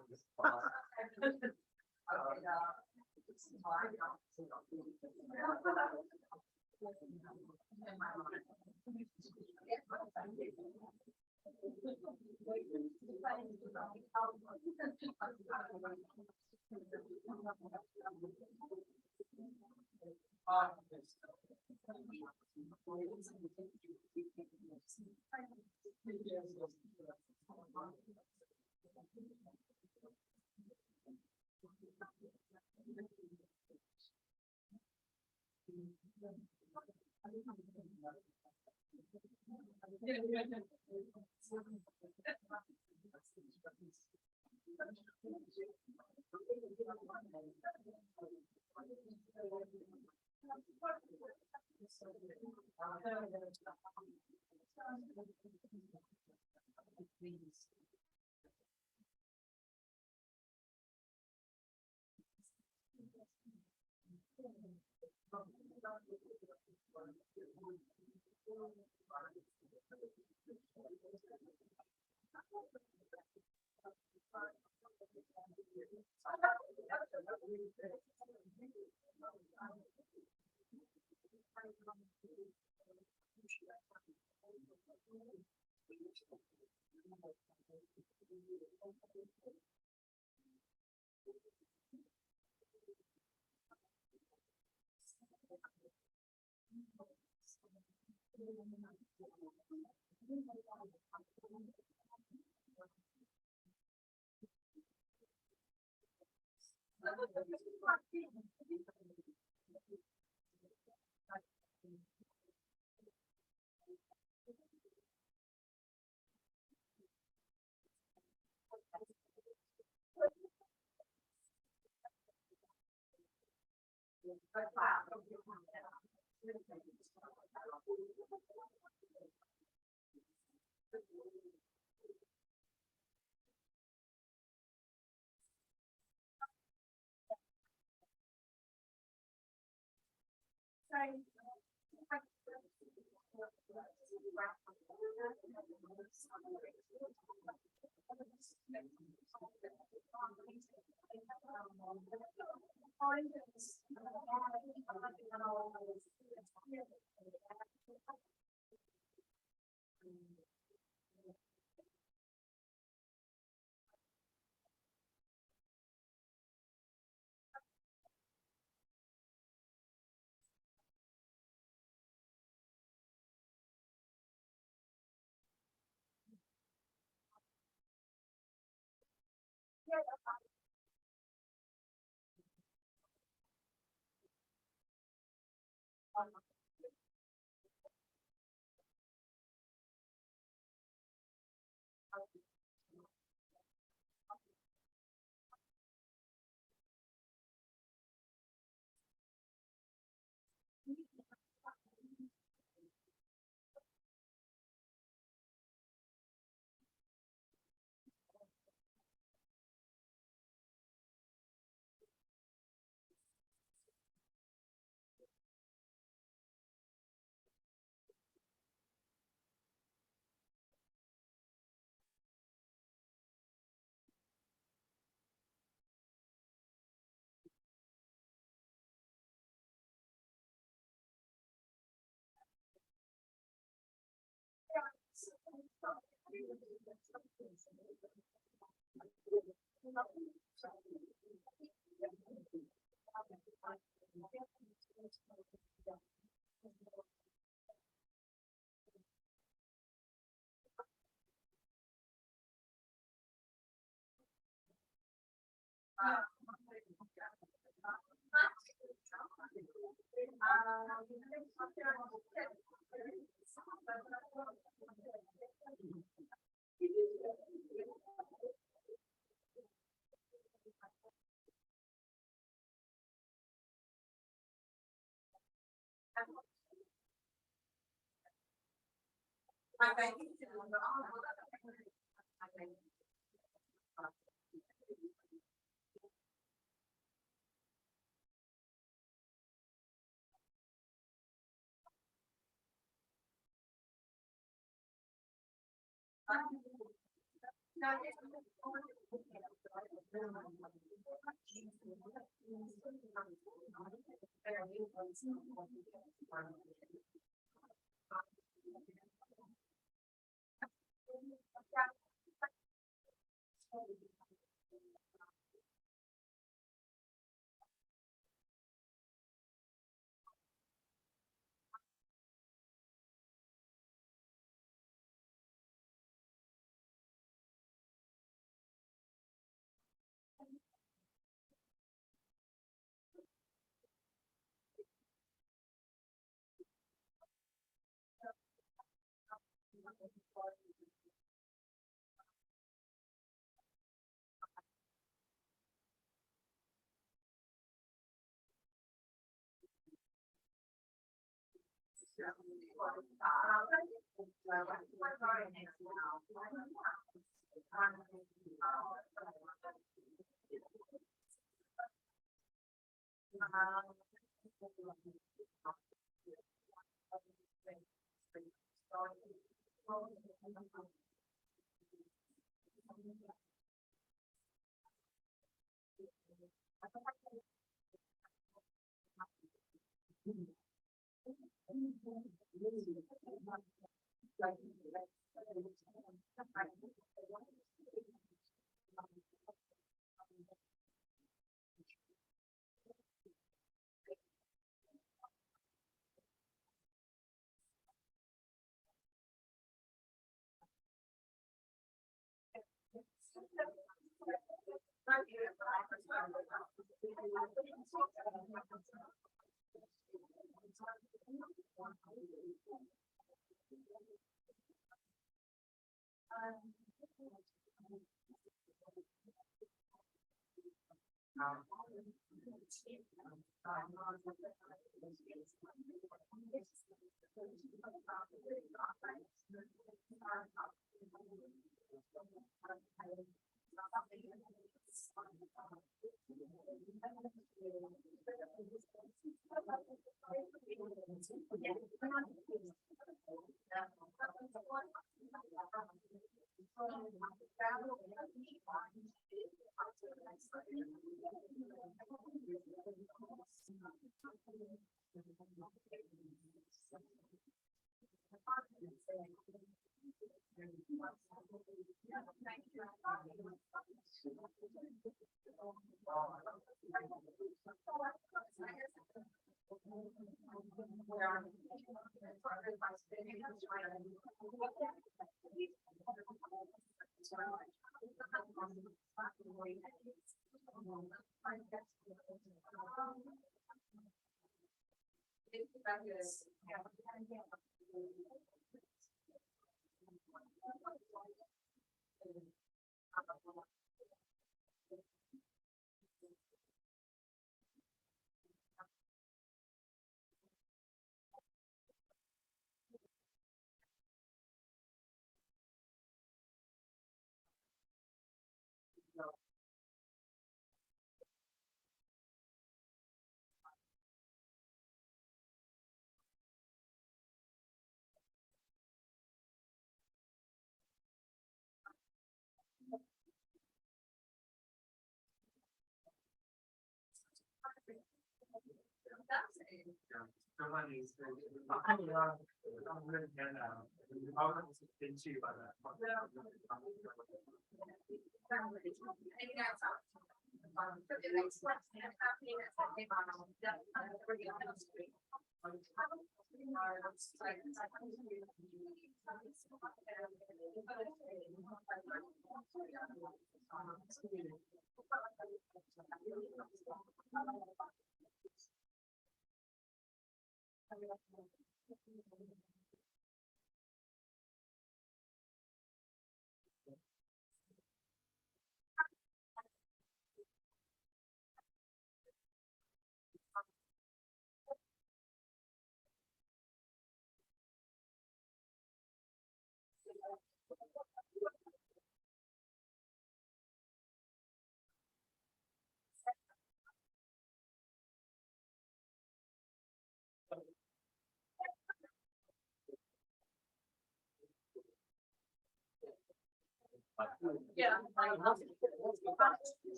[SPEAKER 1] Yeah.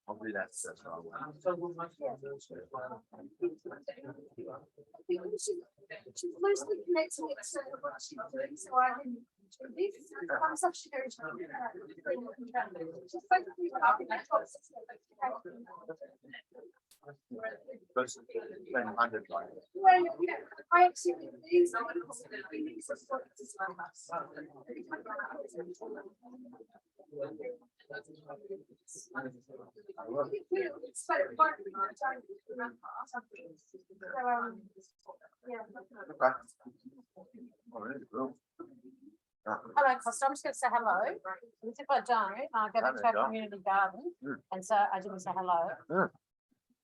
[SPEAKER 2] I'll do that. That's what I want.
[SPEAKER 10] She's loosely connecting it to what she's doing, so I can. I'm such a very. Well, yeah, I actually.
[SPEAKER 12] Hello, Costa. I'm just going to say hello. Because if I don't, I'll go back to our community garden. And so I didn't say hello.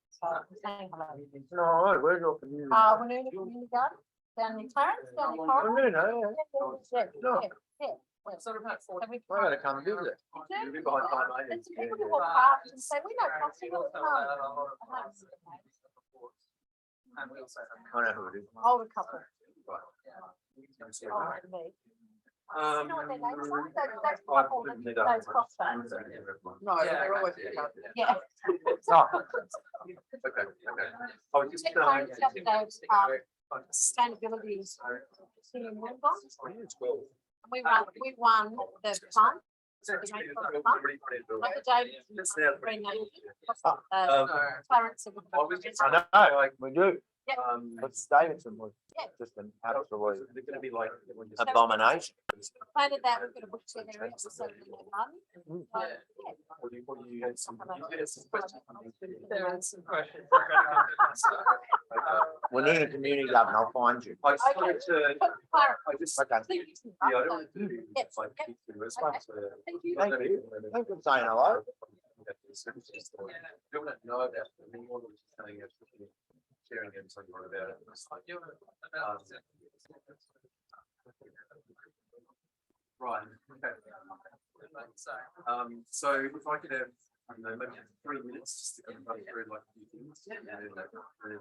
[SPEAKER 12] So I'm saying hello.
[SPEAKER 2] No, where's your community?
[SPEAKER 12] We're in the community garden down in Clarence, down in Costa. Yeah.
[SPEAKER 1] Sort of had 40.
[SPEAKER 12] Have we-
[SPEAKER 2] I gotta come visit.
[SPEAKER 12] You'll
[SPEAKER 5] be behind time, mate.
[SPEAKER 12] It's people who walk past and say, we know Costa, we'll come.
[SPEAKER 1] And we also have.
[SPEAKER 2] I know who it is.
[SPEAKER 12] Older couple.
[SPEAKER 5] Right.
[SPEAKER 12] Older than me. You
[SPEAKER 5] Um,
[SPEAKER 12] know what their names are? Those
[SPEAKER 5] I
[SPEAKER 12] couple that
[SPEAKER 5] couldn't do
[SPEAKER 12] those
[SPEAKER 5] that.
[SPEAKER 12] cross fans.
[SPEAKER 3] No,
[SPEAKER 1] Yeah,
[SPEAKER 3] they're always.
[SPEAKER 12] Yeah.
[SPEAKER 2] Oh,
[SPEAKER 5] Okay, okay. I was just.
[SPEAKER 12] Check Clarence the other day, sustainability is in Wollongong. And we won the fund. Like the day. Clarence.
[SPEAKER 2] I know, we do.
[SPEAKER 12] Yep.
[SPEAKER 2] But Davidson was
[SPEAKER 12] Yeah.
[SPEAKER 2] just an absolute
[SPEAKER 5] They're gonna be like.
[SPEAKER 2] abomination.
[SPEAKER 12] Planted that, we've got a wheelchair area, so in the garden. Yeah.
[SPEAKER 5] What do you had some? You had some questions?
[SPEAKER 1] There is some questions.
[SPEAKER 2] We need a community garden, I'll find you.
[SPEAKER 5] I just wanted to,
[SPEAKER 12] But Clarence,
[SPEAKER 5] I just,
[SPEAKER 2] Okay.
[SPEAKER 12] please.
[SPEAKER 5] yeah, I don't want to do.
[SPEAKER 12] Yes,
[SPEAKER 5] like,
[SPEAKER 12] yep.
[SPEAKER 5] keep the response to-
[SPEAKER 12] Thank you.
[SPEAKER 2] Thank you. Thank you for saying hello.
[SPEAKER 5] You don't know about it, I mean, you're just saying it, sharing it, something about it. It's like, Right, okay. So if I could have, I don't know, maybe 3 minutes just to kind of run through like a few things. And then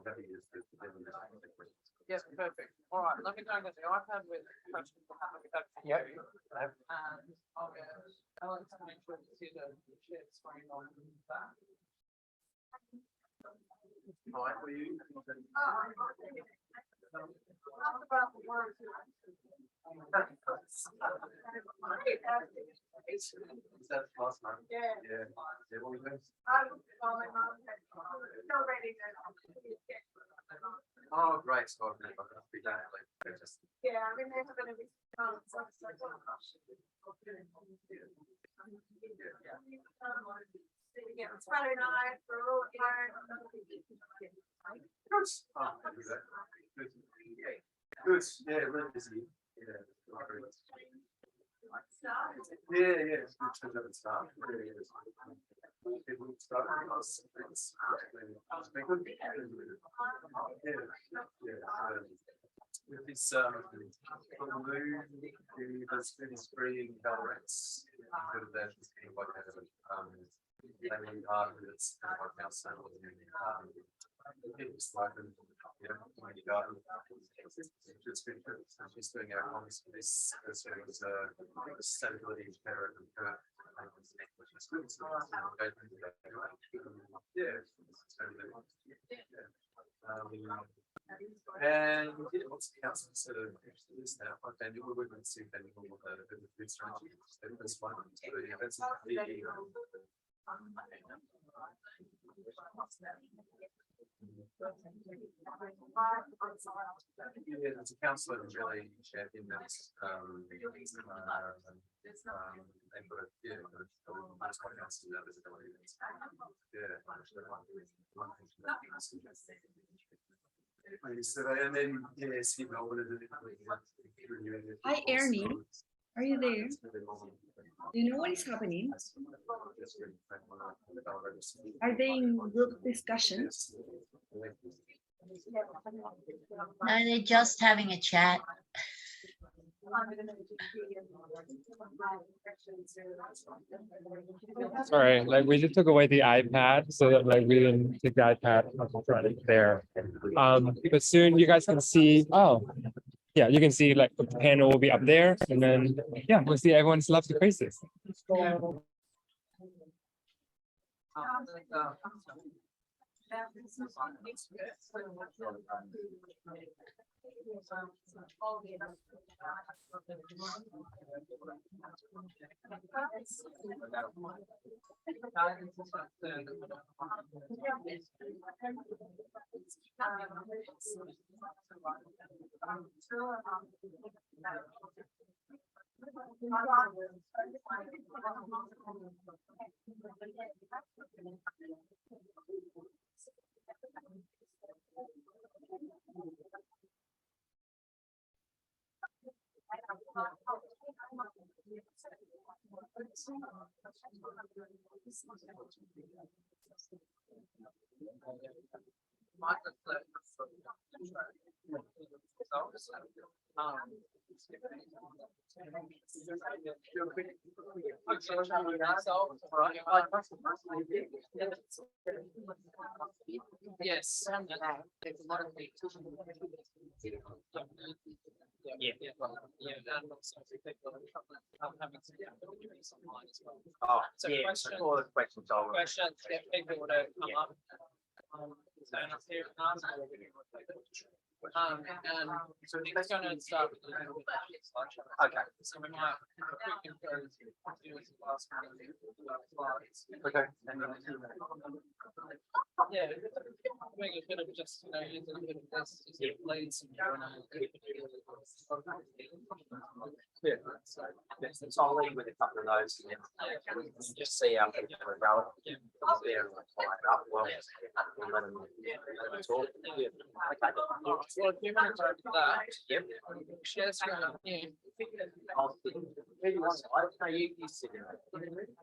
[SPEAKER 5] happy is the.
[SPEAKER 1] Yes, perfect. All right, let me go get the iPad with questions.
[SPEAKER 2] Yep.
[SPEAKER 1] And I'll get Alex to make sure to see the share screen on that.
[SPEAKER 5] Right, were you? Is that last time?
[SPEAKER 4] Yeah.
[SPEAKER 5] Yeah. Yeah, what were you doing? Oh, great, so I've be that, like, just.
[SPEAKER 4] Yeah, I mean, there's gonna be. Yeah, it's Friday night, we're all at home.
[SPEAKER 5] Good. Oh, thank you, that. Good. Good, yeah, really busy. Yeah. Yeah, it's good to have it start. Really is. People start. It's been good. Yeah. With this, on the move, there's this free Valorants. Bit of that, it's being like that, they really are, it's like our sound, people spoken, community garden. It's been good. She's doing our comments for this, as well as sustainability better and better. Yeah. And yeah, lots of councils sort of this now. And we're going to see if any more the food strategy. This one, so yeah, that's yeah, there's a councillor who's really championed this. They've got a, yeah, most councils have visibility. Yeah. So, and then, yes, you know,
[SPEAKER 11] Hi, Ernie. Are you there? Do you know what is happening? Are they in group discussions?
[SPEAKER 13] No, they're just having a chat.
[SPEAKER 14] Sorry, like we just took away the iPad so that like we didn't take the iPad there. But soon you guys can see, oh, yeah, you can see like the panel will be up there and then, yeah, we'll see everyone's lovely faces.
[SPEAKER 1] Yes. Yeah.
[SPEAKER 2] Oh,
[SPEAKER 1] So
[SPEAKER 2] yeah,
[SPEAKER 1] question-
[SPEAKER 2] all the questions I'll.
[SPEAKER 1] Questions, if people would have come up. Stand up here and ask. And so Nick's gonna start with the
[SPEAKER 2] Okay.
[SPEAKER 1] So we might have a quick intro to the last one of the slides.
[SPEAKER 2] Okay.
[SPEAKER 1] Yeah. Make a bit of just, you know, use a bit of this, just lead some.
[SPEAKER 2] Yeah. So I'll leave with a couple of those and then just see how people are going.
[SPEAKER 1] Yeah.
[SPEAKER 2] There, up well. And let them talk. Yeah. Okay.
[SPEAKER 1] Well, if you're gonna talk to that.
[SPEAKER 2] Yep.
[SPEAKER 1] Share screen, yeah.
[SPEAKER 2] Where you want? I know you sit in it.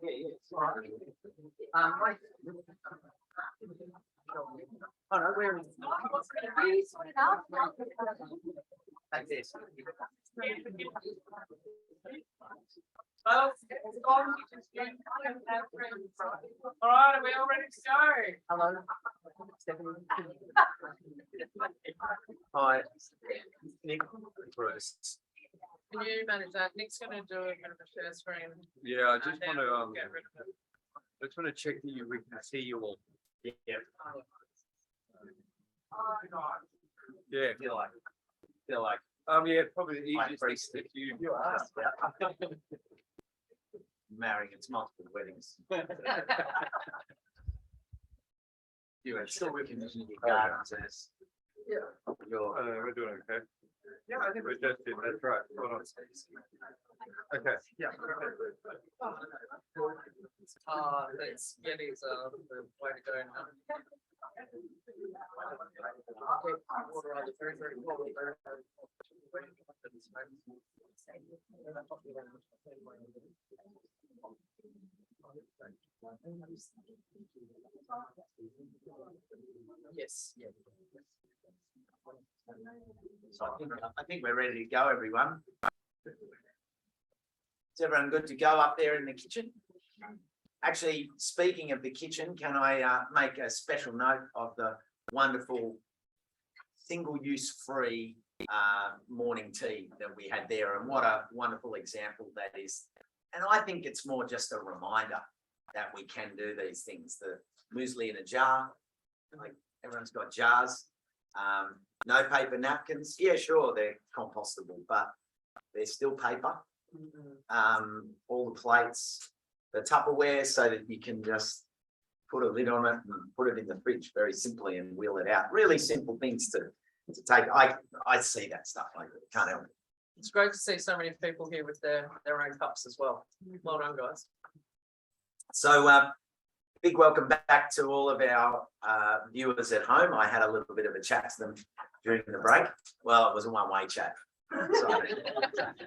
[SPEAKER 2] Yeah. Mike. Oh, no, where is? Like this.
[SPEAKER 1] Well, all right, are we all ready to go?
[SPEAKER 2] Hello. Hi. Nick Bruce.
[SPEAKER 1] Can you manage that? Nick's gonna do a bit of a share screen.
[SPEAKER 14] Yeah, I just
[SPEAKER 1] and then
[SPEAKER 14] want to,
[SPEAKER 1] we'll get rid of it.
[SPEAKER 14] I just want to check that we can see you all.
[SPEAKER 2] Yeah.
[SPEAKER 14] Yeah.
[SPEAKER 2] Feel like.
[SPEAKER 14] Yeah, probably the
[SPEAKER 2] My
[SPEAKER 14] easiest
[SPEAKER 2] priest.
[SPEAKER 14] if you.
[SPEAKER 2] You are. Marrying, it's multiple weddings. You are still working in your gardens as.
[SPEAKER 14] Yeah.
[SPEAKER 2] Your.
[SPEAKER 14] We're doing okay. Yeah, I think we're just in, that's right. Hold on. Okay. Yeah.
[SPEAKER 1] Thanks. Yetis are the way to go now. Yes. Yeah.
[SPEAKER 2] So I think we're ready to go, everyone. Is everyone good to go up there in the kitchen? Actually, speaking of the kitchen, can I make a special note of the wonderful single-use free morning tea that we had there, and what a wonderful example that is. And I think it's more just a reminder that we can do these things. The muesli in a jar, like everyone's got jars. No paper napkins. Yeah, sure, they're compostable, but they're still paper. All the plates, the Tupperware, so that you can just put a lid on it and put it in the fridge very simply and wheel it out. Really simple things to take. I see that stuff. I can't help it.
[SPEAKER 1] It's great to see so many people here with their own cups as well. Well done, guys.
[SPEAKER 2] So big welcome back to all of our viewers at home. I had a little bit of a chat to them during the break. Well, it was a one-way chat.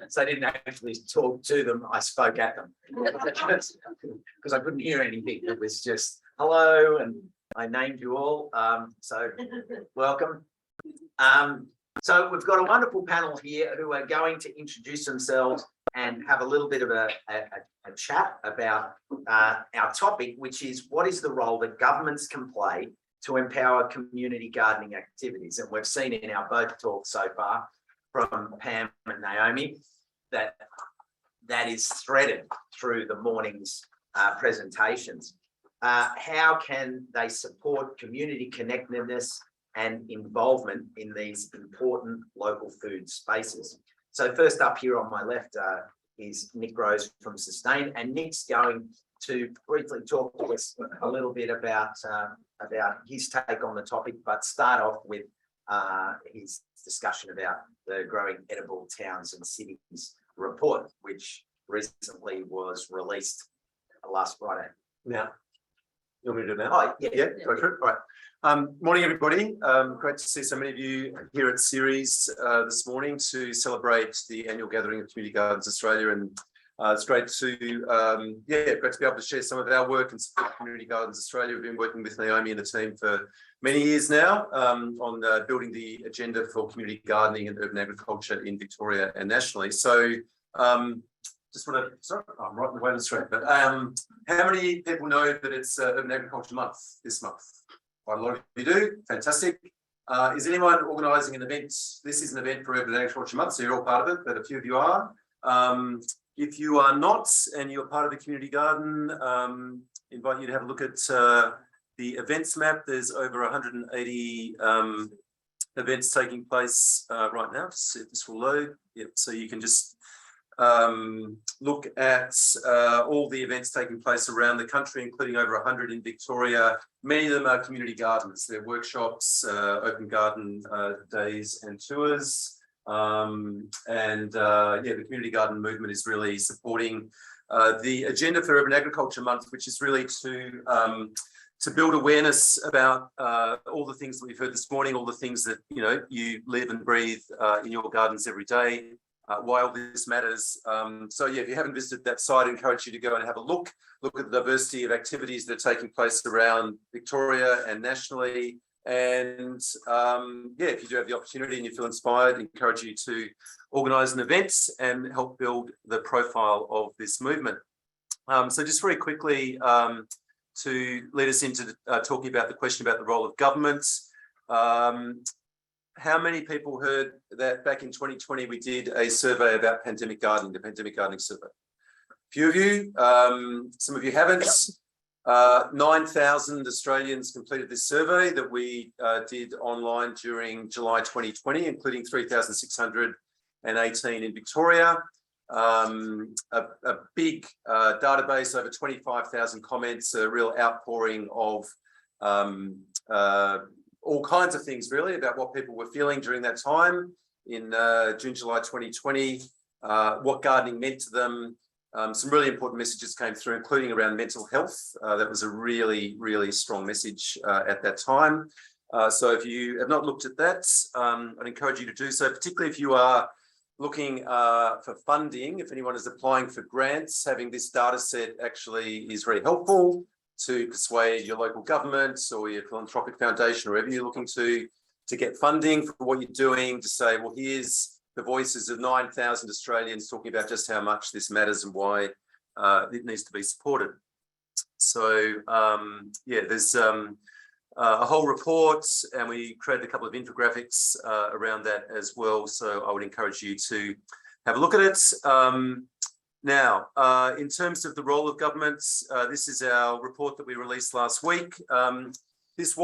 [SPEAKER 2] So I didn't actually talk to them, I spoke at them. Because I couldn't hear anything. It was just hello, and I named you all. So welcome. So we've got a wonderful panel here who are going to introduce themselves and have a little bit of a chat about our topic, which is what is the role that governments can play to empower community gardening activities. And we've seen in our both talks so far from Pam and Naomi that is threaded through the morning's presentations. How can they support community connectedness and involvement in these important local food spaces? So first up here on my left is Nick Rose from Sustain, and Nick's going to briefly talk to us a little bit about his take on the topic, but start off with his discussion about the Growing Edible Towns and Cities report, which recently was released last Friday.
[SPEAKER 5] Now, you want me to do that?
[SPEAKER 2] Oh, yeah.
[SPEAKER 5] Go for it. All right. Morning, everybody. Great to see so many of you here at Ceres this morning to celebrate the annual gathering of Community Gardens Australia. And it's great to, great to be able to share some of our work and support Community Gardens Australia. We've been working with Naomi and the team for many years now on building the agenda for community gardening and urban agriculture in Victoria and nationally. So just want to, sorry, I'm right in the way of the street, but how many people know that it's Urban Agriculture Month this month? Quite a lot of you do, fantastic. Is anyone organising an event? This is an event for Urban Agriculture Month, so you're all part of it, but a few of you are. If you are not, and you're part of the community garden, invite you to have a look at the events map. There's over 180 events taking place right now. Just see if this will load. Yep, so you can just look at all the events taking place around the country, including over 100 in Victoria. Many of them are community gardens. They're workshops, open garden days and tours. The community garden movement is really supporting the agenda for Urban Agriculture Month, which is really to build awareness about all the things that we've heard this morning, all the things that you live and breathe in your gardens every day. Why all this matters. If you haven't visited that site, I encourage you to go and have a look at the diversity of activities that are taking place around Victoria and nationally. And if you do have the opportunity and you feel inspired, I encourage you to organise an event and help build the profile of this movement. So just very quickly to lead us into talking about the question about the role of government. How many people heard that back in 2020 we did a survey about pandemic gardening, the pandemic gardening survey? A few of you, some of you haven't. 9,000 Australians completed this survey that we did online during July 2020, including 3,618 in Victoria. A big database, over 25,000 comments, a real outpouring of all kinds of things really about what people were feeling during that time in June, July 2020, what gardening meant to them. Some really important messages came through, including around mental health. That was a really, really strong message at that time. So if you have not looked at that, I'd encourage you to do so, particularly if you are looking for funding. If anyone is applying for grants, having this data set actually is very helpful to persuade your local government or your philanthropic foundation, or wherever you're looking to get funding for what you're doing, to say, well, here's the voices of 9,000 Australians talking about just how much this matters and why it needs to be supported. So, there's a whole report, and we created a couple of infographics around that as well. So I would encourage you to have a look at it. Now, in terms of the role of governments, this is our report that we released last week. This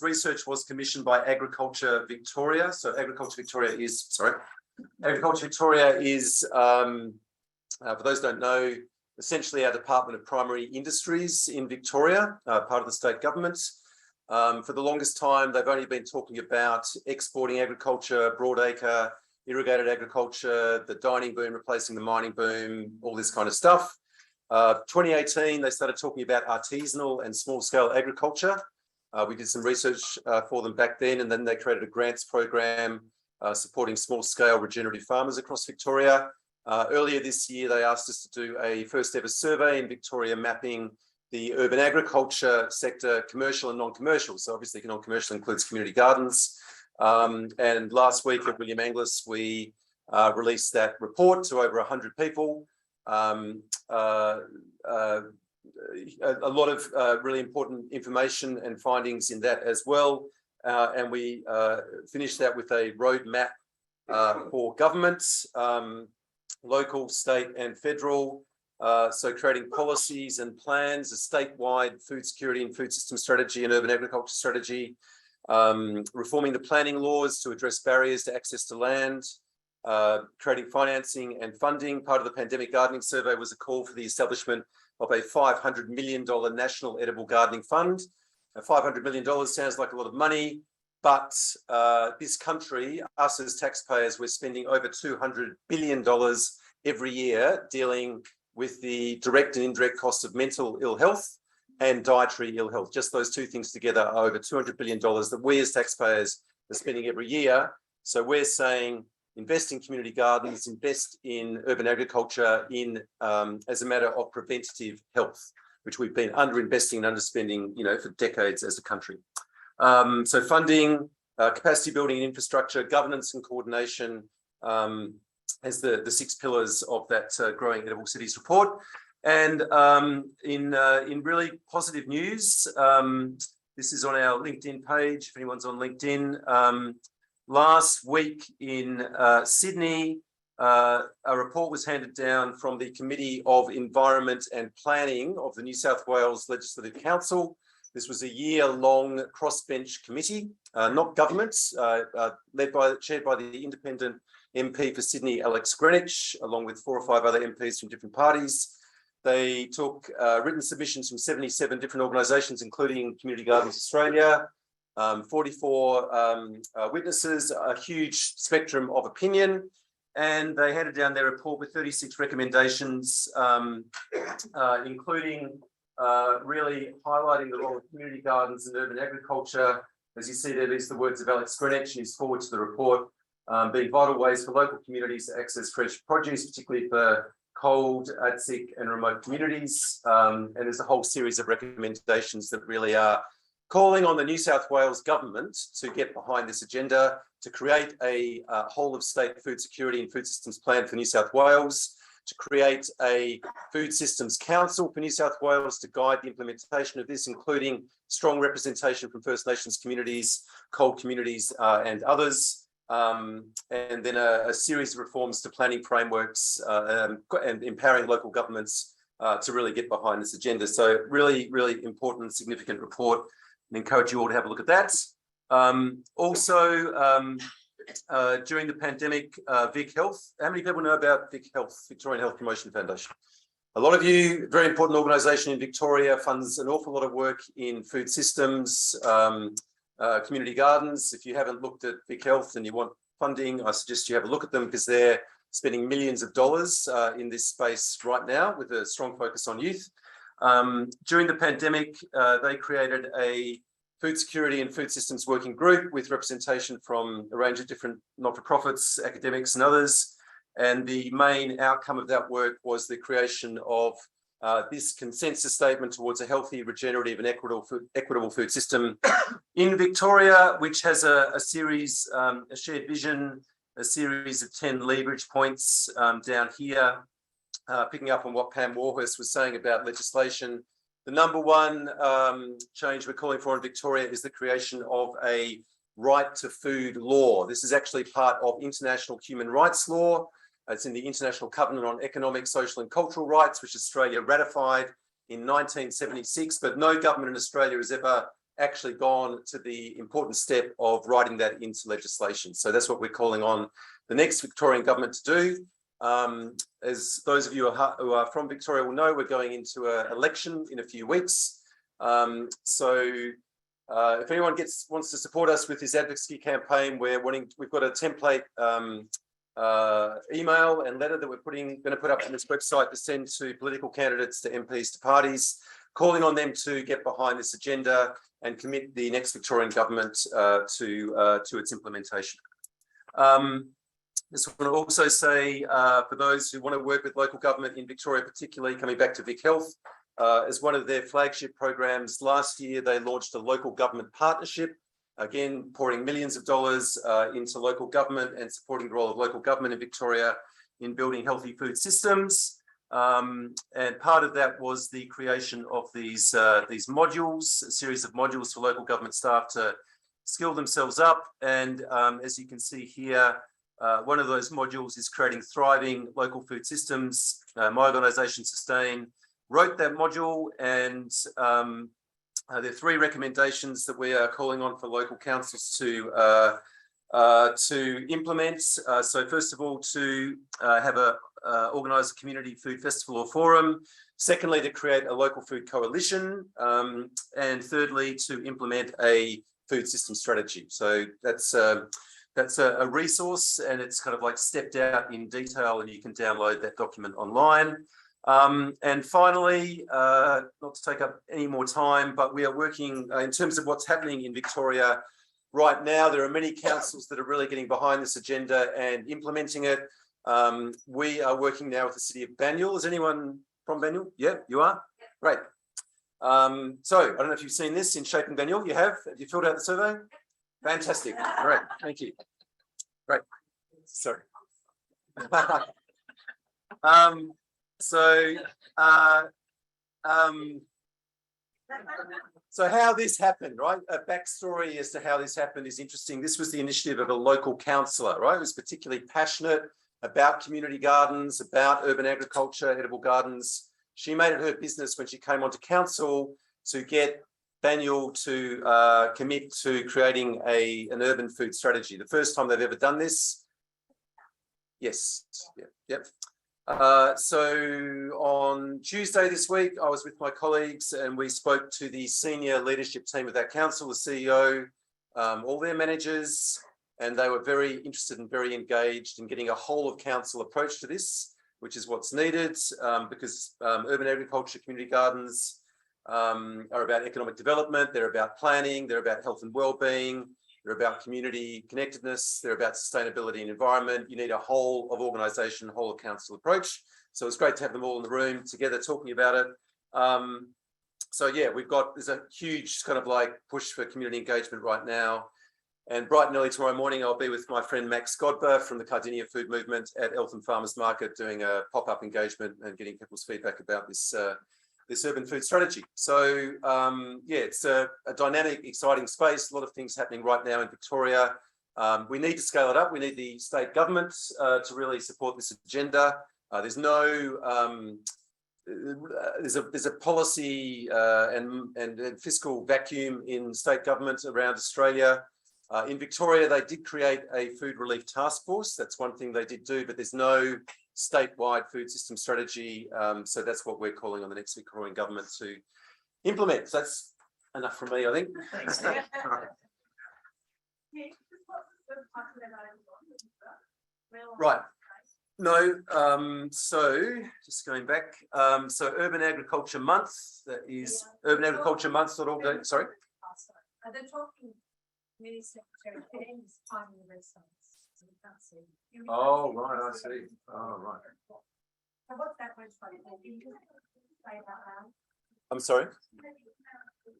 [SPEAKER 5] research was commissioned by Agriculture Victoria. So Agriculture Victoria is, for those who don't know, essentially our Department of Primary Industries in Victoria, part of the state government. For the longest time, they've only been talking about exporting agriculture, broadacre, irrigated agriculture, the dining boom replacing the mining boom, all this kind of stuff. 2018, they started talking about artisanal and small-scale agriculture. We did some research for them back then, and then they created a grants program supporting small-scale regenerative farmers across Victoria. Earlier this year, they asked us to do a first ever survey in Victoria mapping the urban agriculture sector, commercial and non-commercial. So obviously non-commercial includes community gardens. And last week at William Angliss, we released that report to over 100 people. A lot of really important information and findings in that as well. And we finished that with a roadmap for governments, local, state and federal. So creating policies and plans, a statewide food security and food system strategy and urban agriculture strategy, reforming the planning laws to address barriers to access to land, creating financing and funding. Part of the pandemic gardening survey was a call for the establishment of a $500 million national edible gardening fund. $500 million sounds like a lot of money, but this country, us as taxpayers, we're spending over $200 billion every year dealing with the direct and indirect costs of mental ill health and dietary ill health. Just those two things together are over $200 billion that we as taxpayers are spending every year. So we're saying invest in community gardens, invest in urban agriculture in as a matter of preventative health, which we've been underinvesting and underspending, for decades as a country. So funding, capacity building and infrastructure, governance and coordination as the 6 pillars of that Growing Edible Cities report. And in really positive news, this is on our LinkedIn page, if anyone's on LinkedIn. Last week in Sydney, a report was handed down from the Committee of Environment and Planning of the New South Wales Legislative Council. This was a year-long crossbench committee, not governments, chaired by the independent MP for Sydney, Alex Greenwich, along with 4 or 5 other MPs from different parties. They took written submissions from 77 different organisations, including Community Gardens Australia, 44 witnesses, a huge spectrum of opinion, and they handed down their report with 36 recommendations, including really highlighting the role of community gardens and urban agriculture. As you see there, these are the words of Alex Greenwich. He's forward to the report, being vital ways for local communities to access fresh produce, particularly for cold, ATSIC and remote communities. And there's a whole series of recommendations that really are calling on the New South Wales government to get behind this agenda, to create a whole of state food security and food systems plan for New South Wales, to create a food systems council for New South Wales to guide the implementation of this, including strong representation from First Nations communities, cold communities and others. And then a series of reforms to planning frameworks and empowering local governments to really get behind this agenda. So really, really important, significant report, and encourage you all to have a look at that. During the pandemic, Vic Health, how many people know about Vic Health, Victorian Health Promotion Foundation? A lot of you, very important organisation in Victoria, funds an awful lot of work in food systems, community gardens. If you haven't looked at Vic Health and you want funding, I suggest you have a look at them because they're spending millions of dollars in this space right now with a strong focus on youth. During the pandemic, they created a food security and food systems working group with representation from a range of different not-for-profits, academics and others. And the main outcome of that work was the creation of this consensus statement towards a healthy, regenerative and equitable food system in Victoria, which has a series, a shared vision, a series of 10 leverage points down here, picking up on what Pam Warhurst was saying about legislation. The number one change we're calling for in Victoria is the creation of a right to food law. This is actually part of international human rights law. It's in the International Covenant on Economic, Social and Cultural Rights, which Australia ratified in 1976, but no government in Australia has ever actually gone to the important step of writing that into legislation. So that's what we're calling on the next Victorian government to do. As those of you who are from Victoria will know, we're going into an election in a few weeks. If anyone wants to support us with this advocacy campaign, we've got a template email and letter that we're going to put up on this website to send to political candidates, to MPs, to parties, calling on them to get behind this agenda and commit the next Victorian government to its implementation. Just want to also say, for those who want to work with local government in Victoria, particularly coming back to Vic Health, as one of their flagship programs last year, they launched a local government partnership, again, pouring millions of dollars into local government and supporting the role of local government in Victoria in building healthy food systems. And part of that was the creation of these modules, a series of modules for local government staff to skill themselves up. And as you can see here, one of those modules is creating thriving local food systems. My organisation, Sustain, wrote that module, and there are 3 recommendations that we are calling on for local councils to implement. So first of all, to organise a community food festival or forum. Secondly, to create a local food coalition. And thirdly, to implement a food system strategy. So that's a resource, and it's kind of like stepped out in detail, and you can download that document online. And finally, not to take up any more time, but we are working in terms of what's happening in Victoria right now. There are many councils that are really getting behind this agenda and implementing it. We are working now with the city of Banyule. Is anyone from Banyule? Yeah, you are? Great. So I don't know if you've seen this in Shaping Banyule. You have? Have you filled out the survey? Fantastic. All right. Thank you. Great. Sorry. So how this happened, right? A backstory as to how this happened is interesting. This was the initiative of a local councillor, right? Who was particularly passionate about community gardens, about urban agriculture, edible gardens. She made it her business when she came onto council to get Banyule to commit to creating an urban food strategy. The first time they've ever done this. Yes. Yep. So on Tuesday this week, I was with my colleagues and we spoke to the senior leadership team of that council, the CEO, all their managers, and they were very interested and very engaged in getting a whole of council approach to this, which is what's needed, because urban agriculture, community gardens are about economic development, they're about planning, they're about health and well-being, they're about community connectedness, they're about sustainability and environment. You need a whole of organisation, whole of council approach. So it's great to have them all in the room together talking about it. So yeah, there's a huge kind of like push for community engagement right now. And bright and early tomorrow morning, I'll be with my friend Max Godber from the Cardinia Food Movement at Eltham Farmers Market doing a pop-up engagement and getting people's feedback about this urban food strategy. So yeah, it's a dynamic, exciting space. A lot of things happening right now in Victoria. We need to scale it up. We need the state government to really support this agenda. There's a policy and fiscal vacuum in state government around Australia. In Victoria, they did create a food relief task force. That's one thing they did do, but there's no statewide food system strategy. So that's what we're calling on the next Victorian government to implement. So that's enough from me, I think.
[SPEAKER 4] Thanks.
[SPEAKER 5] Right. No, so just going back. So Urban Agriculture Month, that is Urban Agriculture Month.org. Sorry?
[SPEAKER 10] Are they talking Community Secretary Pam's finding the websites?
[SPEAKER 5] Oh, right, I see. Oh, right.
[SPEAKER 10] So what's that website? Can you say about that?
[SPEAKER 5] I'm sorry?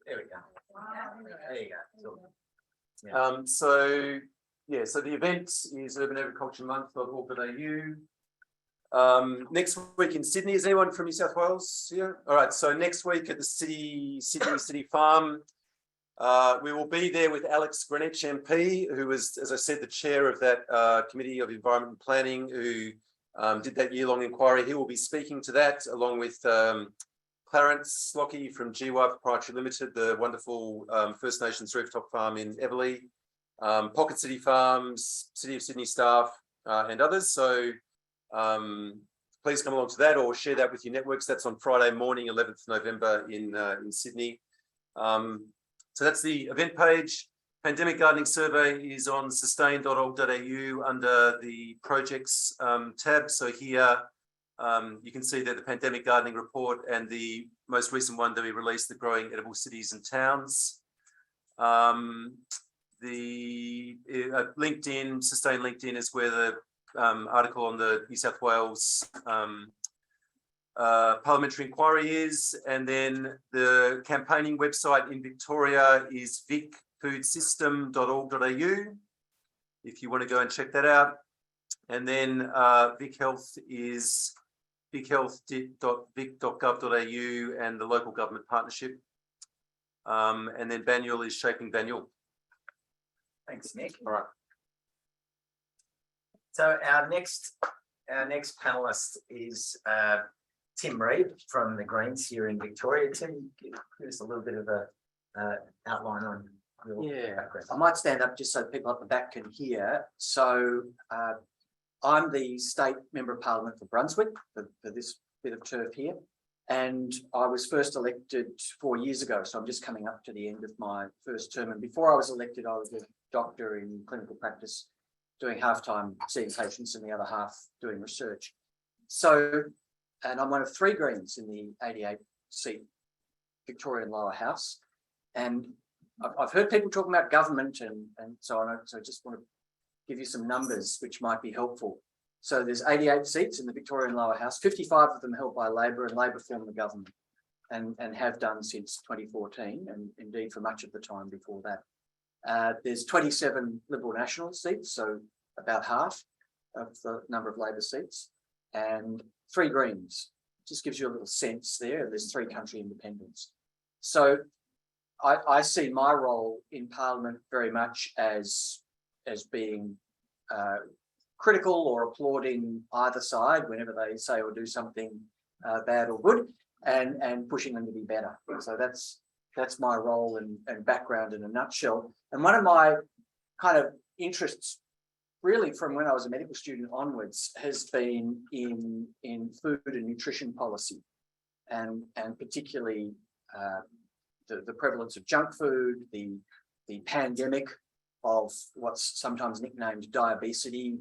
[SPEAKER 2] There we go. There you go.
[SPEAKER 5] So the event is Urban Agriculture Month.org.au. Next week in Sydney, is anyone from New South Wales here? All right, so next week at the Sydney City Farm, we will be there with Alex Greenwich MP, who was, as I said, the chair of that Committee of Environment and Planning, who did that year-long inquiry. He will be speaking to that, along with Clarence Slockey from GY Proprietary Limited, the wonderful First Nations rooftop farm in Everleigh, Pocket City Farms, City of Sydney staff, and others. So please come along to that or share that with your networks. That's on Friday morning, 11th November in Sydney. So that's the event page. Pandemic Gardening Survey is on sustain.org.au under the projects tab. So here you can see that the Pandemic Gardening Report and the most recent one that we released, the Growing Edible Cities and Towns. The LinkedIn, Sustain LinkedIn is where the article on the New South Wales parliamentary inquiry is, and then the campaigning website in Victoria is vicfoodsystem.org.au if you want to go and check that out. And then Vic Health is vichealth.vic.gov.au and the local government partnership. And then Banyul is Shaping Banyul.
[SPEAKER 2] Thanks, Nick.
[SPEAKER 5] All right.
[SPEAKER 2] So our next panelist is Tim Reid from the Greens here in Victoria. Tim, give us a little bit of a outline on your background.
[SPEAKER 15] I might stand up just so people at the back can hear. So I'm the state member of parliament for Brunswick for this bit of turf here. And I was first elected 4 years ago. So I'm just coming up to the end of my first term. And before I was elected, I was a doctor in clinical practice, doing half-time seeing patients and the other half doing research. So, and I'm one of 3 Greens in the 88-seat Victorian lower house. And I've heard people talking about government and so on. So I just want to give you some numbers which might be helpful. So there's 88 seats in the Victorian lower house, 55 of them held by Labor, and Labor form the government and have done since 2014 and indeed for much of the time before that. There's 27 Liberal National seats, so about half of the number of Labor seats, and 3 Greens. Just gives you a little sense there. There's 3 country independents. So I see my role in Parliament very much as being critical or applauding either side whenever they say or do something bad or good, and pushing them to be better. So that's my role and background in a nutshell. And one of my kind of interests, really from when I was a medical student onwards, has been in food and nutrition policy, and particularly the prevalence of junk food, the pandemic of what's sometimes nicknamed diabesity,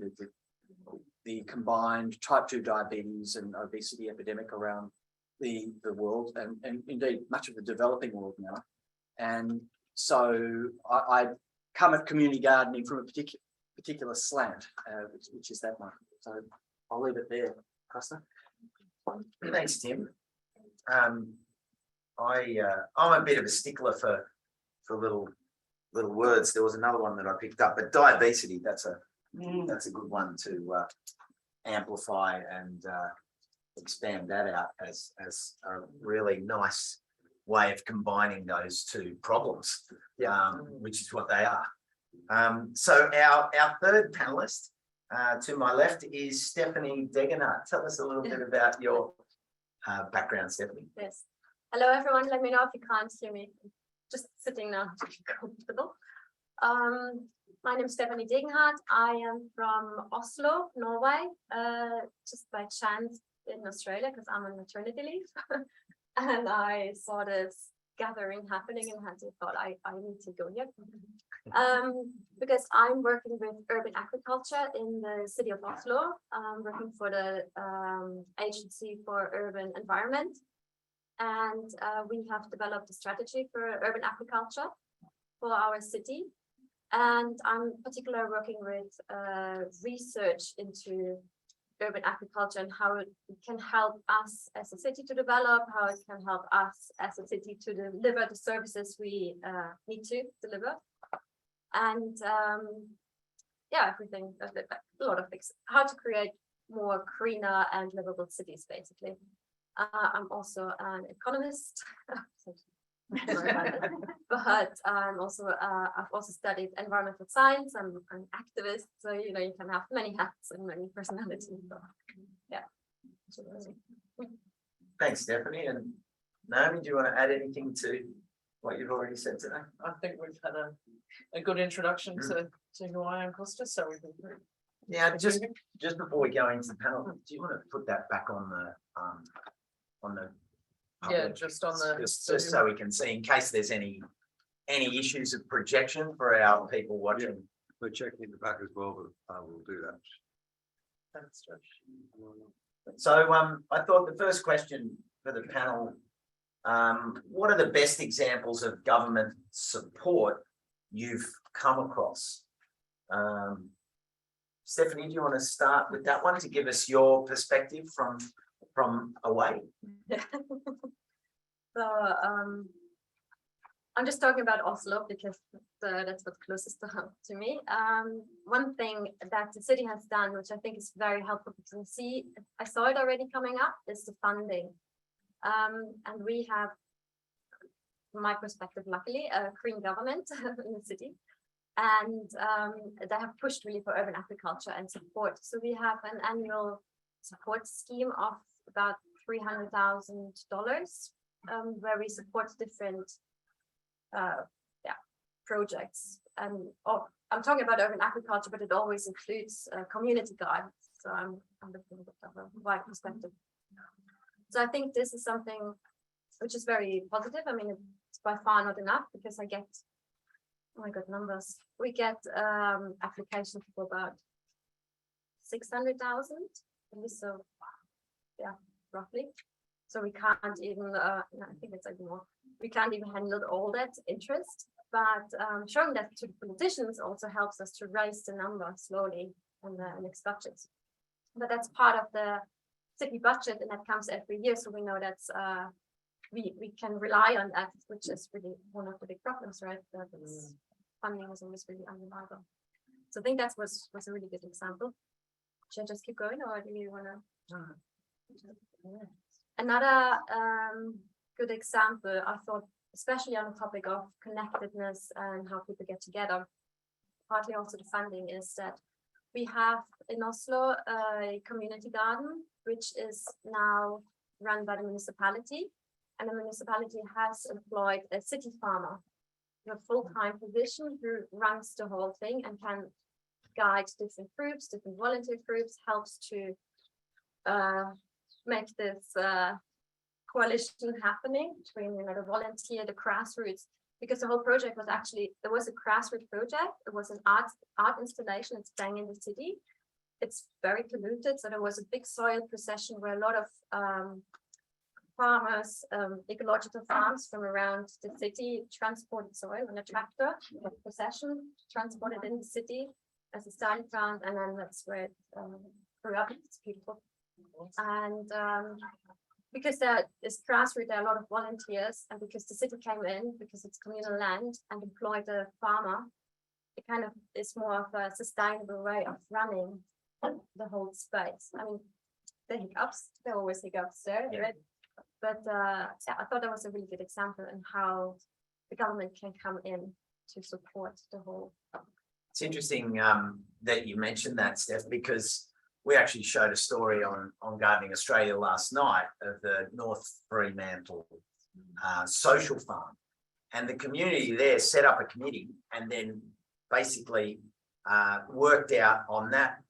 [SPEAKER 15] the combined type 2 diabetes and obesity epidemic around the world, and indeed much of the developing world now. And so I come at community gardening from a particular slant, which is that one. So I'll leave it there, Costa.
[SPEAKER 2] Thanks, Tim. I'm a bit of a stickler for little words. There was another one that I picked up, but diabesity, that's a good one to amplify and expand that out as a really nice way of combining those 2 problems, which is what they are. So our third panelist to my left is Stephanie Degenhardt. Tell us a little bit about your background, Stephanie.
[SPEAKER 16] Yes. Hello, everyone. Let me know if you can't hear me. Just sitting now to be comfortable. My name is Stephanie Degenhardt. I am from Oslo, Norway, just by chance in Australia because I'm on maternity leave. And I saw this gathering happening and thought I need to go here. Because I'm working with urban agriculture in the city of Oslo. I'm working for the Agency for Urban Environment. And we have developed a strategy for urban agriculture for our city. And I'm particularly working with research into urban agriculture and how it can help us as a city to develop, how it can help us as a city to deliver the services we need to deliver. And everything, a lot of things, how to create more greener and livable cities, basically. I'm also an economist. Sorry about that. But I'm also I've also studied environmental science. I'm an activist, so you know you can have many hats and many personalities. So, yeah.
[SPEAKER 2] Thanks, Stephanie. And Naomi, do you want to add anything to what you've already said today?
[SPEAKER 1] I think we've had a good introduction to who I am, Costa, so we can.
[SPEAKER 2] Yeah, just before we go into the panel, do you want to put that back on the
[SPEAKER 1] Yeah, just on the.
[SPEAKER 2] just so we can see in case there's any issues of projection for our people watching.
[SPEAKER 9] We're checking in the back as well, but we'll do that.
[SPEAKER 1] Thanks, Josh.
[SPEAKER 2] So I thought the first question for the panel, what are the best examples of government support you've come across? Stephanie, do you want to start with that one to give us your perspective from away?
[SPEAKER 16] So I'm just talking about Oslo because that's what's closest to me. One thing that the city has done, which I think is very helpful to see, I saw it already coming up, is the funding. And we have, from my perspective, luckily, a green government in the city. And they have pushed really for urban agriculture and support. So we have an annual support scheme of about $300,000, where we support different projects. And I'm talking about urban agriculture, but it always includes community gardens. So I'm looking at a wide perspective. So I think this is something which is very positive. I mean, it's by far not enough because I get, oh my God, numbers. We get applications for about 600,000. So yeah, roughly. So we can't even, no, I think it's like more. We can't even handle all that interest, but showing that to politicians also helps us to raise the number slowly on the next budgets. But that's part of the city budget, and that comes every year. So we know that's we can rely on that, which is really one of the big problems, right? That funding is always really unreliable. So I think that was a really good example. Should I just keep going, or do you want to? Another good example, I thought, especially on the topic of connectedness and how people get together, partly also the funding, is that we have in Oslo a community garden, which is now run by the municipality, and the municipality has employed a city farmer, a full-time position, who runs the whole thing and can guide different groups, different volunteer groups, helps to make this coalition happening between the volunteer, the grassroots, because the whole project was actually, there was a grassroots project. It was an art installation. It's playing in the city. It's very polluted, so there was a big soil procession where a lot of farmers, ecological farms from around the city transported soil on a tractor, a procession transported in the city as a starting ground, and then that's where it grew up. It's beautiful. And because there is grassroots, there are a lot of volunteers, and because the city came in, because it's communal land, and employed a farmer, it kind of is more of a sustainable way of running the whole space. I mean, the hiccups, there are always hiccups there, right? But yeah, I thought that was a really good example in how the government can come in to support the whole.
[SPEAKER 2] It's interesting that you mentioned that, Steph, because we actually showed a story on Gardening Australia last night of the North Fremantle social farm, and the community there set up a committee and then basically worked out on that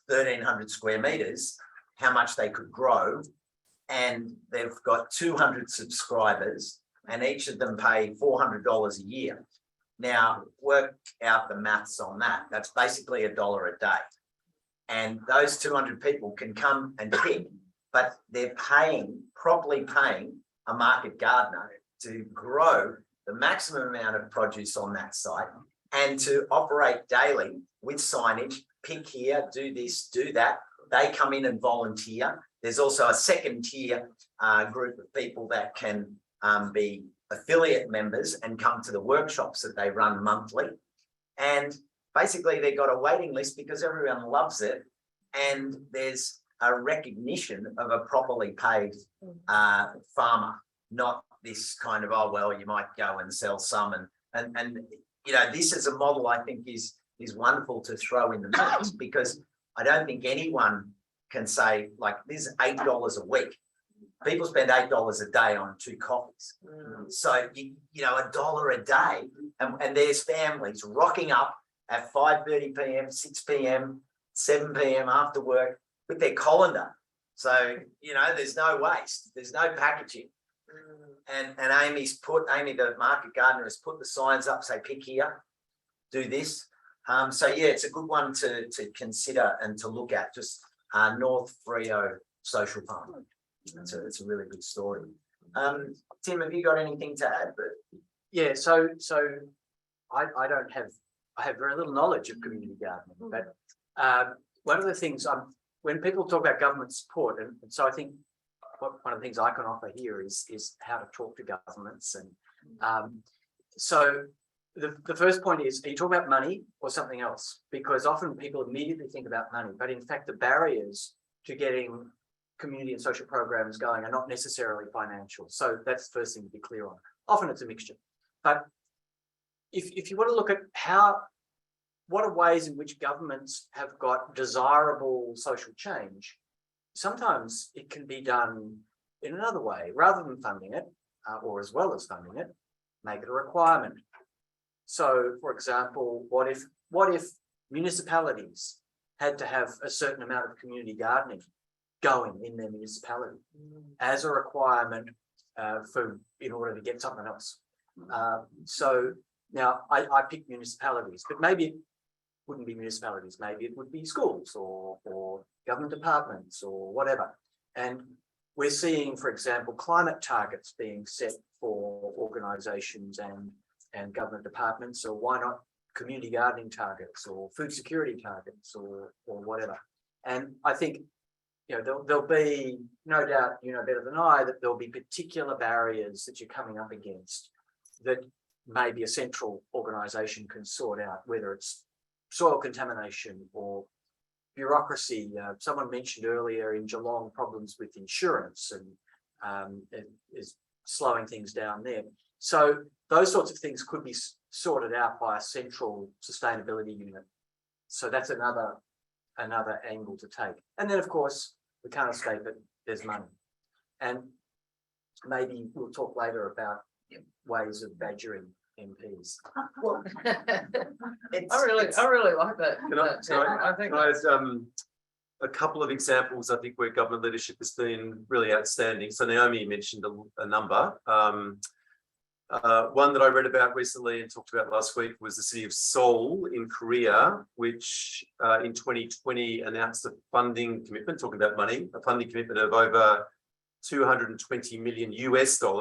[SPEAKER 2] 1,300 square meters how much they could grow, and they've got 200 subscribers, and each of them pay $400 a year. Now work out the maths on that. That's basically $1 a day. And those 200 people can come and pick, but they're properly paying a market gardener to grow the maximum amount of produce on that site and to operate daily with signage, pick here, do this, do that. They come in and volunteer. There's also a second tier group of people that can be affiliate members and come to the workshops that they run monthly. And basically they've got a waiting list because everyone loves it. And there's a recognition of a properly paid farmer, not this kind of, oh, well, you might go and sell some and you know, this is a model I think is wonderful to throw in the mix, because I don't think anyone can say, like, this is $8 a week. People spend $8 a day on 2 coffees. So, you know, $1 a day, and there's families rocking up at 5:30 p.m, 6 p.m, 7 p.m. after work with their colander. So, you know, there's no waste, there's no packaging. And Amy, the market gardener, has put the signs up, say, pick here, do this. So yeah, it's a good one to consider and to look at, just North Frio Social Farm. It's a really good story. Tim, have you got anything to add?
[SPEAKER 15] Yeah, so I have very little knowledge of community gardening, but one of the things when people talk about government support, and so I think one of the things I can offer here is how to talk to governments. And so the first point is, are you talking about money or something else? Because often people immediately think about money, but in fact the barriers to getting community and social programs going are not necessarily financial. So that's the first thing to be clear on. Often it's a mixture. But if you want to look at what are ways in which governments have got desirable social change, sometimes it can be done in another way. Rather than funding it, or as well as funding it, make it a requirement. So, for example, what if municipalities had to have a certain amount of community gardening going in their municipality as a requirement in order to get something else? So now I pick municipalities, but maybe it wouldn't be municipalities. Maybe it would be schools or government departments or whatever. And we're seeing, for example, climate targets being set for organisations and government departments. So why not community gardening targets or food security targets or whatever? And I think, you know, there'll be, no doubt, you know better than I, that there'll be particular barriers that you're coming up against that maybe a central organisation can sort out, whether it's soil contamination or bureaucracy. Someone mentioned earlier in Geelong problems with insurance, and it is slowing things down there. So those sorts of things could be sorted out by a central sustainability unit. So that's another angle to take. And then, of course, we can't escape it, there's money. And maybe we'll talk later about ways of badgering MPs.
[SPEAKER 1] Well, I really like that. I think
[SPEAKER 5] a couple of examples, I think, where government leadership has been really outstanding. So Naomi mentioned a number. One that I read about recently and talked about last week was the city of Seoul in Korea, which in 2020 announced a funding commitment, talking about money, a funding commitment of over $220 million US. So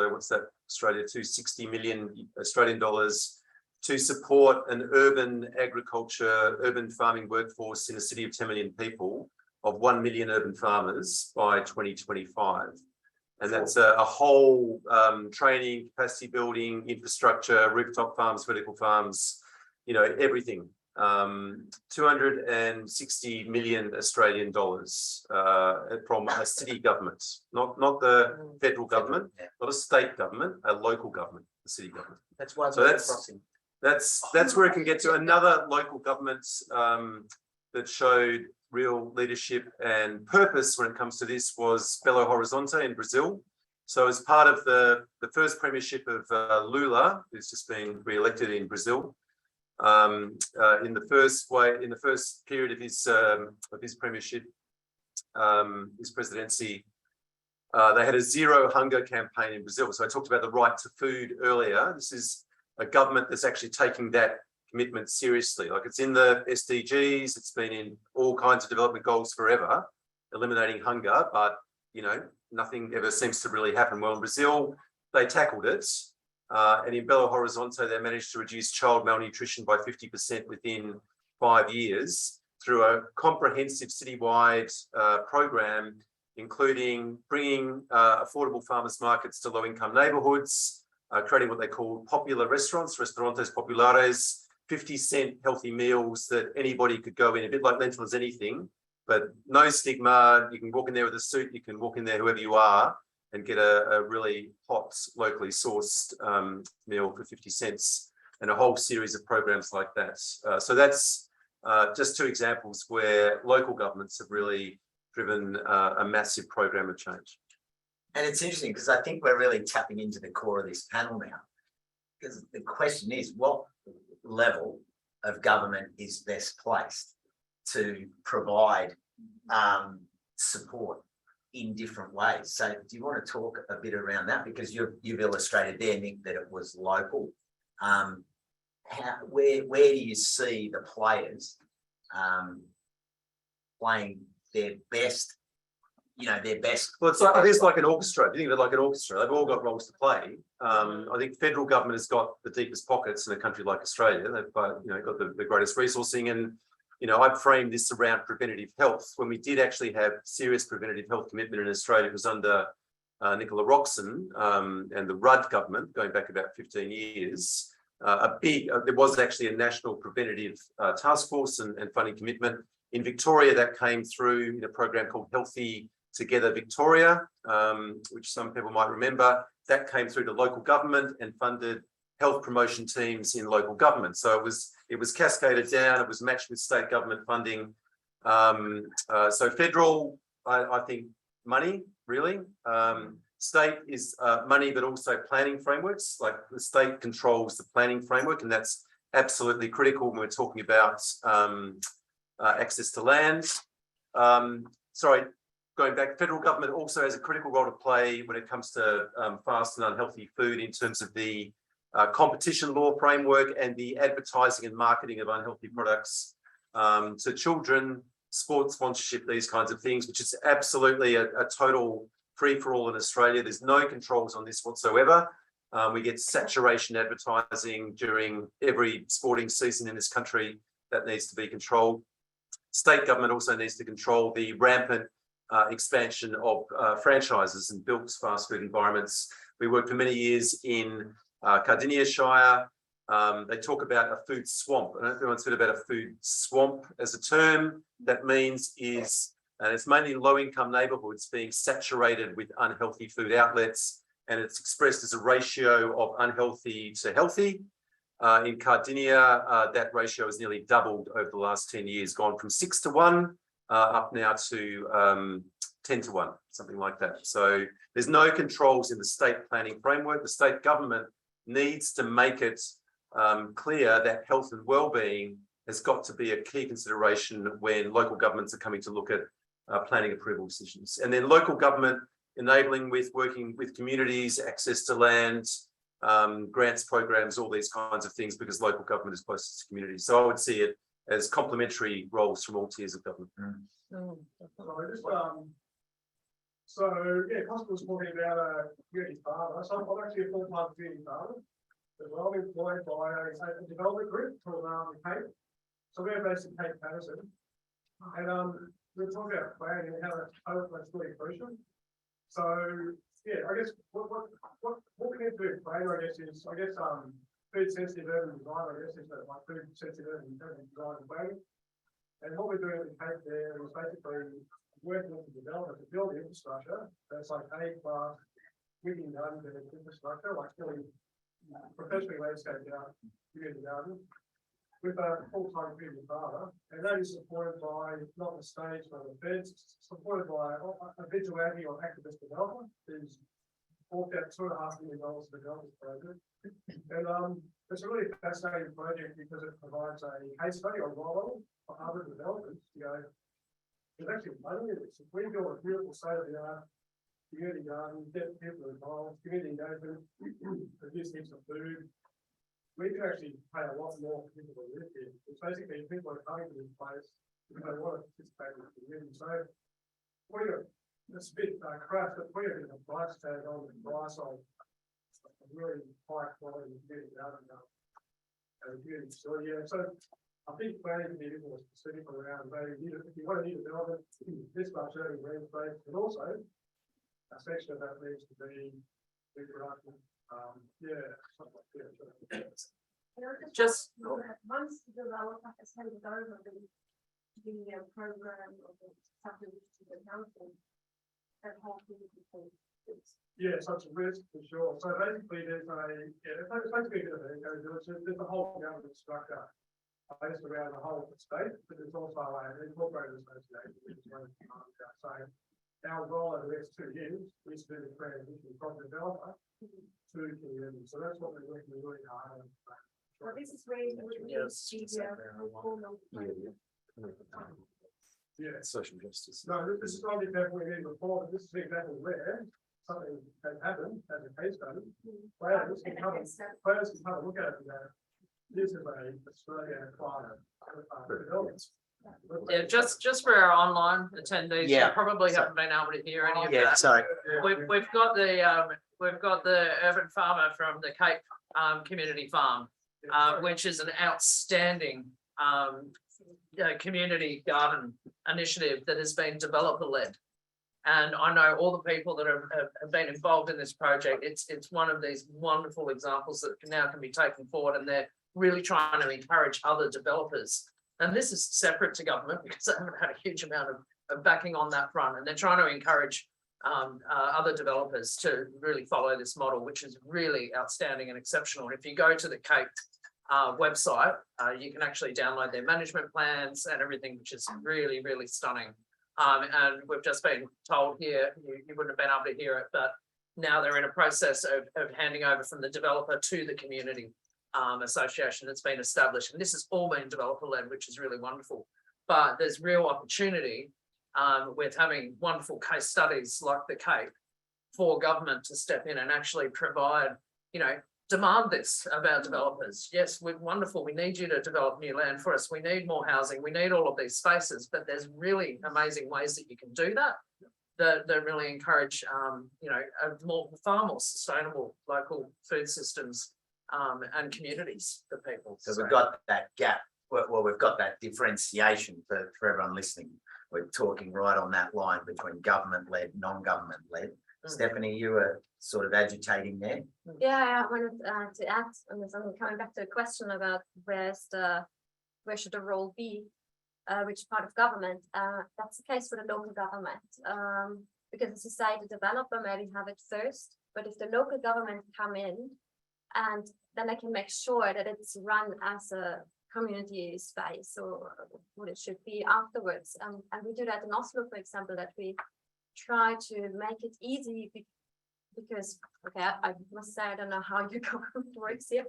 [SPEAKER 5] what's that, Australia, 260 million Australian dollars, to support an urban farming workforce in a city of 10 million people, of 1 million urban farmers by 2025. And that's a whole training, capacity building, infrastructure, rooftop farms, vertical farms, you know, everything. 260 million Australian dollars from a city government, not the federal government, not a state government, a local government, the city government.
[SPEAKER 15] That's why.
[SPEAKER 5] So that's where it can get to. Another local government that showed real leadership and purpose when it comes to this was Belo Horizonte in Brazil. So as part of the first premiership of Lula, who's just been re-elected in Brazil, in the first period of his premiership, his presidency, they had a zero hunger campaign in Brazil. So I talked about the right to food earlier. This is a government that's actually taking that commitment seriously. Like, it's in the SDGs, it's been in all kinds of development goals forever, eliminating hunger, but, you know, nothing ever seems to really happen. Well, in Brazil, they tackled it. And in Belo Horizonte, they managed to reduce child malnutrition by 50% within 5 years through a comprehensive citywide program, including bringing affordable farmers markets to low-income neighbourhoods, creating what they call popular restaurants, restaurantes populares, 50-cent healthy meals that anybody could go in, a bit like Lentil as Anything, but no stigma. You can walk in there with a suit, you can walk in there whoever you are and get a really hot, locally sourced meal for 50 cents and a whole series of programs like that. So that's just two examples where local governments have really driven a massive program of change.
[SPEAKER 2] And it's interesting because I think we're really tapping into the core of this panel now. Because the question is, what level of government is best placed to provide support in different ways? So do you want to talk a bit around that? Because you've illustrated there, Nick, that it was local. Where do you see the players playing their best? Their best.
[SPEAKER 5] Well, it's like an orchestra. If you think of it like an orchestra, they've all got roles to play. I think federal government has got the deepest pockets in a country like Australia. They've got the greatest resourcing, and I've framed this around preventative health. When we did actually have serious preventative health commitment in Australia, it was under Nicola Roxon and the Rudd government going back about 15 years. There was actually a national preventative task force and funding commitment. In Victoria, that came through in a program called Healthy Together Victoria, which some people might remember. That came through to local government and funded health promotion teams in local government. So it was cascaded down. It was matched with state government funding. So federal, I think money really. State is money, but also planning frameworks. Like the state controls the planning framework, and that's absolutely critical when we're talking about access to land. Going back, federal government also has a critical role to play when it comes to fast and unhealthy food in terms of the competition law framework and the advertising and marketing of unhealthy products to children, sports sponsorship, these kinds of things, which is absolutely a total free-for-all in Australia. There's no controls on this whatsoever. We get saturation advertising during every sporting season in this country. That needs to be controlled. State government also needs to control the rampant expansion of franchises and built fast food environments. We worked for many years in Cardinia Shire. They talk about a food swamp. I don't know if anyone's heard about a food swamp as a term. That means it's mainly low-income neighbourhoods being saturated with unhealthy food outlets, and it's expressed as a ratio of unhealthy to healthy. In Cardinia, that ratio has nearly doubled over the last 10 years, gone from 6 to 1 up now to 10 to 1, something like that. So there's no controls in the state planning framework. The state government needs to make it clear that health and wellbeing has got to be a key consideration when local governments are coming to look at planning approval decisions. And then local government enabling with working with communities, access to land, grants programs, all these kinds of things, because local government is closest to communities. So I would see it as complementary roles from all tiers of government.
[SPEAKER 7] Costa was talking about a community farmer. So I'm actually a full-time community farmer as well. I'm employed by a development group called Cape. So we're based in Cape Patterson, and we're talking about planning and how that's really crucial. So I guess what we need to do in planning, is food sensitive urban design, is like food sensitive urban design and planning. And what we're doing at the Cape there is basically working with the developers to build the infrastructure that's like A-class living gardens and infrastructure, like really professionally landscaped out community gardens with a full-time community farmer. And that is supported by not the state, but the feds, supported by a vigilante or activist developer who's forked out $2.5 million to develop this project. And it's a really fascinating project because it provides a case study or role model for other developers to go, there's actually money in this. If we build a beautiful state-of-the-art community garden, get people involved, community engagement, produce heaps of food, we can actually pay a lot more for people to live here. It's basically people are coming to this place because they want to participate in the community. So it's a bit crass, but we're getting a price tag on the price of a really high quality community garden and community store. So I think planning can be a bit more specific around maybe if you want to need a development, this much early green space, and also a section of that needs to be reproduction. Something like that.
[SPEAKER 1] Just
[SPEAKER 10] once the developer has handed over the the program of the subdivision to the council. That whole thing is.
[SPEAKER 7] Yeah, such a risk for sure. So basically there's it's basically there's a whole government structure based around the whole state, but there's also an incorporated association, which is one of the so our goal over the next 2 years is to transition from developer to community. So that's what we're working really hard on.
[SPEAKER 10] Well, this is where you would
[SPEAKER 7] Yeah.
[SPEAKER 5] Social justice.
[SPEAKER 7] No, this is not the example we need before, but this is the example where something has happened as a case study. Players can come and look at it and go, this is a Australian climate.
[SPEAKER 1] Yeah, just for our online attendees, you
[SPEAKER 2] Yeah.
[SPEAKER 1] probably
[SPEAKER 2] So-
[SPEAKER 1] haven't been able to hear any of
[SPEAKER 2] Yeah,
[SPEAKER 1] that.
[SPEAKER 2] sorry.
[SPEAKER 1] We've got the urban farmer from the Cape Community Farm, which is an outstanding community garden initiative that has been developer led. And I know all the people that have been involved in this project. It's one of these wonderful examples that now can be taken forward, and they're really trying to encourage other developers. And this is separate to government because they haven't had a huge amount of backing on that front, and they're trying to encourage other developers to really follow this model, which is really outstanding and exceptional. And if you go to the Cape website, you can actually download their management plans and everything, which is really, really stunning. And we've just been told here, you wouldn't have been able to hear it, but now they're in a process of handing over from the developer to the community association that's been established. And this has all been developer led, which is really wonderful. But there's real opportunity with having wonderful case studies like the Cape for government to step in and actually provide, demand this of our developers. Yes, we're wonderful. We need you to develop new land for us. We need more housing. We need all of these spaces, but there's really amazing ways that you can do that. That really encourage, far more sustainable local food systems and communities for people.
[SPEAKER 2] So we've got that gap. Well, we've got that differentiation for everyone listening. We're talking right on that line between government-led, non-government-led. Stephanie, you were sort of agitating there.
[SPEAKER 16] Yeah, I wanted to add on this. I'm coming back to a question about where should the role be, which part of government. That's the case for the local government, because the society developer maybe have it first, but if the local government come in, and then they can make sure that it's run as a community space or what it should be afterwards. And we do that in Oslo, for example, that we try to make it easy because, okay, I must say, I don't know how your government works here,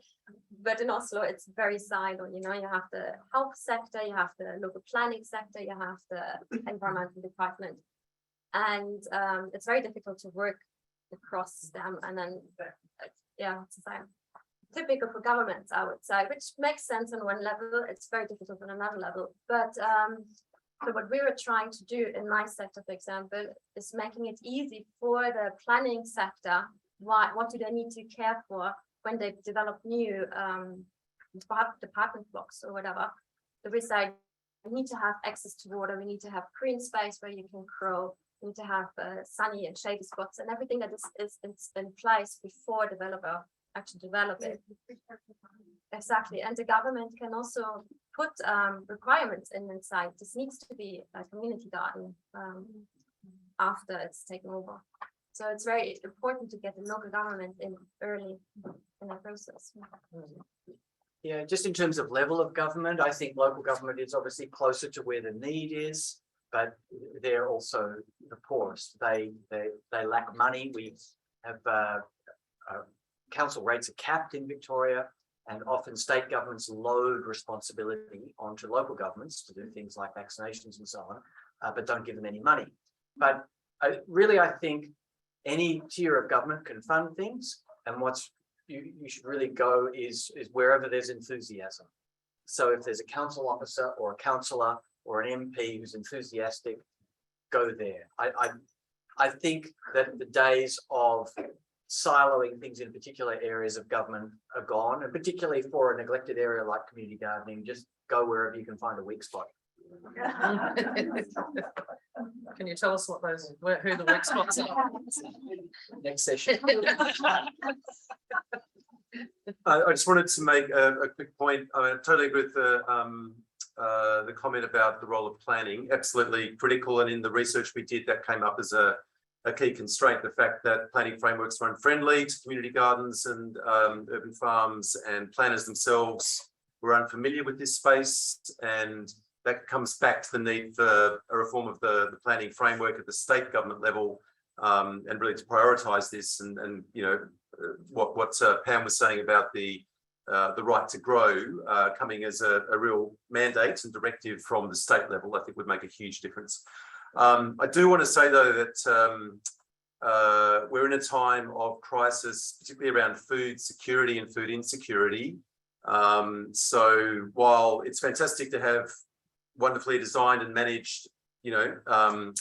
[SPEAKER 16] but in Oslo, it's very siloed. You have the health sector, you have the local planning sector, you have the environmental department. And it's very difficult to work across them. And then, it's the same. Typical for governments, I would say, which makes sense on one level. It's very difficult on another level. But so what we were trying to do in my sector, for example, is making it easy for the planning sector. What do they need to care for when they develop new department blocks or whatever? So we say we need to have access to water. We need to have green space where you can grow. We need to have sunny and shady spots and everything that is in place before developer actually develop it. Exactly, and the government can also put requirements inside. This needs to be a community garden after it's taken over. So it's very important to get the local government in early in the process.
[SPEAKER 15] Yeah, just in terms of level of government, I think local government is obviously closer to where the need is, but they're also the poorest. They lack money. We have council rates are capped in Victoria, and often state governments load responsibility onto local governments to do things like vaccinations and so on, but don't give them any money. But I think any tier of government can fund things, and you should really go is wherever there's enthusiasm. So if there's a council officer or a councillor or an MP who's enthusiastic, go there. I think that the days of siloing things in particular areas of government are gone, and particularly for a neglected area like community gardening, just go wherever you can find a weak spot.
[SPEAKER 1] Can you tell us who the weak spots are?
[SPEAKER 15] Next session.
[SPEAKER 5] I just wanted to make a quick point. I totally agree with the comment about the role of planning, absolutely critical. And in the research we did, that came up as a key constraint, the fact that planning frameworks were unfriendly to community gardens and urban farms, and planners themselves were unfamiliar with this space. And that comes back to the need for a reform of the planning framework at the state government level, and really to prioritise this. And you know, what Pam was saying about the right to grow coming as a real mandate and directive from the state level, I think would make a huge difference. I do want to say though that we're in a time of crisis, particularly around food security and food insecurity. So while it's fantastic to have wonderfully designed and managed, you know,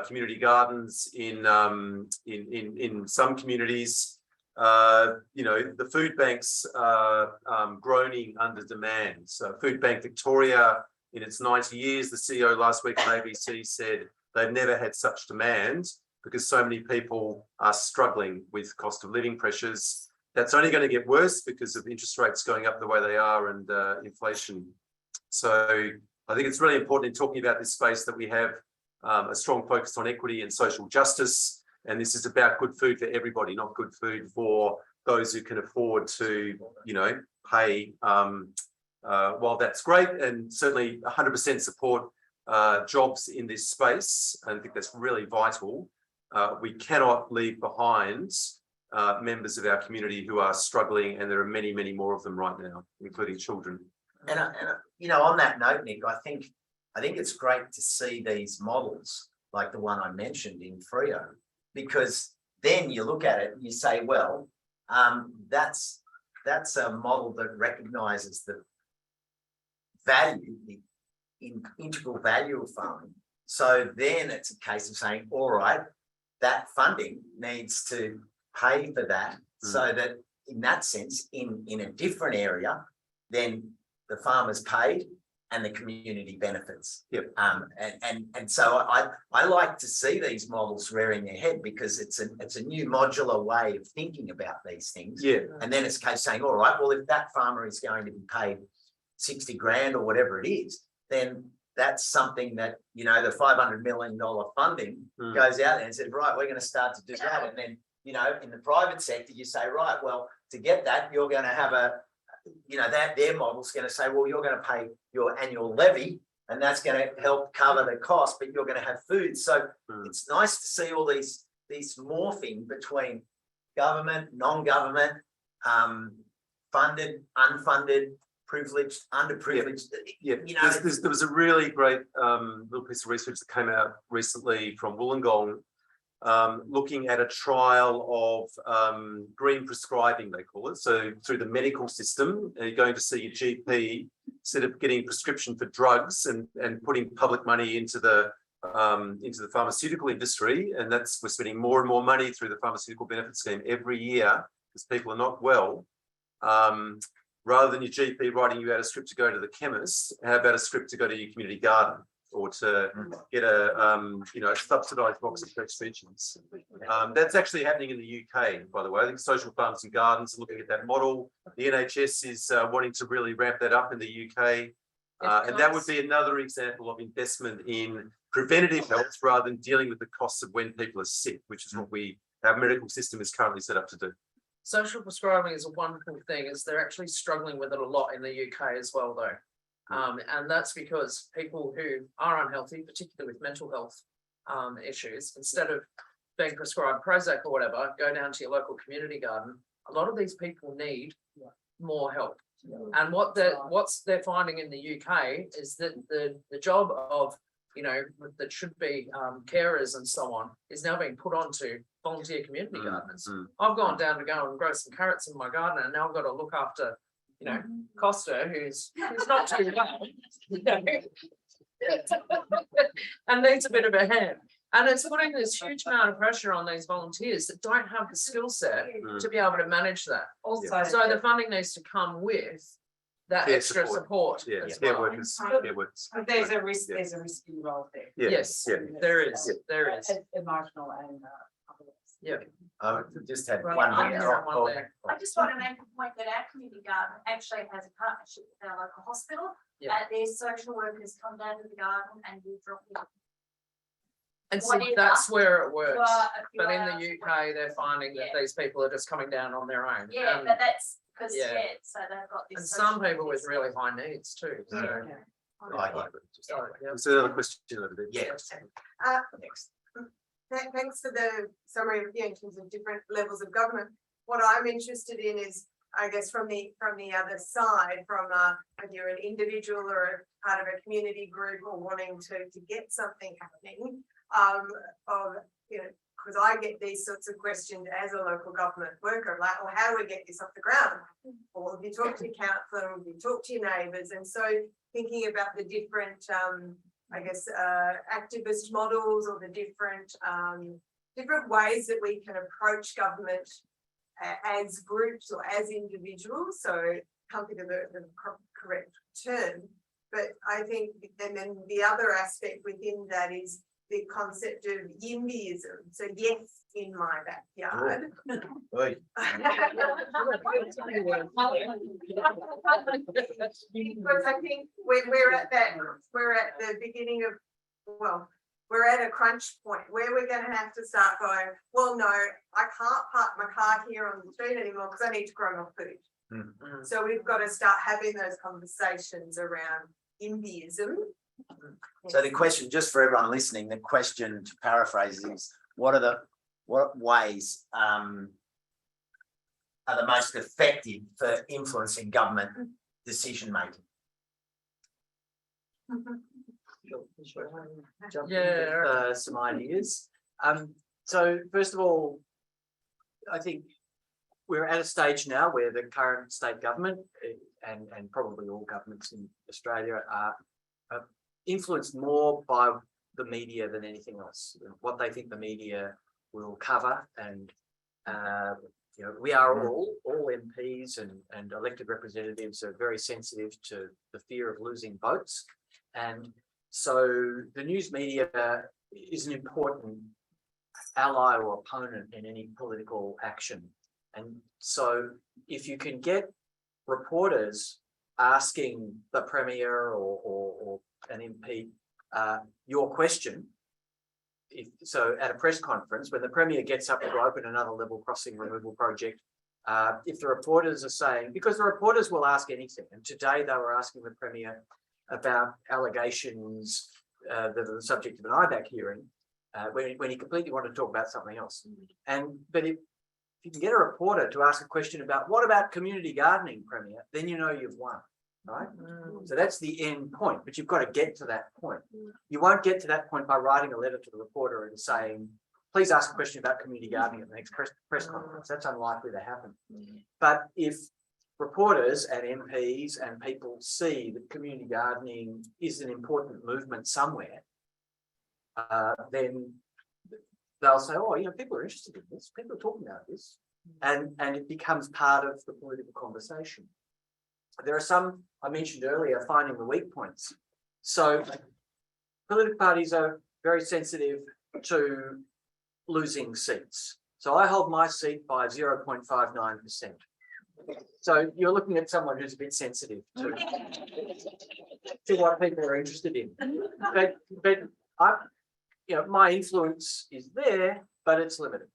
[SPEAKER 5] community gardens in some communities, you know, the food banks are groaning under demand. So Food Bank Victoria, in its 90 years, the CEO last week on ABC said they've never had such demand because so many people are struggling with cost of living pressures. That's only going to get worse because of interest rates going up the way they are and inflation. So I think it's really important in talking about this space that we have a strong focus on equity and social justice. And this is about good food for everybody, not good food for those who can afford to, you know, pay. While that's great, and certainly 100% support jobs in this space, and I think that's really vital, we cannot leave behind members of our community who are struggling, and there are many, many more of them right now, including children.
[SPEAKER 2] And you know, on that note, Nick, I think it's great to see these models like the one I mentioned in Freo, because then you look at it and you say, well, that's a model that recognises the value, the integral value of farming. So then it's a case of saying, all right, that funding needs to pay for that, so that in that sense, in a different area, then the farmer's paid and the community benefits.
[SPEAKER 5] Yep.
[SPEAKER 2] And so I like to see these models rearing their head, because it's a new modular way of thinking about these things.
[SPEAKER 5] Yeah.
[SPEAKER 2] And then it's a case of saying, all right, well, if that farmer is going to be paid 60 grand or whatever it is, then that's something that, you know, the $500 million funding goes out there and says, right, we're going to start to do that. And then, you know, in the private sector, you say, right, well, to get that, you're going to have you know, that their model's going to say, well, you're going to pay your annual levy, and that's going to help cover the cost, but you're going to have food. So it's nice to see all these morphing between government, non-government, funded, unfunded, privileged, underprivileged.
[SPEAKER 5] Yeah,
[SPEAKER 2] you know,
[SPEAKER 5] there was a really great little piece of research that came out recently from Wollongong, looking at a trial of green prescribing, they call it. So through the medical system, you're going to see your GP instead of getting a prescription for drugs and putting public money into the pharmaceutical industry, and we're spending more and more money through the pharmaceutical benefit scheme every year because people are not well. Rather than your GP writing you out a script to go to the chemist, how about a script to go to your community garden, or to get a subsidised box of fresh veggies? That's actually happening in the UK, by the way. I think social farms and gardens are looking at that model. The NHS is wanting to really ramp that up in the UK. And that would be another example of investment in preventative health rather than dealing with the costs of when people are sick, which is what our medical system is currently set up to do.
[SPEAKER 1] Social prescribing is a wonderful thing, is they're actually struggling with it a lot in the UK as well, though. And that's because people who are unhealthy, particularly with mental health issues, instead of being prescribed Prozac or whatever, go down to your local community garden. A lot of these people need more help. And what they're finding in the UK is that the job of, you know, that should be carers and so on is now being put onto volunteer community gardeners. I've gone down to go and grow some carrots in my garden, and now I've got to look after, you know, Costa, who's not too well, you know, and needs a bit of a hand. And it's putting this huge amount of pressure on these volunteers that don't have the skill set to be able to manage that.
[SPEAKER 8] Also,
[SPEAKER 1] So the funding needs to come with that
[SPEAKER 5] Care
[SPEAKER 1] extra support.
[SPEAKER 5] Yeah,
[SPEAKER 1] as
[SPEAKER 5] care
[SPEAKER 1] well.
[SPEAKER 5] workers.
[SPEAKER 8] but there's a risk, there's a risk involved there.
[SPEAKER 5] Yeah.
[SPEAKER 1] Yes, there is.
[SPEAKER 8] Emotional and otherwise.
[SPEAKER 1] Yeah.
[SPEAKER 2] Just had
[SPEAKER 1] Right,
[SPEAKER 2] one
[SPEAKER 1] I'm
[SPEAKER 2] minute.
[SPEAKER 1] there, one there.
[SPEAKER 10] I just want to make a point that our community garden actually has a partnership with our local hospital.
[SPEAKER 1] Yeah.
[SPEAKER 10] Their social workers come down to the garden and we drop in.
[SPEAKER 1] And see,
[SPEAKER 10] Whatever.
[SPEAKER 1] that's where it works.
[SPEAKER 10] a few
[SPEAKER 1] But in
[SPEAKER 10] hours.
[SPEAKER 1] the UK, they're finding that these people are just coming down on their own.
[SPEAKER 10] Yeah, but that's because,
[SPEAKER 1] yeah.
[SPEAKER 10] so they've got this.
[SPEAKER 1] And some
[SPEAKER 10] social
[SPEAKER 1] people with
[SPEAKER 10] workers.
[SPEAKER 1] really high needs too. So.
[SPEAKER 10] Yeah.
[SPEAKER 2] Right, yeah.
[SPEAKER 1] Sorry, yeah.
[SPEAKER 9] Is there another question over there?
[SPEAKER 2] Yeah.
[SPEAKER 4] Thanks for the summary of, in terms of different levels of government. What I'm interested in is, I guess, from the other side, from if you're an individual or a part of a community group or wanting to get something happening, because I get these sorts of questions as a local government worker, like, well, how do we get this off the ground? Or have you talked to your councillor, have you talked to your neighbours? And so thinking about the different, activist models or the different ways that we can approach government as groups or as individuals. So can't think of the correct term, but I think, and then the other aspect within that is the concept of YIMBYism. So yes, in my backyard.
[SPEAKER 2] Oi.
[SPEAKER 4] Because I think we're at the beginning of, well, we're at a crunch point where we're going to have to start going, well, no, I can't park my car here on the street anymore because I need to grow my food. So we've got to start having those conversations around YIMBYism.
[SPEAKER 2] So the question, just for everyone listening, the question, to paraphrase, is what ways are the most effective for influencing government decision making?
[SPEAKER 1] Yeah.
[SPEAKER 15] Some ideas. So first of all, I think we're at a stage now where the current state government and probably all governments in Australia are influenced more by the media than anything else. What they think the media will cover, and we are all MPs and elected representatives are very sensitive to the fear of losing votes, and so the news media is an important ally or opponent in any political action. And so if you can get reporters asking the Premier or an MP your question, so at a press conference, when the Premier gets up to open another level crossing removal project, if the reporters are saying, because the reporters will ask anything, and today they were asking the Premier about allegations that are the subject of an IBAC hearing, when he completely wanted to talk about something else. But if you can get a reporter to ask a question about, what about community gardening, Premier, then you know you've won, right? So that's the end point, but you've got to get to that point. You won't get to that point by writing a letter to the reporter and saying, please ask a question about community gardening at the next press conference. That's unlikely to happen. But if reporters and MPs and people see that community gardening is an important movement somewhere, then they'll say, oh, people are interested in this, people are talking about this, and it becomes part of the political conversation. There are some, I mentioned earlier, finding the weak points. So political parties are very sensitive to losing seats. So I hold my seat by 0.59%. So you're looking at someone who's a bit sensitive to what people are interested in. But my influence is there, but it's limited.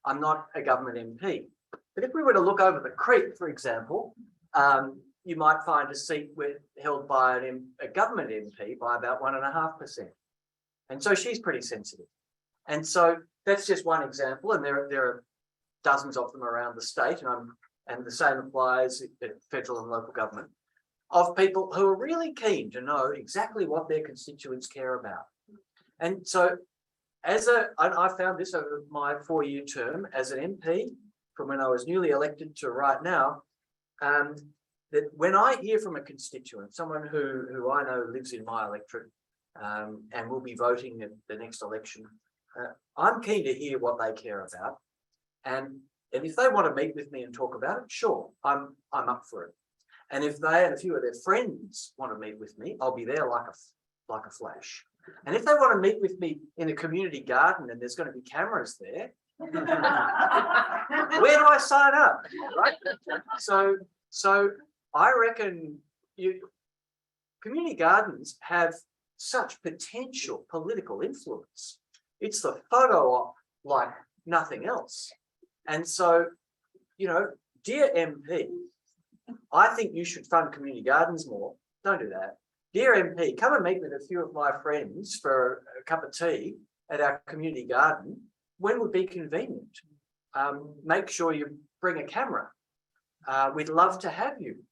[SPEAKER 15] I'm not a government MP. But if we were to look over the creek, for example, you might find a seat held by a government MP by about 1.5%. And so she's pretty sensitive. And so that's just one example. And there are dozens of them around the state, and the same applies at federal and local government, of people who are really keen to know exactly what their constituents care about. And so I found this over my 4-year term as an MP, from when I was newly elected to right now, that when I hear from a constituent, someone who I know lives in my electorate and will be voting at the next election, I'm keen to hear what they care about. And if they want to meet with me and talk about it, sure, I'm up for it. And if they and a few of their friends want to meet with me, I'll be there like a flash. And if they want to meet with me in a community garden and there's going to be cameras there, Where do I sign up? Right? So I reckon community gardens have such potential political influence. It's the photo op like nothing else. And so, dear MP, I think you should fund community gardens more. Don't do that. Dear MP, come and meet with a few of my friends for a cup of tea at our community garden. When would be convenient? Make sure you bring a camera. We'd love to have you.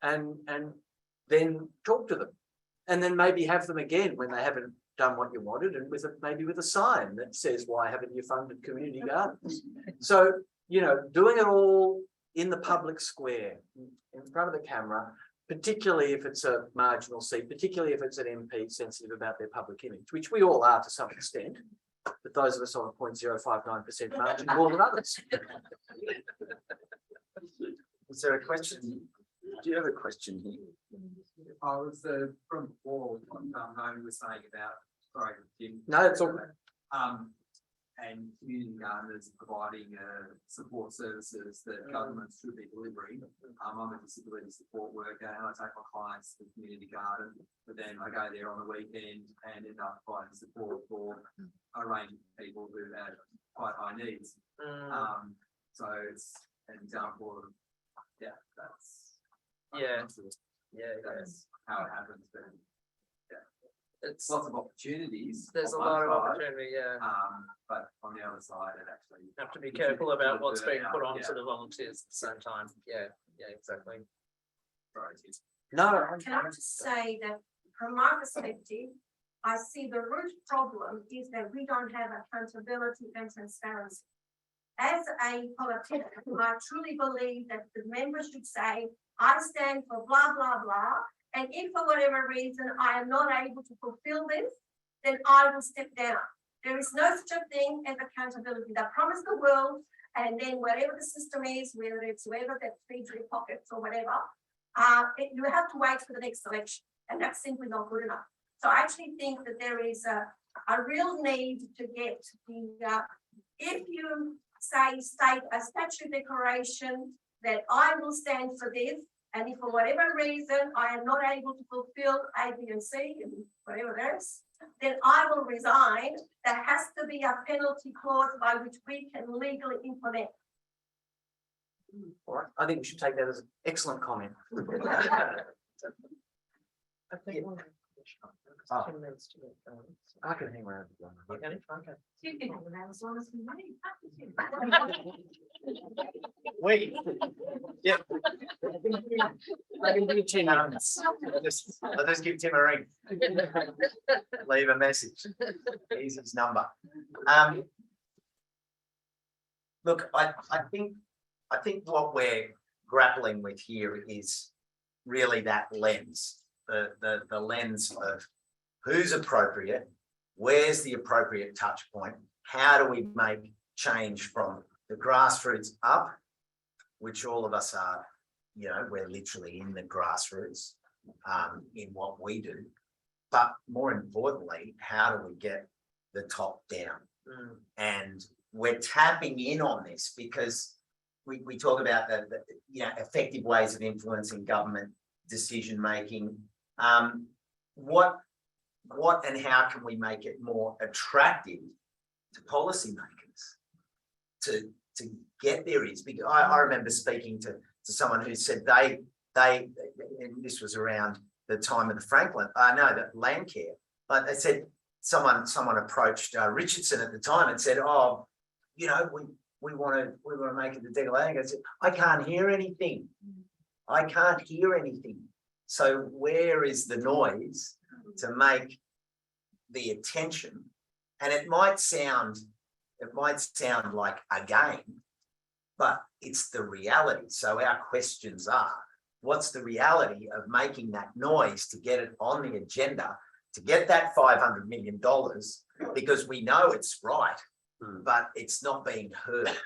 [SPEAKER 15] And then talk to them. And then maybe have them again when they haven't done what you wanted, and maybe with a sign that says, why haven't you funded community gardens? So, doing it all in the public square, in front of the camera, particularly if it's a marginal seat, particularly if it's an MP sensitive about their public image, which we all are to some extent, but those of us on a 0.059% margin more than others.
[SPEAKER 2] Is there a question? Do you have a question here?
[SPEAKER 17] I was from before, what Naomi was saying about, sorry, Jim.
[SPEAKER 15] No, it's all right.
[SPEAKER 17] And community gardeners providing support services that governments should be delivering. I'm a disability support worker and I take my clients to the community garden, but then I go there on the weekend and end up providing support for a range of people who have quite high needs. So it's an example of, that's how it happens. But it's lots of opportunities.
[SPEAKER 1] There's a lot of opportunity,
[SPEAKER 17] but on the other side, it actually
[SPEAKER 1] have to be careful about what's being put on to the volunteers at the same time. Yeah, exactly.
[SPEAKER 15] No.
[SPEAKER 10] Can I just say that from my perspective, I see the root problem is that we don't have accountability and transparency. As a politician, I truly believe that the members should say, I stand for blah, blah, blah. And if for whatever reason I am not able to fulfill this, then I will step down. There is no such a thing as accountability. They promise the world, and then whatever the system is, whether it's whoever that feeds your pockets or whatever, you have to wait for the next election, and that's simply not good enough. So I actually think that there is a real need to get the, if you state a statute declaration that I will stand for this, and if for whatever reason I am not able to fulfill A, B, and C, and whatever else, then I will resign. There has to be a penalty clause by which we can legally implement.
[SPEAKER 15] All right. I think we should take that as an excellent comment.
[SPEAKER 1] I think
[SPEAKER 15] Oh.
[SPEAKER 1] 10 minutes to make that.
[SPEAKER 15] I can hang around.
[SPEAKER 1] Okay.
[SPEAKER 10] You can have that as long as we need.
[SPEAKER 2] Wait. Yeah.
[SPEAKER 1] I can do 10 minutes.
[SPEAKER 2] I'll just give Tim a ring. Leave a message. Here's his number. Look, I think what we're grappling with here is really that lens, the lens of who's appropriate, where's the appropriate touch point, how do we make change from the grassroots up, which all of us are, we're literally in the grassroots in what we do, but more importantly, how do we get the top down? And we're tapping in on this because we talk about the effective ways of influencing government decision making. What and how can we make it more attractive to policymakers to get their ears? Because I remember speaking to someone who said they and this was around the time of the land care, but they said someone approached Richardson at the time and said, oh, we want to make it the declaration. I said, I can't hear anything. I can't hear anything. So where is the noise to make the attention? And it might sound like a game, but it's the reality. So our questions are, what's the reality of making that noise to get it on the agenda, to get that $500 million, because we know it's right, but it's not being heard.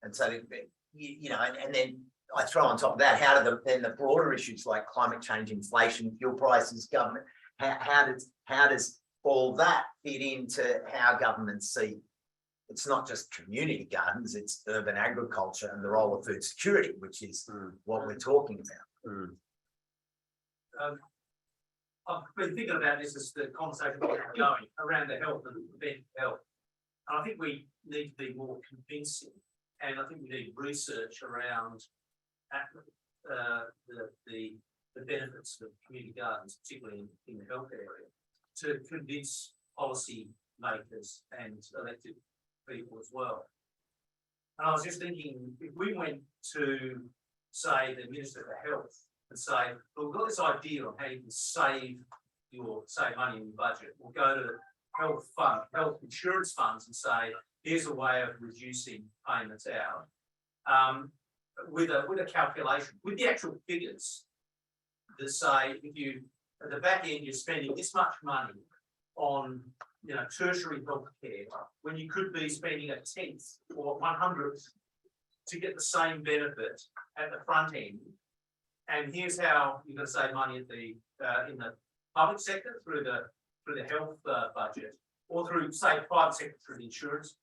[SPEAKER 2] And so, and then I throw on top of that, how do the broader issues like climate change, inflation, fuel prices, government, how does all that fit into how governments see it's not just community gardens, it's urban agriculture and the role of food security, which is what we're talking about.
[SPEAKER 7] I've been thinking about this as the conversation going around the health and preventive health. And I think we need to be more convincing, and I think we need research around the benefits of community gardens, particularly in the health area, to convince policy makers and elected people as well. And I was just thinking, if we went to, say, the Minister for Health and say, well, we've got this idea on how you can save money in your budget, we'll go to health insurance funds and say, here's a way of reducing payments out. With a calculation, with the actual figures that say, if you, at the back end, you're spending this much money on, tertiary health care, when you could be spending 1/10 or 100th to get the same benefit at the front end. And here's how you're going to save money at the in the public sector through the health budget, or through, say, private sector through the insurance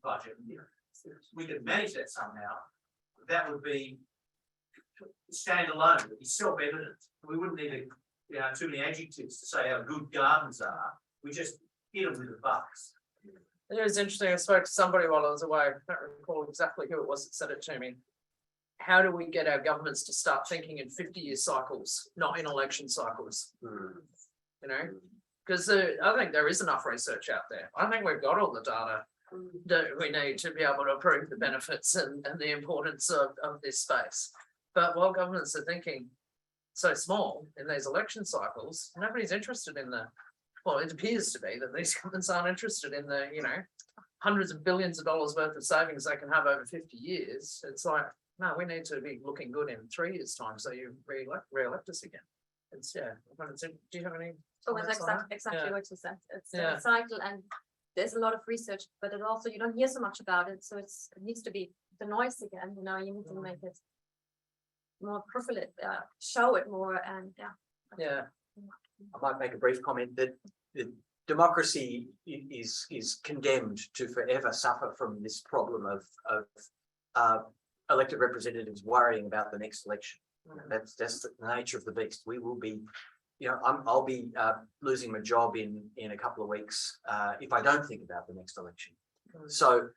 [SPEAKER 7] budget. We could manage that somehow. That would be standalone, it would be self-evident. We wouldn't need too many adjectives to say how good gardens are. We just hit them with the bucks.
[SPEAKER 1] It was interesting. I spoke to somebody while I was away. I can't recall exactly who it was that said it to me. How do we get our governments to start thinking in 50-year cycles, not in election cycles? Because I think there is enough research out there. I think we've got all the data that we need to be able to prove the benefits and the importance of this space. But while governments are thinking so small in these election cycles, nobody's interested in well, it appears to be that these governments aren't interested in the, hundreds of billions of dollars worth of savings they can have over 50 years. It's like, no, we need to be looking good in 3 years' time, so you re-elect us again. It's, do you have any?
[SPEAKER 16] So it's exactly what you said. It's a cycle, and there's a lot of research, but it also, you don't hear so much about it. So it needs to be the noise again, you need to make it more profilate, show it more, and
[SPEAKER 15] I might make a brief comment that democracy is condemned to forever suffer from this problem of elected representatives worrying about the next election. That's the nature of the beast. We will be, I'll be losing my job in a couple of weeks if I don't think about the next election. So